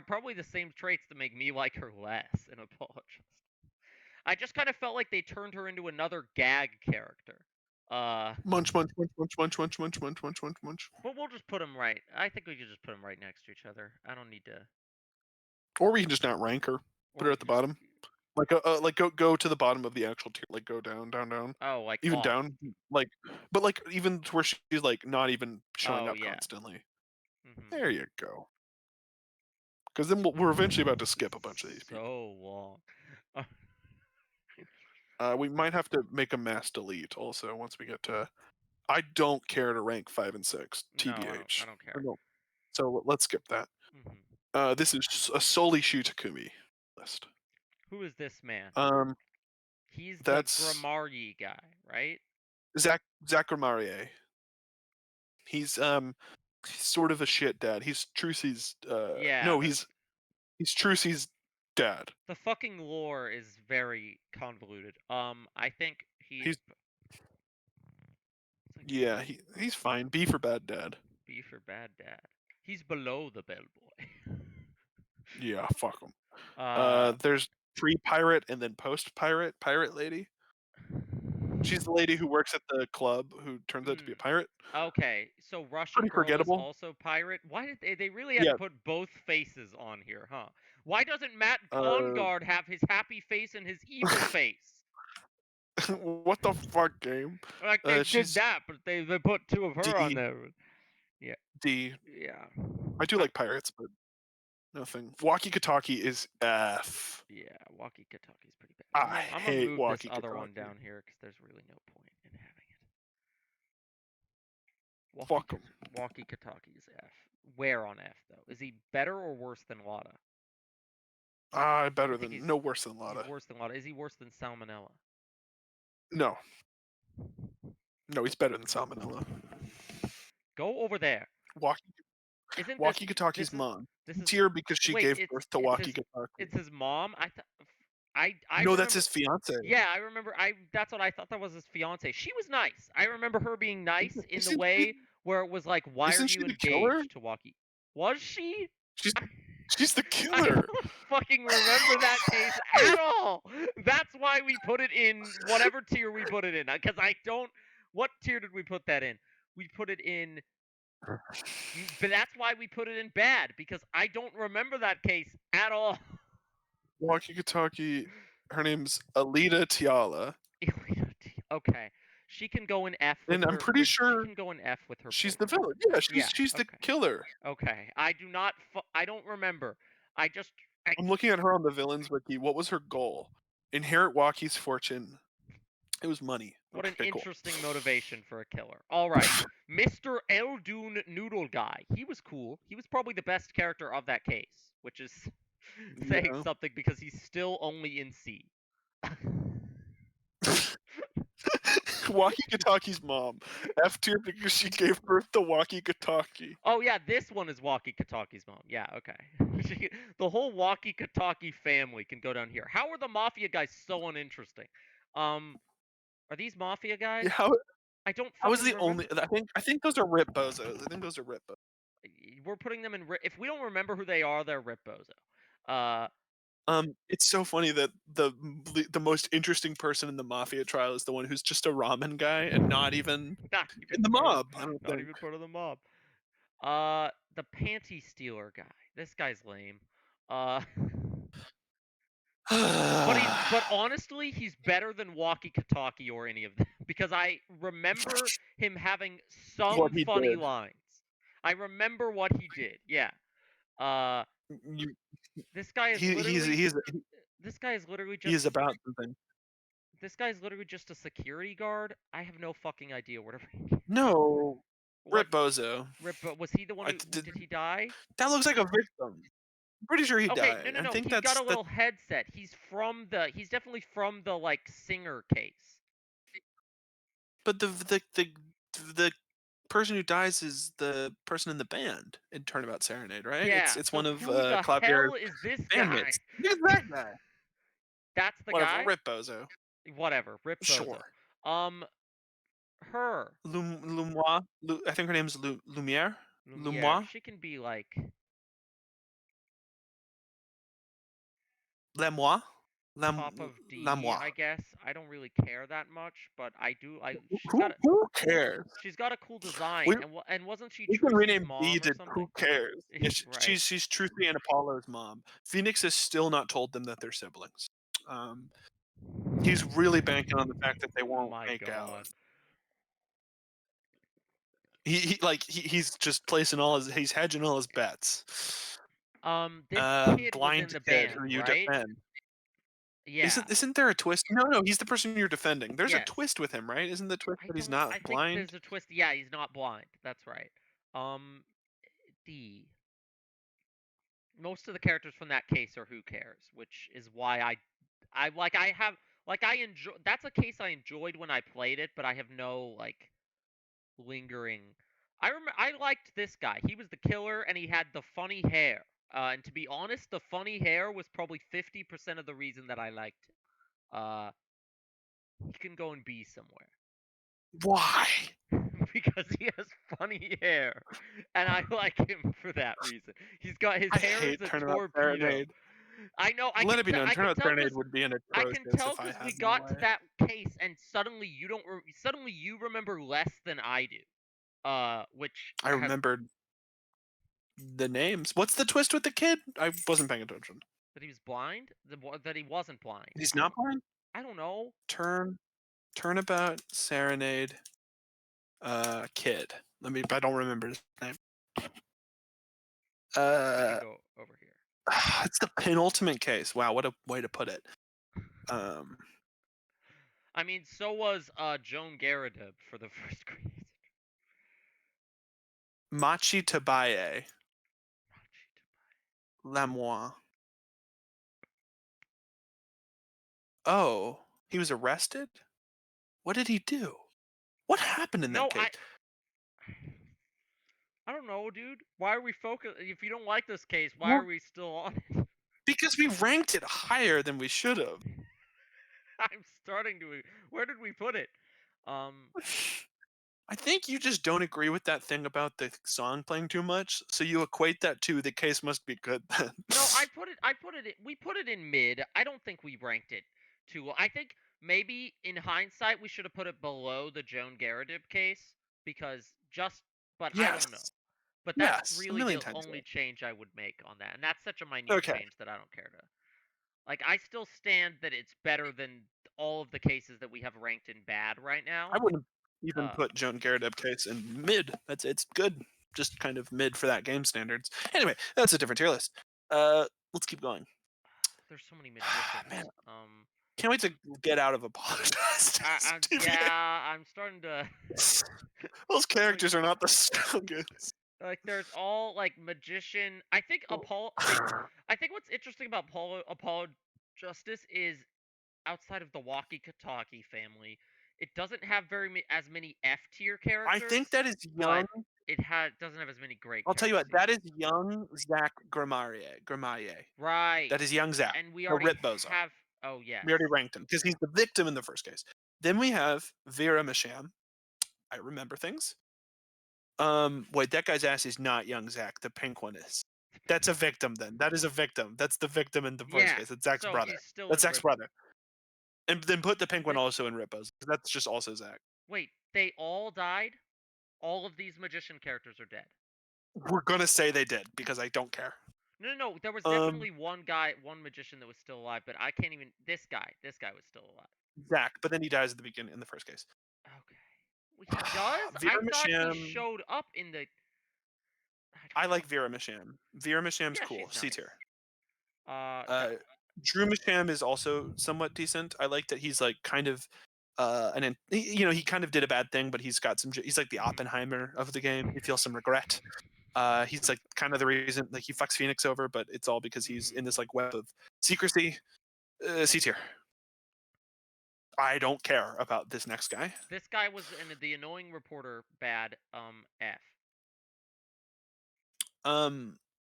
probably the same traits that make me like her less in Apollo Justice. I just kind of felt like they turned her into another gag character.
Munch, munch, munch, munch, munch, munch, munch, munch, munch, munch, munch.
But we'll just put them right. I think we could just put them right next to each other. I don't need to.
Or we can just not rank her. Put
Or
her
we
at the
can just.
bottom. Like go to the bottom of the actual tier. Like go down, down, down.
Oh, like
Even
off.
down. Like, but like even to where she's like not even showing
Oh
up
yeah.
constantly.
Mm-hmm.
There you go. Because then we're eventually about to
This
skip a
is
bunch of these people.
so long.
We might have to make a mass delete also once we get to. I don't care to rank 5 and 6.
No,
TBH.
I don't care.
No. So let's skip that.
Mm-hmm.
This is a solely Shu Takumi list.
Who is this man?
Um,
He's the
that's
Grimardi guy, right?
Zach Marie. He's sort of a shit dad. He's Trucy's
Yeah.
no, he's Trucy's dad.
The fucking lore is very convoluted. I think
He's
like
yeah, he's fine. B for bad dad.
B for bad dad. He's below the bellboy.
Yeah, fuck him.
uh,
There's pre-pirate and then post-pirate pirate lady. She's the lady who works at the club who turns out to be a pirate.
Okay, so Russian
Pretty
girl is
forgettable.
also pirate. Why did they really had
Yeah.
to put both faces on here, huh? Why doesn't Matt
Uh,
Conguard have his happy face and his evil face?
what the fuck, game?
Like they did
she's
that, but they put two of her on
D.
there.
D.
Yeah.
I do like pirates, but nothing. Waki Kataki is F.
Yeah, Walkie Kataki's pretty bad.
I
I'm
hate
gonna move
Waki
this other one
Kataki.
down here because there's really no point in having it.
Fuck him.
Walkie Kataki is F. Where on F though? Is he better or worse than Lada?
Better than no worse than Lada.
He's worse than Lada. Is he worse than Salmonella?
No. No, he's better than Salmonella.
Go over there.
Waki Kataki's mom.
This is
Tier because she
wait,
gave birth to Waki Kataki.
It's his mom. I
No, that's
remember.
his fiance.
Yeah, I remember. That's what I thought that was his fiance. She was nice. I remember her being nice in the
Isn't she?
way where it was like, "Why are
Isn't
you
she the killer?
engaged to Walkie?" Was she?
She's she's the
I
killer.
don't fucking remember that case at all. That's why we put it in whatever tier we put it in. Because I don't. What tier did we put that in? We put it in. But that's why we put it in bad because I don't remember that case at all.
Walkie-talkie. Her name's Alita Tiala,
Okay, she can go in F with
and I'm
her.
pretty
With she
sure
can go in F with her
she's the
boyfriend.
villain. Yeah,
Yeah.
she's the
Okay.
killer.
Okay. I do not. I don't remember. I just. I,
I'm looking at her on the villains wiki. What was her goal? Inherit Walkie's fortune. It was money.
what an
Okay, cool.
interesting motivation for a killer. All right, Mr. Eldoon Noodle Guy. He was cool. He was probably the best character of that case, which is saying
Yeah.
something because he's still only in C.
Walkie-talkie's mom. F tier because she gave birth to Walkie-talkie.
Oh yeah, this one is Walkie Kataki's mom. Yeah, okay. The whole Walkie Kataki family can go down here. How are the mafia guys so uninteresting? Um, are these mafia guys?
Yeah,
I don't
how was
fucking
the only?
remember.
I think those are Rip Bozos. I think those are Rip Bozos.
We're putting them in. If we don't remember who they are, they're Rip Bozo. Uh,
It's so funny that the most interesting person in the mafia trial is the one who's just a ramen guy and not even
not even
in the
part of.
mob. I don't
Not
think.
even part of the mob. The panty stealer guy. This guy's lame. Uh, but honestly, he's better than Walkie Kataki or any of them because I remember him having
What
some
he
funny
did.
lines. I remember what he did. Yeah. Uh,
You,
this guy is
he
literally.
he's
This guy is literally
he
just.
is about something.
This guy is literally just a security guard. I have no fucking idea whatever.
No,
What
Rip Bozo.
Rip? Was he the one
I,
who?
did,
Did he die?
that looks like a victim. I'm pretty sure he
Okay, no,
died.
no,
I
no.
think
He's got
that's
a
that.
little headset. He's from the. He's definitely from the like singer case.
But the person who dies is the person in the band in Turnabout Serenade, right?
Yeah.
It's
So
one of
who the
Clavier's
hell is this guy?
bandmates. It's that guy.
That's the
Whatever,
guy.
Rip Bozo.
Whatever. Rip Bozo.
Sure.
Um, her
Lumois. I think her name's Lumiere.
Lumiere.
Lumois.
She can be like
Lemois.
top of D,
Lamois.
I guess. I don't really care that much, but I do.
Who cares?
She's got a cool design,
We
and wasn't she
we can
Trucy's
rename D
mom or
to
something?
Who cares? Yeah,
Right.
she's Truthie and Apollo's mom. Phoenix has still not told them that they're siblings. Um, he's really banking on the fact that they won't
My
make out.
God.
He's just placing he's hedging all his bets.
This kid was in
Blind
the
kid
band,
who you
right?
defend.
Yeah.
Isn't there a twist? No, he's the person you're defending. There's a
Yes.
twist with him, right? Isn't the twist
I
that he's
don't.
not
I think
blind?
there's a twist. Yeah, he's not blind. That's right. Um, D. Most of the characters from that case are Who Cares, which is why I like I have like I enjoy. That's a case I enjoyed when I played it, but I have no like lingering. I liked this guy. He was the killer, and he had the funny hair. And to be honest, the funny hair was probably 50% of the reason that I liked him. He can go and be somewhere
Why?
because he has funny hair, and I like him for that reason. He's got his
I
hair is
hate
a
Turnabout
torpedo.
Serenade.
I know.
Let it be known,
I can
Turnabout
tell
Serenade
because
would be an
I can
atrocious
tell
if I
because we
had my
got to
way.
that case, and suddenly you don't. Suddenly you remember less than I do. Which
I
has
remembered the names. What's the twist with the kid? I wasn't paying attention.
that he was blind. That he wasn't blind.
He's not blind?
I don't know.
Turnabout Serenade kid. I don't remember his name.
We
Uh
can go over here.
it's the penultimate case. Wow, what a way to put it. Um
I mean, so was Joan Garadeb for the first case.
Machi Tabaye. Lamois. Oh, he was arrested? What did he do? What happened in that
No,
case?
I don't know, dude. Why are we focused? If you don't like this case, why
Well,
are we still on it?
Because we ranked it higher than we should have.
I'm starting to. Where did we put it? Um,
I think you just don't agree with that thing about the song playing too much, so you equate that to the case must be good then.
no, I put it. I put it. We put it in mid. I don't think we ranked it too low. I think maybe in hindsight we should have put it below the Joan Garadib case because just. But I don't know.
Yes.
But that's
Yes. A
really
million
the
times
only
yes.
change I would make on that, and that's such a minute
Okay.
change that I don't care to. Like, I still stand that it's better than all of the cases that we have ranked in bad right now.
I wouldn't even
Uh,
put Joan Garadeb case in mid. It's good. Just kind of mid for that game standards. Anyway, that's a different tier list. Let's keep going.
there's so many
Man,
magicians.
can't wait to get out of Apologize TVA.
Yeah, I'm starting to
Those
like
characters are not the strongest.
there's all like magician. I think Apollo. Okay, I think what's interesting about Apollo Justice is outside of the walkie-talkie family, it doesn't have as many F tier
I
characters,
think that is
but
young.
it doesn't have as many great
I'll tell you
characters
what,
either.
that is young Zach Gramarie.
Right.
That is young Zach.
And we
A
already
Rip Bozo.
have. Oh yes.
We already ranked him because he's the victim in the first case. Then we have Vera Masham. I remember things. Wait, that guy's ass is not young Zach. The pink one is. That's a victim then. That is a victim. That's the victim in the first
Yeah.
case. It's Zach's
So
brother.
he's still
That's
in
Zach's
Rip.
brother. And then put the pink one
Th-
also in Rippo's. That's just also Zach.
Wait, they all died? All of these magician characters are dead.
We're gonna say they did because I don't care.
No, no, no. There was
Um,
definitely one magician that was still alive, but I can't even. This guy was still alive.
Zach, but then he dies at the beginning in the first case.
Okay. Well, he does? I
Vera
thought he
Masham.
showed up in the. I
I
don't
like
fucking.
Vera Masham. Vera Masham's
Yeah,
cool.
she's
C
nice.
tier.
No.
Uh, Drew Masham is also somewhat decent. I like that he's like kind of he kind of did a bad thing, but he's got some. He's like the
Mhm.
Oppenheimer of the game. He feels some regret. He's like kind of the reason like he fucks Phoenix over, but it's all because he's
Mhm.
in this like web of secrecy. C tier. I don't care about this next guy.
This guy was in the annoying reporter bad F.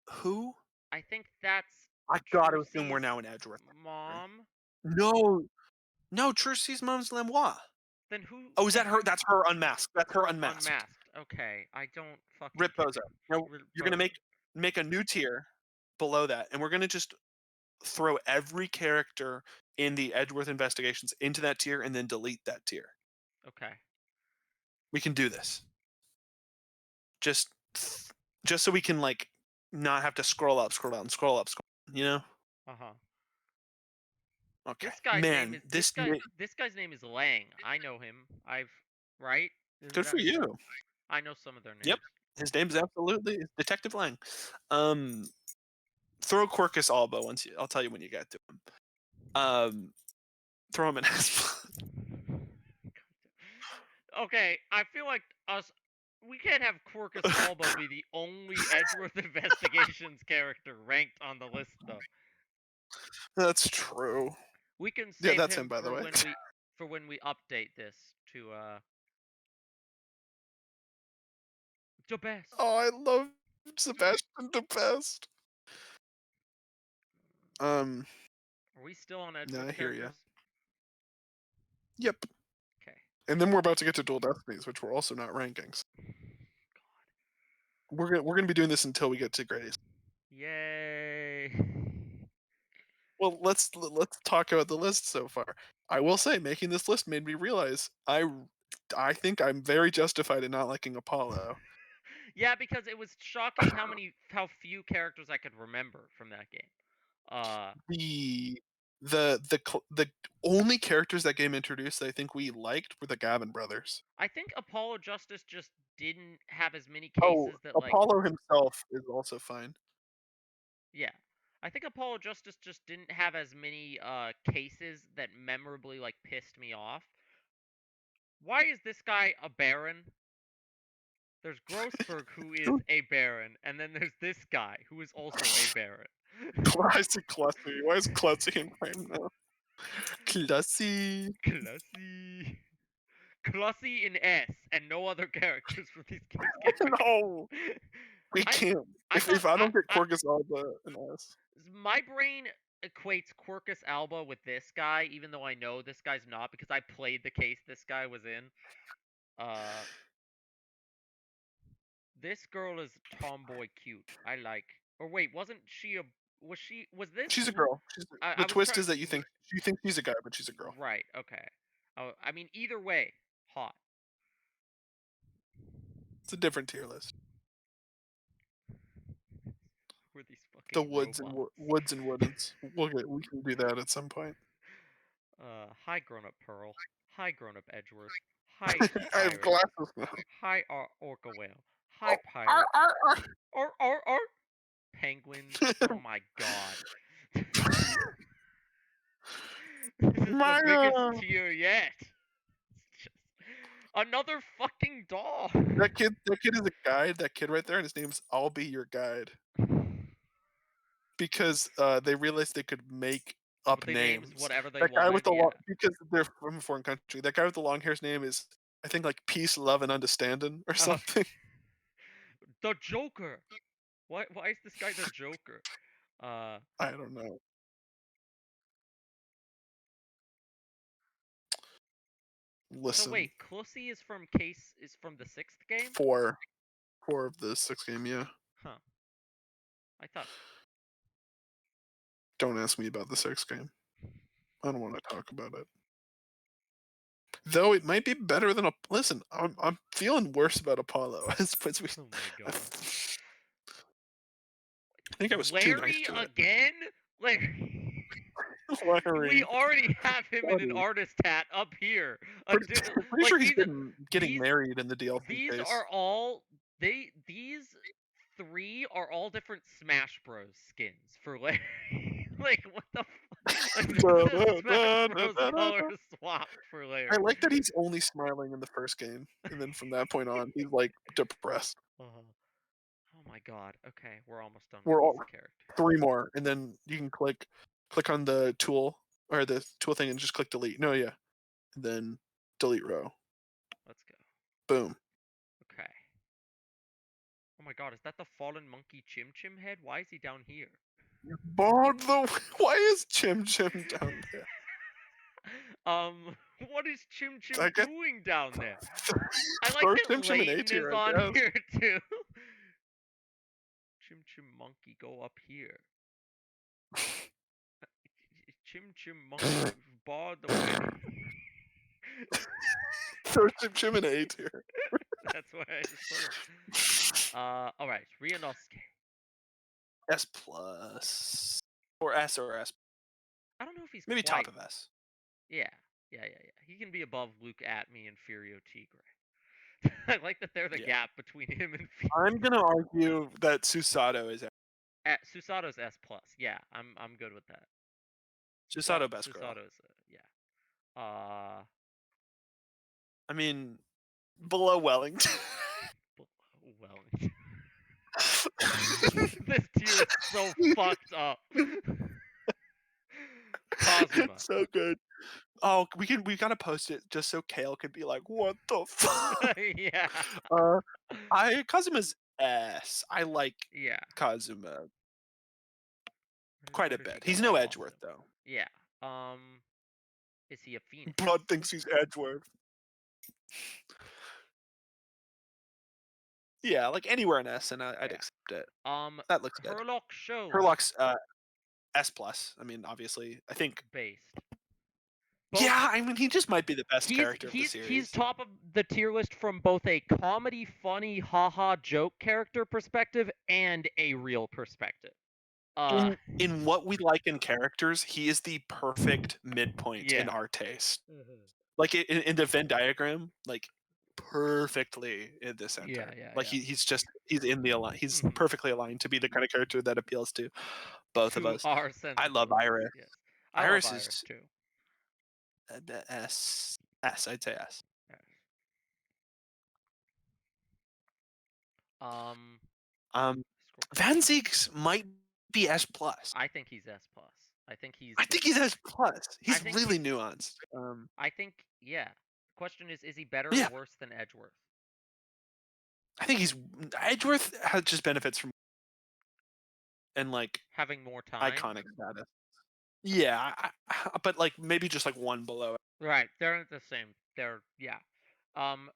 Who?
I think that's
I gotta assume we're
Trucy's
now in Edgeworth.
mom.
No, no, Trucy's mom's Lemois.
Then who
Oh, is
the
that her? That's her unmasked. That's her
her
unmasked.
unmasked? Okay, I don't fucking
Rip
care.
Bozo. Now you're gonna make a new tier below that, and we're gonna just throw every character in the Edgeworth investigations into that tier, and then delete that tier.
Okay.
We can do this. Just, just so we can like not have to scroll up, scroll down, scroll up, scroll. You know?
Uh huh.
Okay.
This guy's name
Man,
is
this
this guy's name is Lang. I know him. Right. Isn't
good for
that?
you.
I know some of their
Yep.
names.
His name's absolutely Detective Lang. Throw Quercus Alba once I'll tell you when you get to him. Throw him in Asplund.
Okay, I feel like we can't have Quercus Alba be the only Edgeworth Investigations character ranked on the list, though.
That's true.
We can
Yeah,
save
that's him,
him
by the way.
for when we update this to the best.
Oh, I love Sebastian the best.
Are we still on
Yeah,
Edgeworth
I hear you.
characters?
Yep.
Okay.
And then we're about to get to Dual Destinies, which we're also not rankings.
God.
We're gonna be doing this until we get to Grady's.
Yay.
Well, let's talk about the list so far. I will say, making this list made me realize I think I'm very justified in not liking Apollo.
Yeah, because it was shocking how few characters I could remember from that game.
The only characters that game introduced that I think we liked were the Gavin brothers.
I think Apollo Justice just didn't have as many
Oh,
cases that like
Apollo himself is also fine.
yeah. I think Apollo Justice just didn't have as many cases that memorably like pissed me off. Why is this guy a baron? There's Grossberg who is a baron, and then there's this guy who is also a baron.
Classic Clussy. Why is Clussy in frame now? Clussy.
Clussy. Clussy in S, and no other characters from these games get
No, we can't. If I don't get Quercus Alba an S.
My brain equates Quercus alba with this guy, even though I know this guy's not because I played the case this guy was in. Uh, this girl is tomboy cute. I like. Or wait, wasn't she a? Was she? Was this?
She's a girl.
I
The
was
twist
trying.
is that you think she's a guy, but she's a girl.
Right. Okay. Oh, I mean, either way, hot.
It's a different tier list.
Who are these fucking
The woods and
robots?
woods and woodens. We can do that at some point.
Hi, grown-up Pearl. Hi, grown-up Edgeworth. Hi,
I have
pirate.
glasses now.
Hi, orca whale. Hi,
Oh,
pirate.
ar.
Or penguins. Oh my god. This is the
My
biggest tier yet. It's just another fucking dog.
that kid is a guide. That kid right there, and his name's I'll Be Your Guide. Because they realized they could make up
They names
names.
whatever they
That guy with
wanted.
the
Yeah.
because they're from a foreign country. That guy with the long hair's name is I think like peace, love, and understanding or something.
The Joker. Why is this guy the Joker?
I don't know. Listen,
So wait, Clussy is from the 6th game?
four of the 6 game, yeah.
Huh. I thought.
Don't ask me about the 6 game. I don't want to talk about it. Though it might be better than a listen. I'm feeling worse about Apollo.
Oh my god.
I think I was too nice
Larry
to it.
again? Larry.
Larry.
We already have him in an artist hat up here.
Pretty
Like,
sure he's
these,
getting married in the DLC
these
phase.
are all these 3 are all different Smash Bros skins for Larry. Like what the fuck? Like, this is Smash Bros color swap for Larry.
I like that he's only smiling in the first game, and then from that point on, he's like depressed.
Oh my god. Okay, we're almost done
We're
with
all
these characters.
3 more, and then you can click on the tool or the tool thing and just click delete. No, yeah, and then delete row.
Let's go.
Boom.
Okay. Oh my god, is that the fallen monkey Chim Chim head? Why is he down here?
Bob the why is Chim Chim down there?
What is Chim Chim
I guess-
doing down there? I
Throw
like that
Chim Chim in A
Layton
tier,
is
I
on
guess.
here too. Chim Chim monkey, go up here. Chim Chim monkey, bar the way.
Throw Chim Chim in A tier.
That's why I just put him. Alright, Ryunosuke.
S plus or S or S.
I don't know if he's
Maybe
quite...
top of S.
Yeah. He can be above Luke Atme and Furio Tigre. I like that they're the gap between him and Furio.
I'm gonna argue that Susato is
Susato's S plus. Yeah, I'm good with that.
Susato best girl.
Susato's yeah.
I mean, below Wellington.
Wellington. This tier is so fucked up. Kazuma.
So good. Oh, we gotta post it just so Kale could be like, "What the fuck?"
Yeah.
Kazuma's S. I like
Yeah.
Kazuma
Where
quite a
did he
bit.
go?
He's no
Oh,
Edgeworth
awesome.
though.
Yeah. Is he a phoenix?
Blood thinks he's Edgeworth. Yeah, like anywhere in S, and I'd
Yeah.
accept it. That looks good.
Herlock shows.
Herlock's S plus. I mean, obviously, I think.
Based.
Yeah, I mean, he just might be the best character of the series.
He's top of the tier list from both a comedy, funny, haha, joke character perspective and a real perspective.
In what we like in characters, he is the perfect midpoint in our taste. Like in the Venn diagram, like perfectly in the center. Like he's in the align. He's perfectly aligned to be the kind of character that appeals to both of us. I love Iris.
Yes.
Iris is
too.
S. I'd say S. Van Zieks might be S plus.
I think he's S plus. I think he's
S plus. He's really nuanced.
I think The question is he better or worse than Edgeworth?
I think Edgeworth just benefits from and like
Having more time.
iconic status. Yeah, but like maybe just like one below it.
Right, they're the same. They're yeah. Um,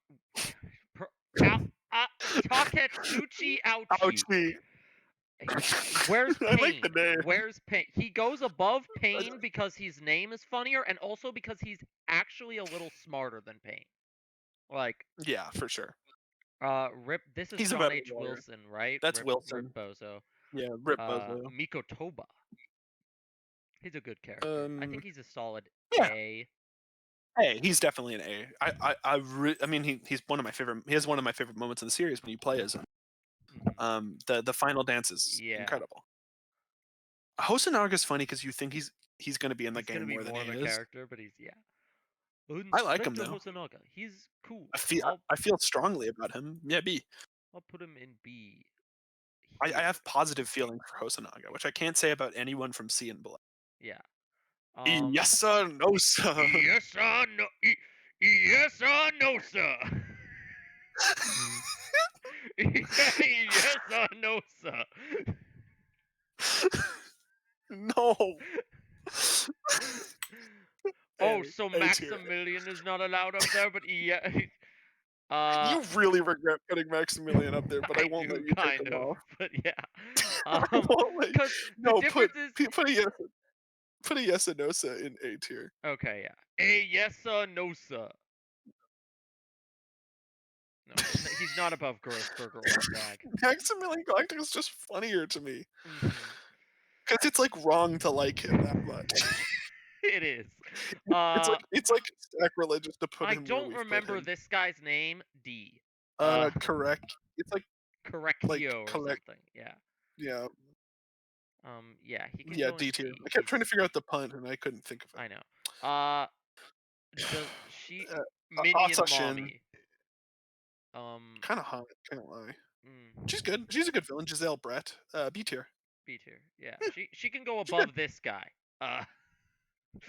per, Taketsuchi Ouchi.
Ouchie.
Where's
I like the
Pain?
name.
Where's Pain? He goes above Pain because his name is funnier, and also because he's actually a little smarter than Pain. Like,
Yeah, for sure.
Rip. This is
He's a
John
better
H.
lawyer.
Wilson, right?
That's
Rip
Wilson.
Bozo.
Yeah, Rip Bozo.
Miko Toba. He's a good character. I think he's a solid
Yeah.
A.
Hey, he's definitely an A. I mean, he's one of my favorite. He has one of my favorite moments in the series when you play as him. The final dance is
Yeah.
incredible. Hosanaga's funny because you think he's going to be in the
He's gonna
game
be
more than
more
he
of a
is.
character, but he's
I like him
Inspector
though.
Hosonaga. He's cool.
I feel strongly about him. Yeah, B.
I'll put him in B.
I
Here.
have positive feelings for Hosonaga, which I can't say about anyone from C and below.
Yeah.
Yes sir, no sir.
Yes sir, no. Yes sir, no sir. Yes sir, no sir.
No.
Oh, so Maximilian is not allowed up there, but yeah.
You really regret putting Maximilian up there, but I won't let you take
kind
him
of,
off.
but yeah.
I won't let you.
Because
No,
the difference is.
put a Yasunosa in A tier.
Okay, yeah. A yes sir, no sir. No, he's not above Grossberger or Dag.
Maximilian Galactic is just funnier to me.
Mhm.
Because it's like wrong to like him that much.
It is.
It's like sacrilegious to put
I
him where
don't
we've put
remember
him.
this guy's name. D.
Correct. It's like
Correctio or
collect.
something. Yeah.
Yeah,
Yeah, he can
yeah,
go in
D tier.
D.
I kept trying to figure out the pun and I couldn't think of it.
I know. She
Uh,
Minion
Asashin.
Mommy.
Kind of hot, can't lie.
Mm,
She's good. She's a good villain. Giselle Brett. B tier.
B tier. Yeah. She can go above this guy.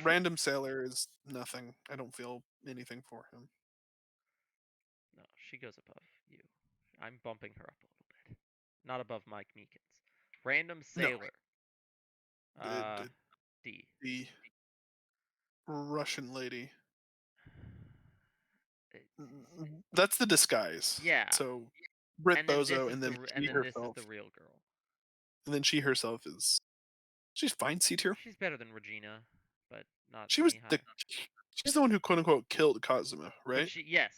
Random Sailor is nothing. I don't feel anything for him.
No, she goes above you. I'm bumping her up a little bit. Not above Mike Meekins. Random Sailor. D.
The Russian lady. That's the disguise.
Yeah.
So Brit
And then
Bozo, and then she herself.
this is the real girl.
And then she herself she's fine, C tier.
She's better than Regina, but not
She was
high.
she's the one who quote unquote killed Kazuma, right?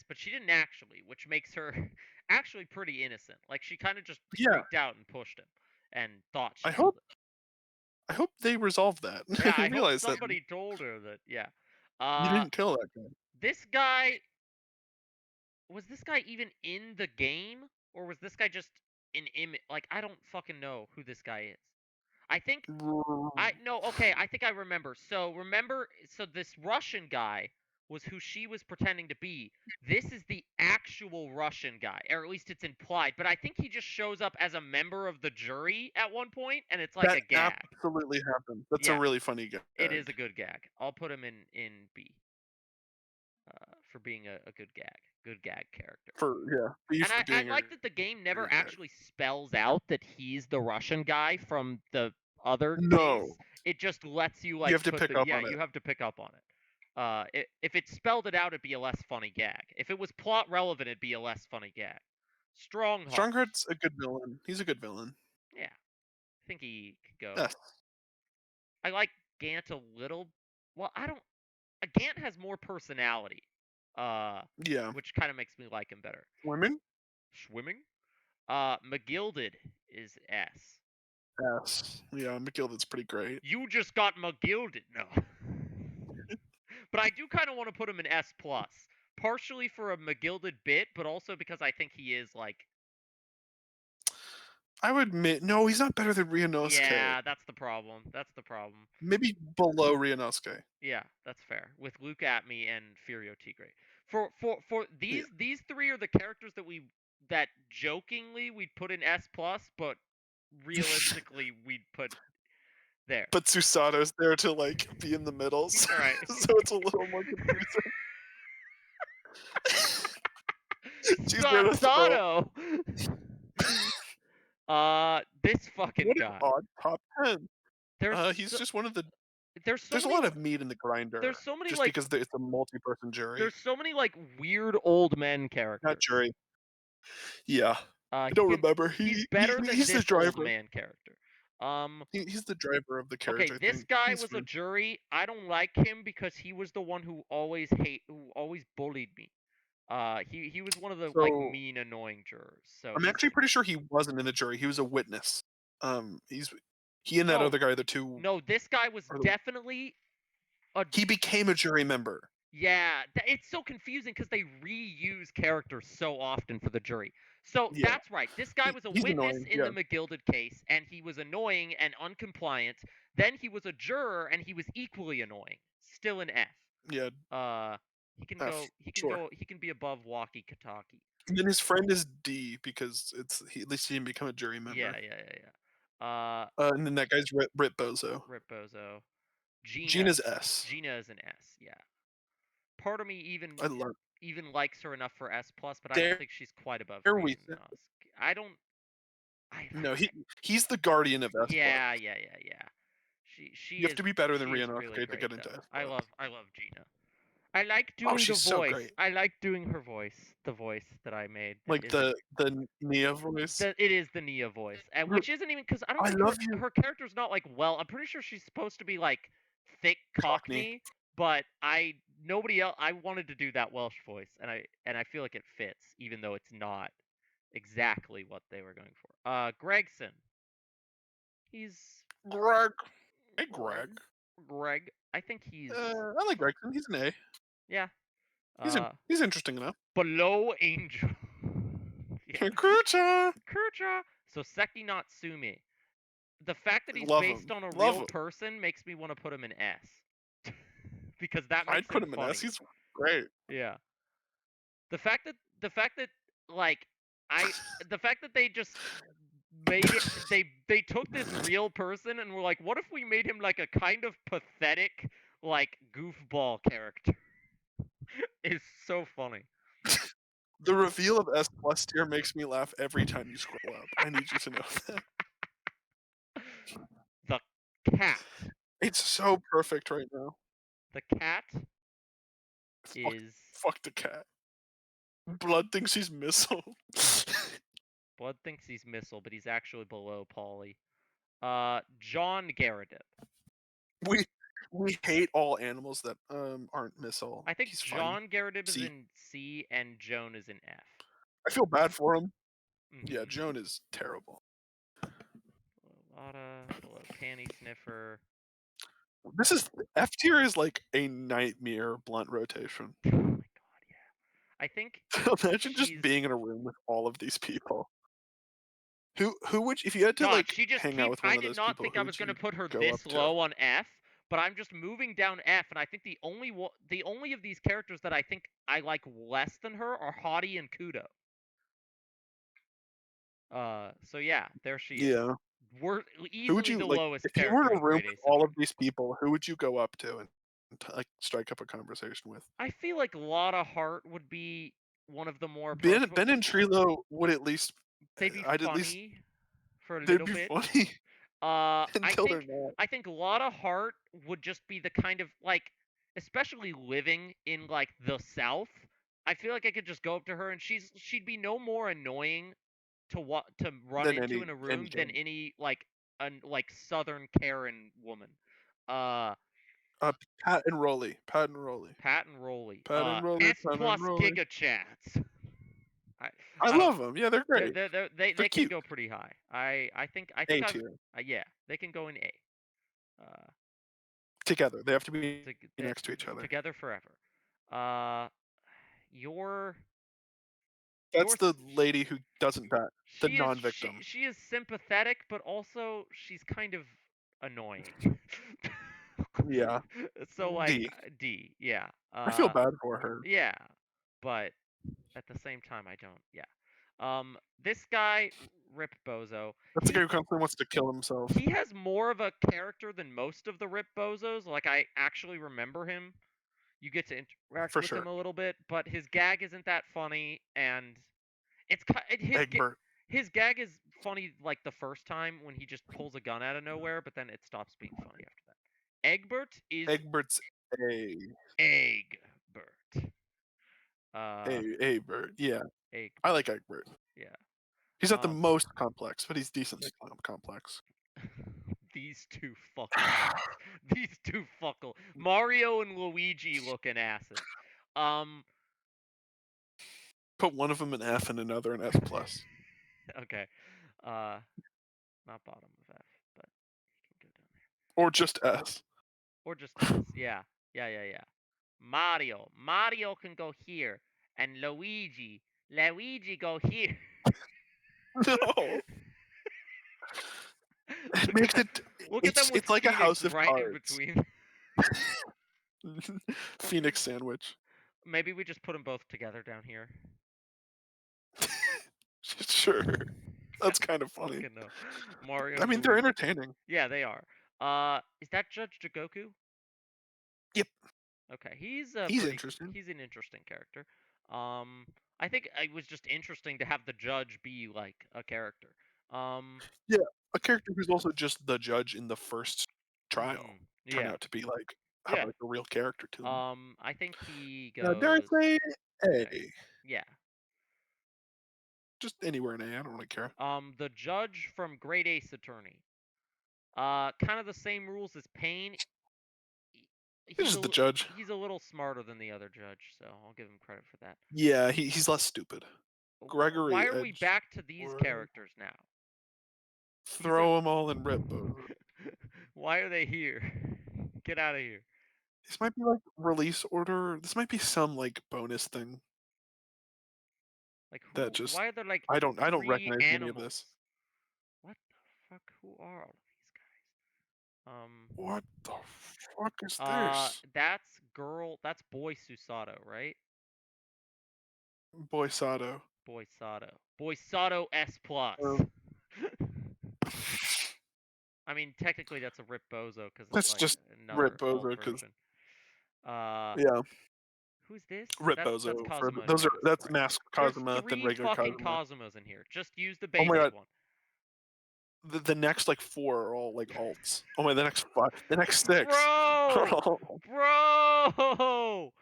But she didn't actually, which makes her actually pretty innocent. Like she kind of just freaked out and pushed him and thought she killed him.
I hope they resolved that.
Yeah, I
realized
hope somebody told her that. Yeah.
You didn't kill that guy.
This guy was this guy even in the game, or was this guy just an image? Like I don't fucking know who this guy is. I think I think I remember. So this Russian guy was who she was pretending to be. This is the actual Russian guy, or at least it's implied. But I think he just shows up as a member of the jury at one point, and it's like a gag.
Absolutely happened. That's a really funny gag.
It is a good gag. I'll put him in B. For being a good gag character. And I like that the game never actually spells out that he's the Russian guy from the other case. It just lets you like
you have to pick up on it.
You have to pick up on it. If it spelled it out, it'd be a less funny gag. If it was plot relevant, it'd be a less funny gag. Strongheart.
Strongheart's a good villain. He's a good villain.
Yeah, I think he could go.
Yes.
I like Gant a little. Well, I don't. Gant has more personality.
Yeah.
Which kind of makes me like him better. Swimming? McGilded is S.
S. Yeah, McGilded's pretty great.
You just got McGilded. No. But I do kind of want to put him in S+. Partially for a McGilded bit, but also because I think he is like...
I would admit, no, he's not better than Ryunosuke.
Yeah, that's the problem.
Maybe below Ryunosuke.
Yeah, that's fair. With Luke Atme and Furio Tigre. For these three are the characters that jokingly we'd put in S+, but realistically we'd put there.
But Susato's there to like be in the middle, so,
right.
So it's a little more confusing.
Susato. This fucking
What an
guy.
odd top 10.
There's
He's
so,
just one of the
there's so
there's a
many
lot of meat in the grinder
there's so many
just
like
because it's a multi-person jury.
there's so many like weird old men
Not
characters.
jury. Yeah. I
He
don't
can
remember.
he's better than
He's the
this old
driver.
man character. Um,
He's the driver of the
okay,
carriage, I
this
think.
guy
He's
was a
fine.
jury. I don't like him because he was the one who always bullied me. He was one of the like
So,
mean, annoying jurors. So
I'm
he's
actually pretty sure he wasn't in the jury. He was a witness. He and that
no,
other guy, the two
no. This guy was
are the
definitely a
he became a jury member.
yeah. It's so confusing because they reuse characters so often for the jury. So
Yeah.
that's right. This guy was a
He's
witness
annoying.
in
Yeah.
the McGilded case, and he was annoying and uncompliant. Then he was a juror, and he was equally annoying. Still an F.
Yeah.
Uh, he can
F.
go. He can
Sure.
go. He can be above Walkie Kataki.
And then his friend is D because at least he didn't become a jury
Yeah,
member.
yeah, yeah, yeah.
And then that guy's Rit Bozo.
Rip Bozo. Gina.
Gina's S.
Gina is an S. Yeah. Part of me even
I love.
likes her enough for S plus, but I don't
Dare
think she's quite above
we?
Risen Nosk. I don't.
No, he's the guardian of S plus.
Yeah, yeah, yeah, yeah. She
You have
is
to be better than
she is
Rihanna
really
to
great
get into
though.
S plus.
I love Gina. I like
Oh,
doing the
she's so
voice.
great.
I like doing her voice. The voice that I made. That
Like the Nia voice.
it is the Nia voice, and
Look,
which isn't even because I don't
I
think
love you,
her character's not like well. I'm pretty sure she's supposed to be like thick
Cockney.
Cockney, but nobody else. I wanted to do that Welsh voice, and I feel like it fits, even though it's not exactly what they were going for. Gregson. He's
Greg. Hey, Greg.
Greg. I think he's
I like Gregson. He's an A.
yeah.
He's interesting enough.
Below Angel. Yeah.
Kucha.
Kurcha. So Seki Natsume. The fact that he's
Love
based
him.
on a
Love
real
him.
person makes me want to put him in S. Because that
I'd
makes
put
him
him in
funny.
S. He's great.
Yeah. The fact that like I the fact that they just made it they took this real person and were like, what if we made him like a kind of pathetic like goofball character? Is so funny.
The reveal of S plus tier makes me laugh every time you scroll up. I need you to know that.
The cat.
It's so perfect right now.
The cat
Fuck,
is
fuck the cat. Blood thinks he's Missile.
Blood thinks he's Missile, but he's actually below Pauly. John Garridip.
We hate all animals that aren't Missile.
I think
He's fine.
John Garridip is
C.
in C and Joan is in F.
I feel bad for him. Yeah,
Mhm.
Joan is terrible.
Lotta, below Panty Sniffer.
This is F tier is like a nightmare blunt rotation.
Oh my god, yeah. I think
Imagine just
she's
being in a room with all of these people. Who would if you had to
God,
like
she just
hang out
keeps.
with one
I
of
did
those
not
people?
think
Who
I was
would
gonna
you
put her
go
this
up to?
low on F, but I'm just moving down F, and I think the only of these characters that I think I like less than her are Hottie and Kudo. So yeah, there she is.
Yeah.
We're
Who would
easily
you
the
like
lowest
if you were
character
in
in
a room
Grade
with
A
all
Symphony.
of these people? Who would you go up to and like strike up a conversation with?
I feel like Lotta Hart would be one of the more
Ben
approachable.
Ben and Trilo would at least
They'd be
I'd at least
funny for a
they'd
little
be
bit.
funny
I
until they're
think
not.
I think Lotta Hart would just be the kind of like, especially living in like the South. I feel like I could just go up to her and she'd be no more annoying to run
Than
into in a room than
Jen.
any like Southern Karen woman. Uh,
Pat and Rolly. Pat and Rolly.
Pat and Rolly.
Pat and Rolly.
S
Pat
plus
and Rolly.
Giga Chats. I
I
I don't.
love them. Yeah, they're great. They're
They can
cute.
go pretty high. I think
A
I've
tier.
yeah, they can go in A.
Together. They have to be
To,
next to each other.
together forever. Uh, your
That's the lady who doesn't bat. The
she is
non-victim.
she is sympathetic, but also she's kind of annoying.
Yeah.
So like
D.
D, yeah.
I feel bad for her.
Yeah, but at the same time I don't. Yeah. This guy Rip Bozo.
That's the guy who constantly wants to kill himself.
He has more of a character than most of the Rip Bozos. Like I actually remember him. You get to interact
For
with
sure.
him a little bit, but his gag isn't that funny, and it's
Egbert.
his gag is funny like the first time when he just pulls a gun out of nowhere, but then it stops being funny after that. Egbert is
Egbert's A.
Egbert. Uh,
Egbert, yeah. I
Egbert.
like Egbert.
Yeah.
He's not the most complex, but he's decently complex.
These two fucking guys. These two fuckle. Mario and Luigi looking asses.
Put one of them in F and another in S plus.
Okay. Not bottom of F, but you can go down there.
Or just S.
Or just S. Yeah. Yeah. Mario can go here. And Luigi go here.
No. It makes it
Look at them with
it's like a
Phoenix
house of
right in
cards.
between.
Phoenix sandwich.
Maybe we just put them both together down here.
Sure. That's kind of funny.
Fucking no. Mario.
I mean, they're entertaining.
Yeah, they are. Is that Judge Jigoku?
Yep.
Okay, he's
interesting.
He's an interesting character. I think it was just interesting to have the judge be like a character.
Yeah, a character who's also just the judge in the first trial turn
Yeah.
out to be like have like a real character to them.
I think he
Now, dare I
goes.
say A?
Yeah.
Just anywhere in A. I don't really care.
The judge from Great Ace Attorney. Kind of the same rules as Pain.
He's just the judge.
He's a little smarter than the other judge, so I'll give him credit for that.
Yeah, he's less stupid. Gregory.
Why are we back to these characters now?
Throw them all in Rip.
Why are they here? Get out of here.
This might be like release order. This might be some like bonus thing.
Like who,
that just
why are there like
I don't recognize
animals?
any of this.
What the fuck? Who are all of these guys?
What the fuck is this?
That's girl. That's Boy Susato, right?
Boy Sato.
Boy Sato. Boy Sato S plus. I mean, technically that's a Rip Bozo because
that's
like
just Rip Bozo because. Yeah.
Who's this?
Rip Bozo.
That's Kazuma.
That's Mask Kazuma, then regular
fucking
Kazuma.
Kazumas in here. Just use the
Oh my
basic
god.
one.
The next like 4 are all like alts. Oh my, the next 5, the next 6.
Bro!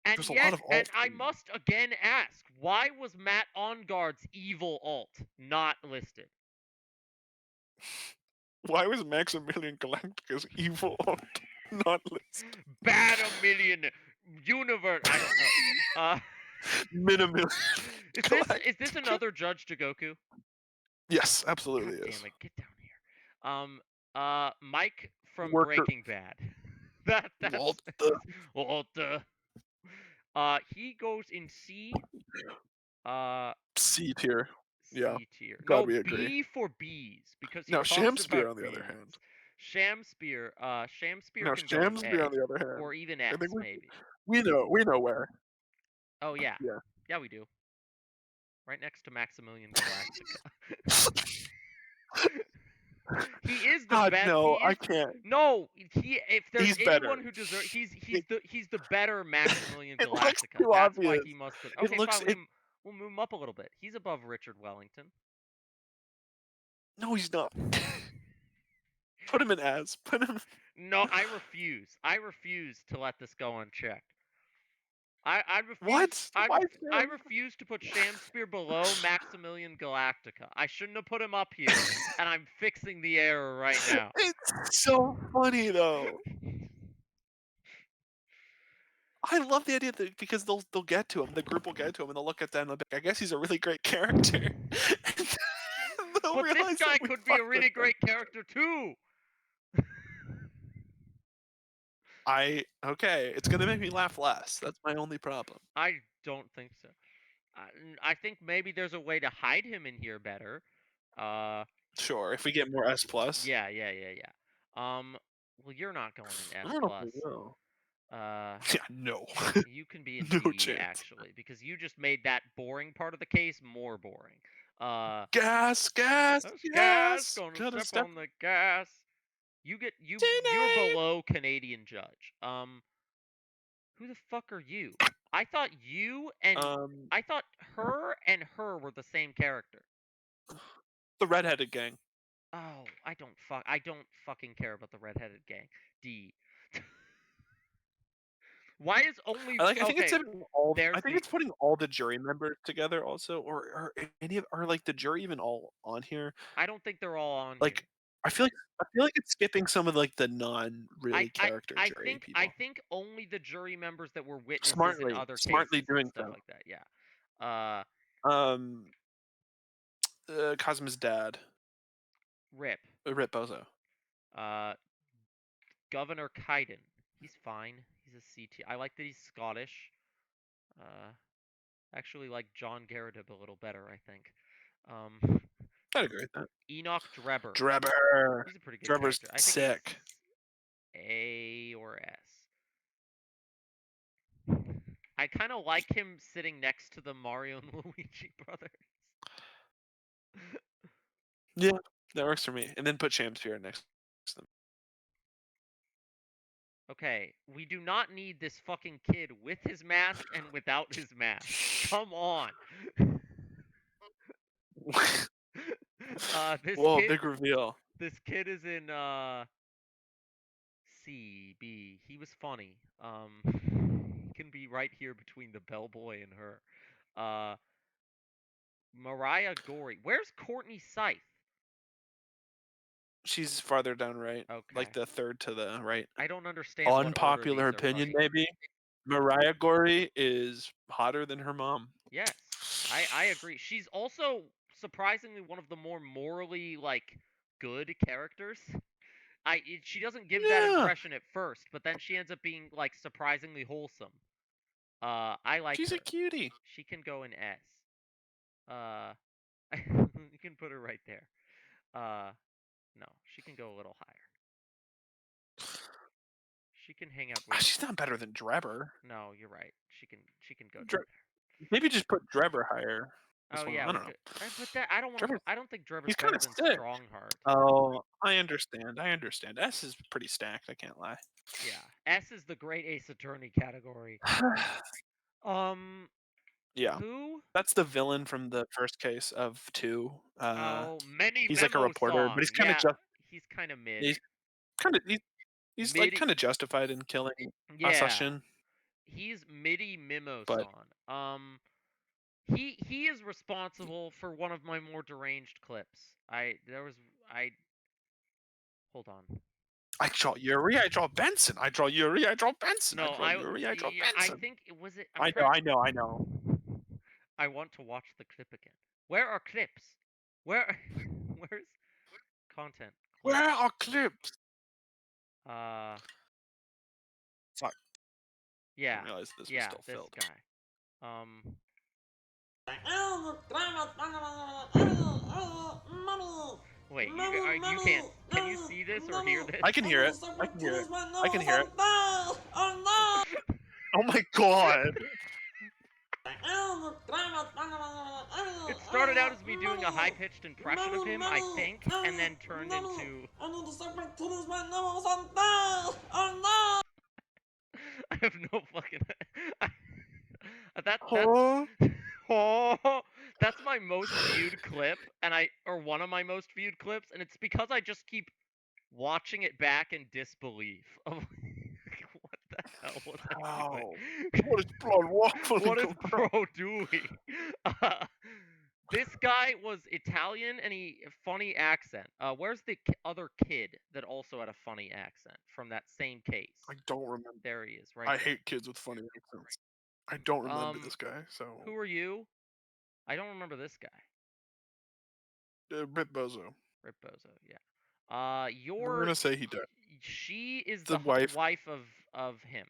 And
There's
yet,
a lot of alts.
And I must again ask, why was Matt Onguard's evil alt not listed?
Why was Maximilian Galactica's evil alt not listed?
Bad a million universe. I don't know.
Minimum.
Is this another Judge Jigoku?
Yes, absolutely
God
is.
Damn it, get down here. Mike from Breaking Bad. That's Walter. He goes in C.
C tier. Yeah.
C tier.
God,
No,
we agree.
B for B's because he
now
talks
Shamspear
about
on the
bees.
other hand.
Shamspear. Shamspear
Now
can go in
Shamspear
A,
on the other hand.
or even S maybe.
We know where.
Oh yeah.
Yeah.
Yeah, we do. Right next to Maximilian Galactica. He is the best.
No, I can't.
No, if there's
he's
anyone
better.
who deserves, he's the better Maximilian Galactica.
Looks too
That's
obvious.
why he must have. Okay, fine. We'll move him up a little bit. He's above Richard Wellington.
No, he's not. Put him in S. Put him.
No, I refuse. I refuse to let this go unchecked. I refuse.
What?
I refuse to put Shamspear below Maximilian Galactica. I shouldn't have put him up here, and I'm fixing the error right now.
It's so funny though. I love the idea that because they'll get to him, the group will get to him, and they'll look at that and they'll be like, I guess he's a really great character.
But this guy could be a really great character too.
Okay, it's gonna make me laugh less. That's my only problem.
I don't think so. I think maybe there's a way to hide him in here better.
Sure, if we get more S plus.
Yeah. Well, you're not going in S plus.
Yeah, no.
You can be in
no
D
chance.
actually, because you just made that boring part of the case more boring.
Gas.
Gonna step on the gas. You're below Canadian Judge. Who the fuck are you? I thought you and I thought her and her were the same character.
The redheaded gang.
Oh, I don't fucking care about the redheaded gang. D. Why is only
I think it's
okay?
putting all.
There's
I think
the
it's putting all the jury members together also, or any of, are like the jury even all on here?
I don't think they're all on
Like,
here.
I feel like it's skipping some of like the non really character jury
I
people.
think only the jury members that were witnesses in
Smartly,
other
smartly
cases and
doing
stuff
so.
like that. Yeah. Uh,
Um, Cosmo's dad,
Rip.
Rip Bozo.
Uh, Governor Kaiden. He's fine. He's a CT. I like that he's Scottish. Uh, actually like John Garrideb a little better, I think. Um,
I'd agree with that.
Enoch Drebber.
Drebber.
He's a pretty good
Drebber's
character. I think he's
sick.
A or S. I kind of like him sitting next to the Mario and Luigi brothers.
Yeah, that works for me. And then put Shamsphere next to them.
Okay, we do not need this fucking kid with his mask and without his mask. Come on. This
Whoa,
kid
big reveal.
is in C B. He was funny. He can be right here between the bellboy and her. Uh Mariah Gorey. Where's Courtney Scythe?
She's farther down right,
Okay.
like the third to the right.
I don't understand what order
Unpopular
these are
opinion,
running.
maybe. Mariah Gorey is hotter than her mom.
Yes, I agree. She's also surprisingly one of the more morally like good characters. She doesn't give that
Yeah,
impression at first, but then she ends up being like surprisingly wholesome. I like
she's a
her.
cutie.
She can go in S. Uh, you can put her right there. No, she can go a little higher. She can hang out with.
She's not better than Drebber.
No, you're right. She can go down
Maybe just put Drebber higher.
there.
This
Oh
one,
yeah,
I
we
don't know.
could. But that I don't want to.
Drebber's
I don't think Drebber's
he's kind
better
of
than
sick.
Strongheart.
Oh, I understand. I understand. S is pretty stacked. I can't lie.
Yeah, S is the Great Ace Attorney category. Um,
Yeah,
who?
that's the villain from the first case of two.
Oh, Many
He's like a
Memo
reporter, but
Song.
he's kind of
Yeah,
just
he's kind of mid.
he's kind of he's like
Midi.
kind of justified in killing
Yeah,
Asashin,
he's Midi Mimo
but
Song. He is responsible for one of my more deranged clips. I hold on.
I draw Yuri, I draw Benson, I draw Yuri, I draw Benson, I
No,
draw Yuri, I draw
yeah, I
Benson.
think it was it.
I know, I know, I know.
I want to watch the clip again. Where are clips? Where where's content clips?
Where are clips?
Uh
Fuck, I
yeah.
didn't realize this was
Yeah,
still
this
filled.
guy. Um wait, you can't can you see this or hear this?
I can hear it. I can hear it. I can hear it. Oh my god!
It started out as me doing a high-pitched impression of him, I think, and then turned into I have no fucking that's
Huh?
oh, that's my most viewed clip, and or one of my most viewed clips, and it's because I just keep watching it back in disbelief. Of what the hell was I
Wow.
doing?
What is blood waffling
What is
about?
Bro doing? Uh, this guy was Italian and he funny accent. Where's the other kid that also had a funny accent from that same case?
I don't remember.
There he is, right
I
there.
hate kids with funny accents. I don't remember this guy,
Who
so
are you? I don't remember this guy.
Rip Bozo.
Rip Bozo, yeah.
We're gonna say he died.
She is
The
the
wife.
wife of him.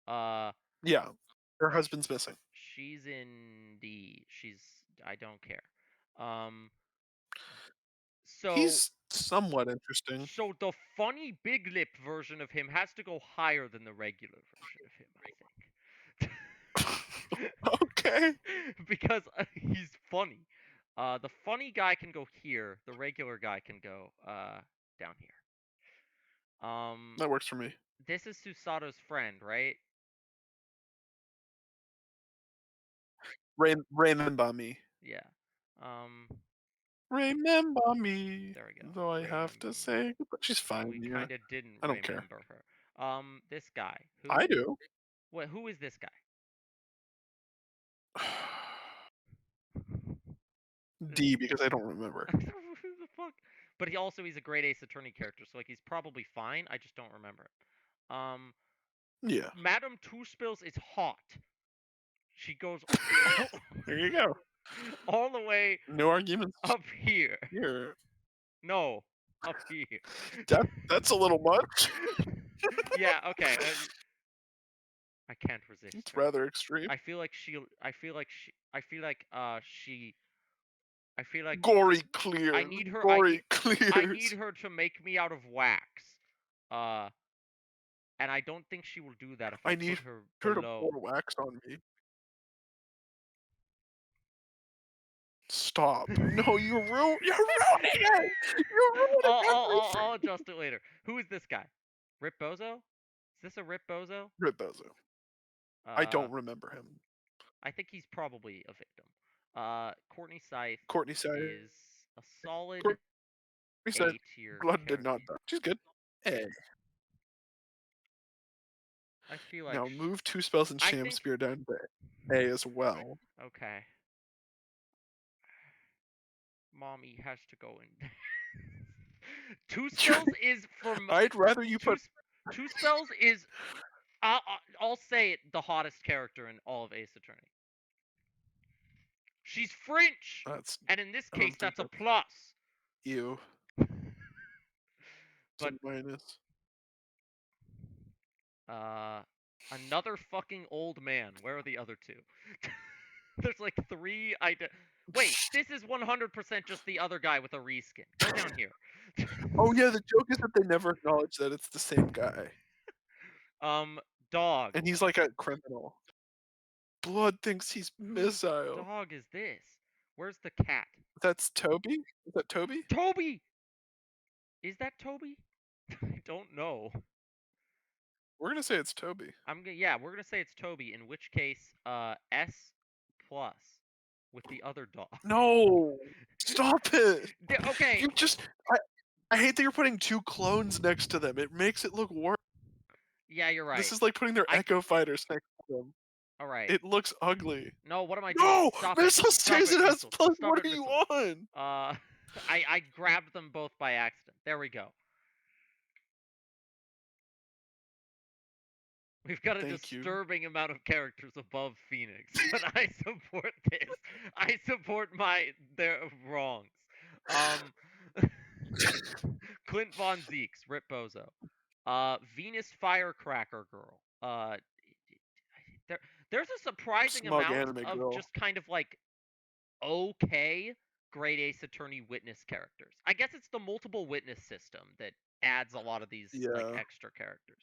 Uh,
Yeah, her husband's missing.
she's in D. I don't care. Um, so
He's somewhat interesting.
so the funny big lip version of him has to go higher than the regular version of him, I think.
Okay,
Because he's funny. The funny guy can go here. The regular guy can go down here.
that works for me.
This is Susato's friend, right?
Raymond Bami.
Yeah. Um,
Remember me,
There we go.
though I have
Remember
to
me.
say, but she's fine.
We
Yeah,
kind of didn't
I don't care.
remember her. This guy.
I
Who?
do.
What? Who is this guy?
D because I don't remember.
Who the fuck? But he's a great Ace Attorney character, so like he's probably fine. I just don't remember it.
Yeah,
Madame Two Spills is hot. She goes
there you go.
all the way
No arguments
up here.
here.
No, up here.
That's a little much.
Yeah. Okay. I can't resist
It's
her.
rather extreme.
I feel like she. I feel like she. I feel like she. I feel like
Gory
I
clears.
need her.
Gory
I need
clears.
her to make me out of wax. Uh, and I don't think she will do that if I
I
put
need
her
her to
below.
pour wax on me. Stop. No, you're ruining it! You're ruining everything!
I'll adjust it later. Who is this guy? Rip Bozo? Is this a Rip Bozo?
Rip Bozo. I don't remember him.
I think he's probably a victim. Courtney Scythe
Courtney Side.
is a solid
Courtney Side.
A tier
Blood did
character.
not die. She's good. A.
I feel like
Now move 2 spells and
I
Sham
think-
Spear down to A as well.
Okay. Mommy has to go in. Two spells is from
I'd rather you put.
two spells is I'll say it, the hottest character in all of Ace Attorney. She's French,
That's
and in this
I don't
case,
think
that's a
that's-
plus.
you.
But
minus.
Another fucking old man. Where are the other two? There's like three. Wait, this is 100% just the other guy with a reskin. Go down here.
Oh yeah, the joke is that they never acknowledge that it's the same guy.
Dog.
And he's like a criminal. Blood thinks he's missile.
Dog is this? Where's the cat?
That's Toby? Is that Toby?
Toby! Is that Toby? I don't know.
We're gonna say it's Toby.
Yeah, we're gonna say it's Toby, in which case, S plus with the other dog.
No! Stop it!
Okay.
You just I hate that you're putting two clones next to them. It makes it look worse.
Yeah, you're right.
This is like putting their Echo Fighters next to them.
All right.
It looks ugly.
No, what am I doing?
No!
Stop
Missile
it. Stop
stays
it,
in S
Missile.
plus.
Stop
What
it,
are you
Missile.
on?
I grabbed them both by accident. There we go. We've got a disturbing amount of characters above Phoenix, but I support this. I support their wrongs. Clint Von Zeeks, Rip Bozo. Venus Firecracker Girl. There's a surprising
Smug
amount
anime
of
girl.
just kind of like okay Great Ace Attorney witness characters. I guess it's the multiple witness system that adds a lot of these like extra characters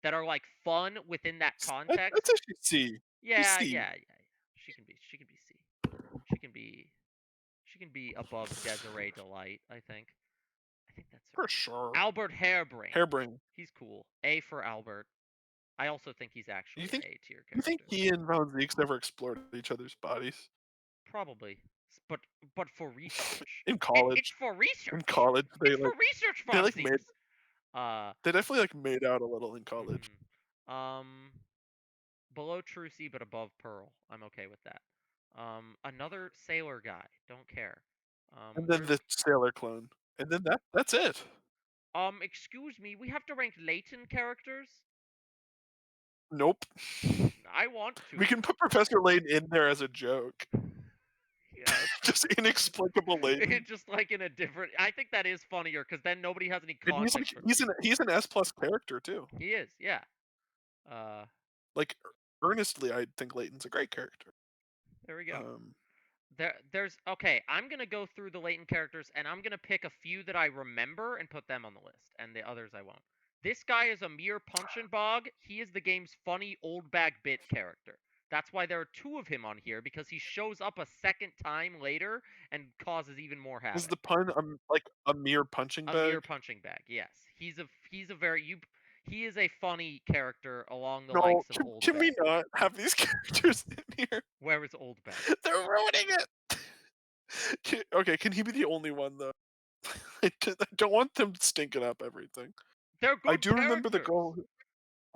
that are like fun within that context.
That's actually C.
Yeah,
C.
yeah. She can be C. She can be above Desiree Delight, I think. I think that's her.
For sure.
Albert Hairbrain.
Hairbrain.
He's cool. A for Albert. I also think he's actually an A tier character.
You think he and Von Zeeks never explored each other's bodies?
Probably. But for research.
In college.
It's for research.
In college,
it's for research, Von
they
Zeeks.
they definitely like made out a little in college.
Below Trucy but above Pearl. I'm okay with that. Another sailor guy. Don't care.
And then the sailor clone. And then that's it.
Excuse me, we have to rank Layton characters?
Nope.
I want to.
We can put Professor Layton in there as a joke.
Yeah.
Just inexplicable Layton.
Just like in a different. I think that is funnier because then nobody has any context.
He's an S plus character too.
He is, yeah.
Like earnestly, I think Layton's a great character.
There we go. There's okay. I'm gonna go through the Layton characters and I'm gonna pick a few that I remember and put them on the list, and the others I won't. This guy is Amir Punchenbog. He is the game's funny old bag bit character. That's why there are two of him on here, because he shows up a second time later and causes even more havoc.
Is the pun like Amir Punching Bag?
Amir Punching Bag, yes. He is a funny character along the likes of Old Bag.
Can we not have these characters in here?
Where is Old Bag?
They're ruining it. Okay, can he be the only one though? I don't want them stinking up everything.
They're
I
good
do remember the
characters.
girl.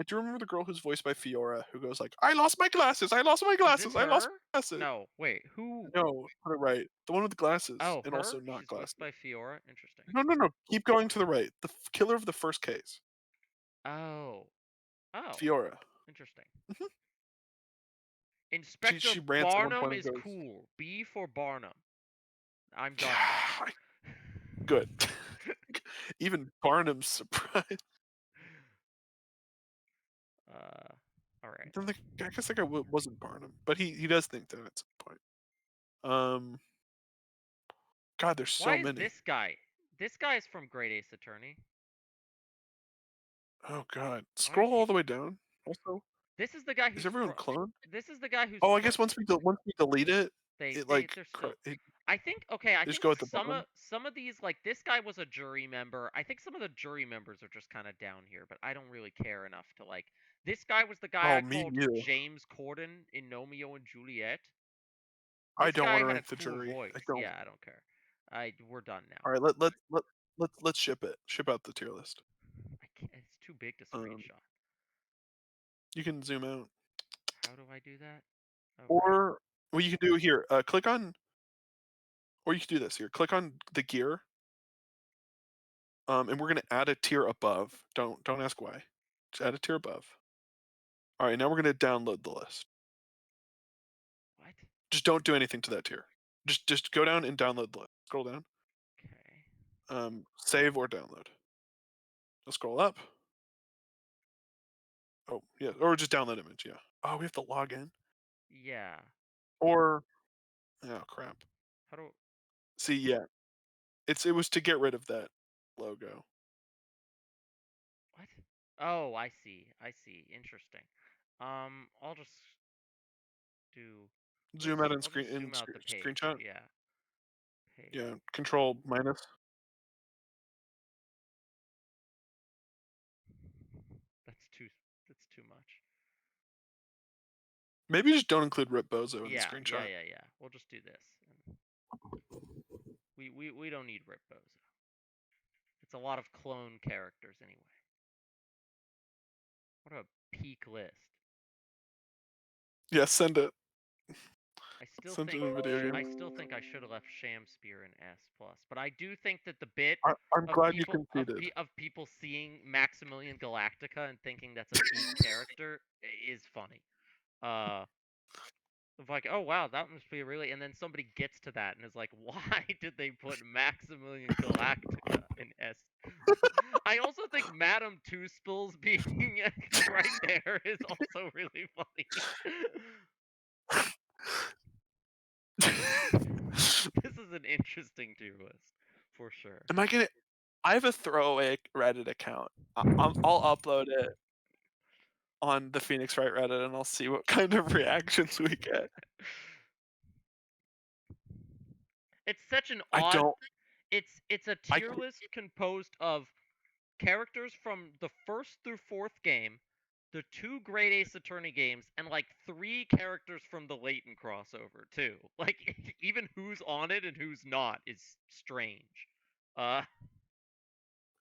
I do remember the girl who's voiced by Fiora, who goes like, "I lost my glasses. I lost my
Is this
glasses. I lost
her?
my glasses."
No, wait, who?
No, put it right. The one with the glasses,
Oh,
and also
her?
not
She's voiced
glasses.
by Fiora? Interesting.
No, no, no. Keep going to the right. The killer of the first case,
Oh. Oh,
Fiora.
interesting.
Mhm.
Inspector
She rants at one
Barnum
point and
is
goes,
cool. B for Barnum. I'm done
"Yeah, good." Even Barnum's surprised.
uh, all right.
Then I guess the guy wasn't Barnum, but he does think that at some point. Um, God, there's
Why
so
is
many.
this guy? This guy is from Great Ace Attorney.
Oh God,
Why is
scroll all
he?
the way down. Also,
This is the guy
is
who's
everyone
from.
cloned?
This is the guy who's
Oh, I
from.
guess once we delete it, it like
They're still.
it,
I think okay. I
they just
think
go at the bottom.
some of these like this guy was a jury member. I think some of the jury members are just kind of down here, but I don't really care enough to like. This guy was the guy
Oh,
I
me
called
neither.
James Corden in Romeo and Juliet.
I
This
don't want
guy
to
had a
rank the
cool
jury. I
voice.
don't.
Yeah, I don't care. We're done now.
All right, let's ship it. Ship out the tier list.
I can't, it's too big to
Um,
screenshot.
you can zoom out,
How do I do that? Okay.
or what you can do here. Click on, or you can do this here. Click on the gear. And we're gonna add a tier above. Don't ask why. Just add a tier above. All right, now we're gonna download the list.
What?
Just don't do anything to that tier. Just go down and download the list. Scroll down.
Okay.
Save or download. Let's scroll up. Oh yeah, or just download image. Yeah. Oh, we have to log in.
Yeah.
Or oh crap.
How do?
See, yeah, it was to get rid of that logo.
What? Oh, I see. I see. Interesting. I'll just do.
Zoom out and
I'll just zoom out the page.
screenshot.
Yeah. Page.
Yeah, control minus.
That's too. That's too much.
Maybe just don't include Rip Bozo in the
Yeah. Yeah.
screenshot.
Yeah. Yeah. We'll just do this. We don't need Rip Bozo. It's a lot of clone characters anyway. What a peak list.
Yeah, send it.
I still
Send it
think
in video game.
I still think I should have left Shamspear in S plus, but I do think that the bit
I'm glad you conceded.
of people seeing Maximilian Galactica and thinking that's a peak character is funny. Uh, of like, oh wow, that must be really, and then somebody gets to that and is like, why did they put Maximilian Galactica in S? I also think Madame Two Spills being right there is also really funny. This is an interesting tier list for sure.
Am I gonna? I have a throwaway Reddit account. I'll upload it on the Phoenix Wright Reddit, and I'll see what kind of reactions we get.
It's such an
I
odd.
don't.
It's a
I
tier list composed of characters from the first through fourth game, the two Great Ace Attorney games, and like three characters from the Leighton crossover too. Like even who's on it and who's not is strange. Uh,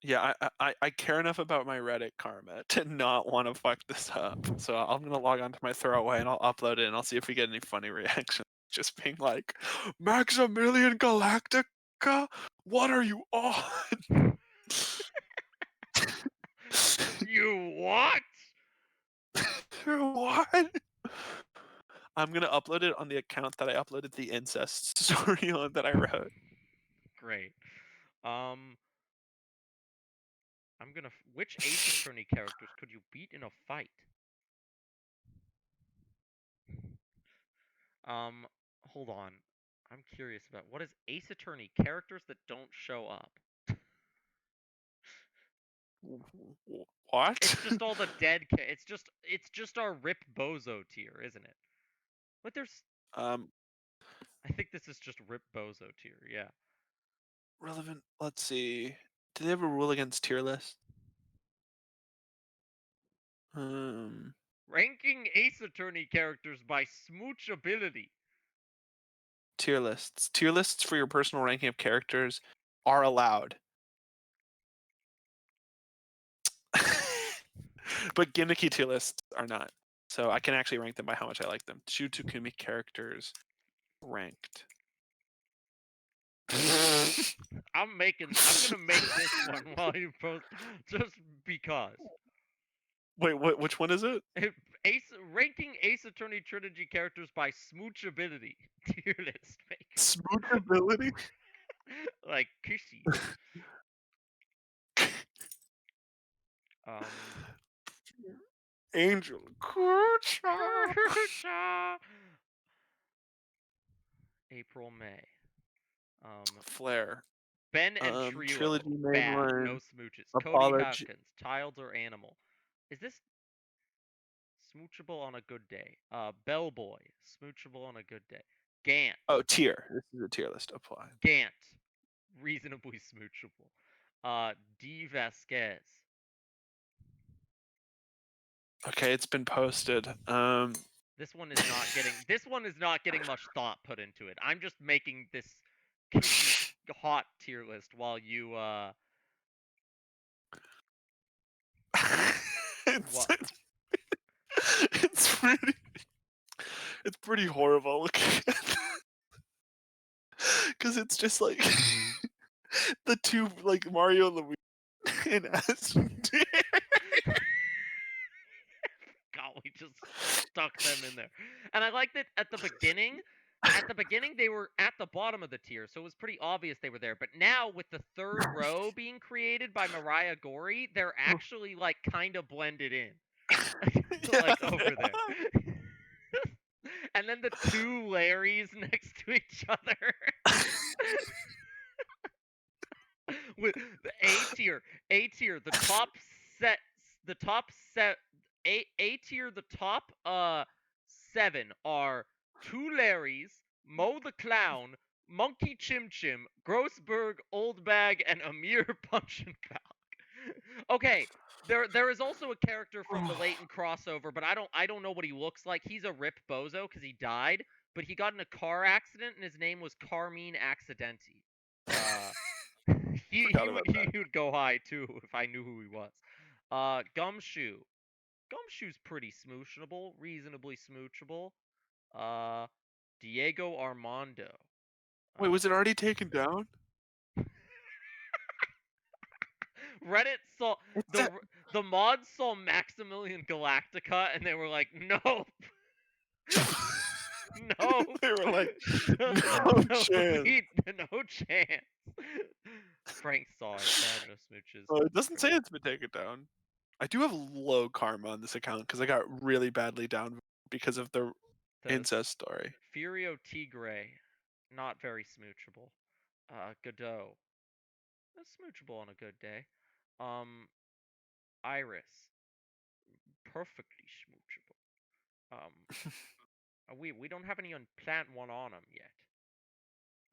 Yeah, I care enough about my Reddit karma to not want to fuck this up. So I'm gonna log on to my throwaway and I'll upload it and I'll see if we get any funny reactions. Just being like, Maximilian Galactica, what are you on?
you what?
What? I'm gonna upload it on the account that I uploaded the incest story on that I wrote.
Great. Um, I'm gonna. Which Ace Attorney characters could you beat in a fight? Um, hold on. I'm curious about what is Ace Attorney characters that don't show up.
What?
It's just all the dead. It's just our Rip Bozo tier, isn't it? But there's.
um,
I think this is just Rip Bozo tier. Yeah.
relevant. Let's see. Do they have a rule against tier list? Um,
Ranking Ace Attorney characters by smoochability.
Tier lists. Tier lists for your personal ranking of characters are allowed. But gimmicky tier lists are not. So I can actually rank them by how much I like them. Shu Takumi characters ranked.
I'm gonna make this one while you post, just because.
Wait, which one is it?
Ranking Ace Attorney trilogy characters by smoochability tier list maker.
Smoochability?
Like Kishi. Um
Angel Kucha.
April, May.
Flare.
Ben and Trio.
Trilogy
Bad.
mainline.
No smooches. Cody
Apology.
Hawkins. Child or animal. Is this smoochable on a good day? Bellboy. Smoochable on a good day. Gant.
Oh, tier. This is a tier list. Apply.
Gant. Reasonably smoochable. D. Vasquez.
Okay, it's been posted.
This one is not getting much thought put into it. I'm just making this hot tier list while you
it's,
what?
it's pretty it's pretty horrible looking because it's just like the two like Mario and Luigi and Ash.
God, we just stuck them in there. And I like that at the beginning they were at the bottom of the tier, so it was pretty obvious they were there. But now with the third row being created by Mariah Gorey, they're actually like kind of blended in. Like over there. And then the two Larrys next to each other. With the A tier, the top set, A tier, the top 7 are two Larrys, Mo the Clown, Monkey Chim Chim, Grossberg, Old Bag, and Amir Punch and Falk. Okay, there is also a character from the Leighton crossover, but I don't know what he looks like. He's a rip bozo because he died, but he got in a car accident and his name was Carmine Accidenti. He would go high too if I knew who he was. Gumshoe. Gumshoe's pretty smoochable, reasonably smoochable. Diego Armando.
Wait, was it already taken down?
Reddit saw the mods saw Maximilian Galactica and they were like, nope. No.
They were like, no chance.
No chance. Frank saw it. Bad, no smooches.
Oh, it doesn't say it's been taken down. I do have low karma on this account because I got really badly down because of the incest story.
Furio Tigre, not very smoochable. Godot, that's smoochable on a good day. Iris, perfectly smoochable. We don't have any on Plant One on him yet.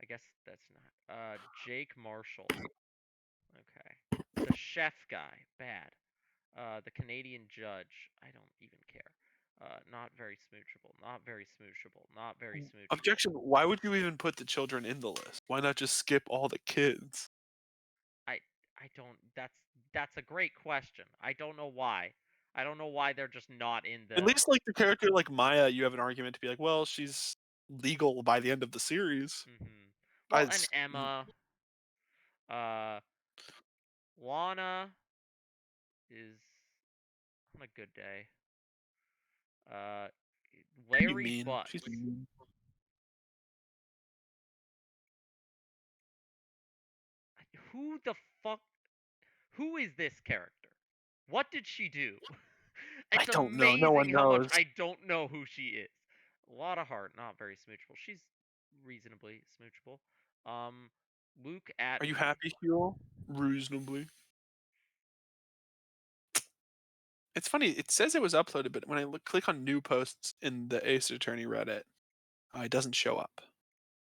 I guess that's not. Jake Marshall. Okay. The chef guy, bad. The Canadian judge, I don't even care. Not very smoochable. Not very smoochable. Not very smoochable.
Objection. Why would you even put the children in the list? Why not just skip all the kids?
I don't. That's a great question. I don't know why. I don't know why they're just not in the.
At least like the character like Maya, you have an argument to be like, well, she's legal by the end of the series.
Well, and Emma. Lana is on a good day. Larry Butt.
She's mean.
Who the fuck? Who is this character? What did she do?
I
It's
don't know.
amazing
No one
how
knows.
much I don't know who she is. A lot of heart, not very smoochable. She's reasonably smoochable. Luke at.
Are you happy, Huel? Reasonably. It's funny. It says it was uploaded, but when I click on new posts in the Ace Attorney Reddit, it doesn't show up.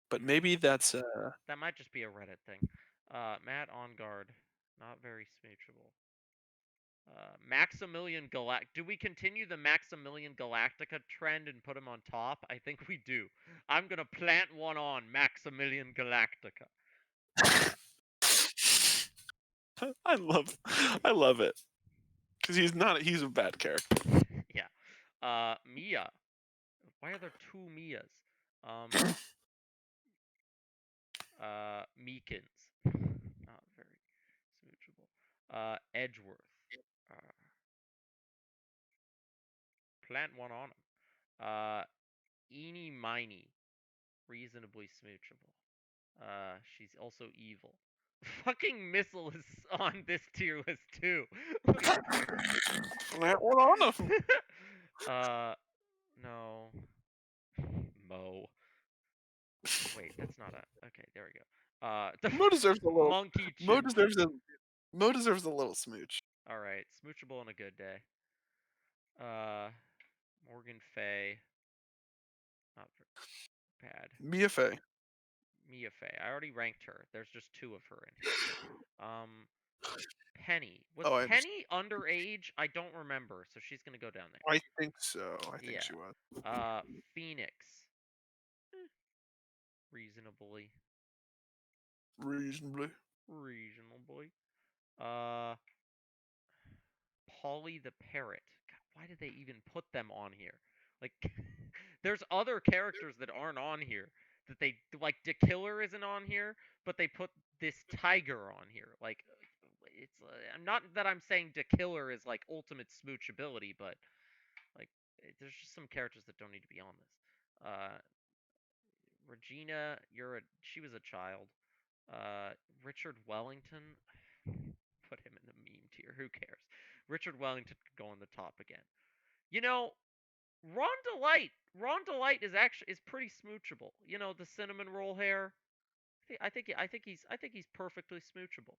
But maybe that's
That might just be a Reddit thing. Matt on guard, not very smoochable. Maximilian Galact. Do we continue the Maximilian Galactica trend and put him on top? I think we do. I'm gonna plant one on Maximilian Galactica.
I love it because he's a bad character.
Yeah. Mia. Why are there two Mias? Um. Meekins. Not very smoochable. Edgeworth. Uh, plant one on him. Eeny Miny. Reasonably smoochable. She's also evil. Fucking Missile is on this tier list too.
Plant one on him.
No. Mo. Wait, that's not a. Okay, there we go. The
Mo deserves a little.
Monkey
Mo
Chin.
deserves a. Mo deserves a little smooch.
All right, smoochable on a good day. Uh, Morgan Fay. Not bad.
Mia Fey.
Mia Fey. I already ranked her. There's just two of her in here. Penny. Was
Oh,
Penny underage? I don't remember, so she's gonna go down there.
I think so. I think she was.
Phoenix. Reasonably.
Reasonably.
Reasonably. Uh, Polly the Parrot. God, why did they even put them on here? Like, there's other characters that aren't on here. That they like. The Killer isn't on here, but they put this tiger on here. Like, it's. Not that I'm saying the Killer is like ultimate smoochability, but like, there's just some characters that don't need to be on this. Regina, she was a child. Richard Wellington, put him in the meme tier. Who cares? Richard Wellington could go on the top again. You know, Rhonda Light. Rhonda Light is pretty smoochable. You know, the cinnamon roll hair. I think he's perfectly smoochable.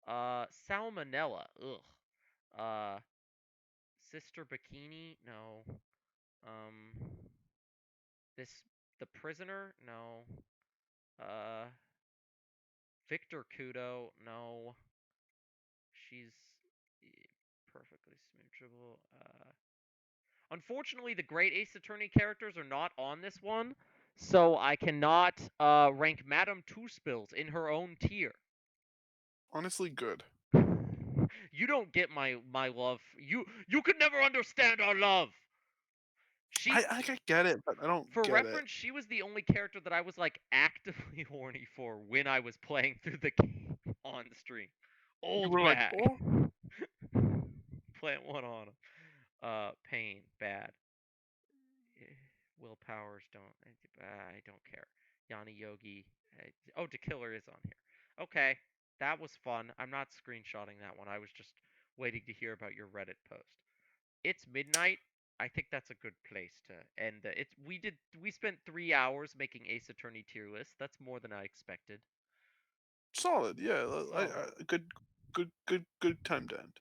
Salmonella. Ugh. Uh, Sister Bikini. No. Um, this the prisoner. No. Uh, Victor Kudo. No. She's perfectly smoochable. Unfortunately, the Great Ace Attorney characters are not on this one, so I cannot rank Madame Two Spills in her own tier.
Honestly, good.
You don't get my love. You could never understand our love.
I get it, but I don't
For
get
reference, she was the only character that I was like actively horny for when I was playing through the game on stream.
it. You
Old
were like,
Mac.
oh,
Plant one on him. Pain, bad. Will Powers, I don't care. Yanni Yogi. Oh, the Killer is on here. Okay, that was fun. I'm not screenshotting that one. I was just waiting to hear about your Reddit post. It's midnight. I think that's a good place to end. We spent 3 hours making Ace Attorney tier list. That's more than I expected.
solid. Yeah,
Solid.
good time to end.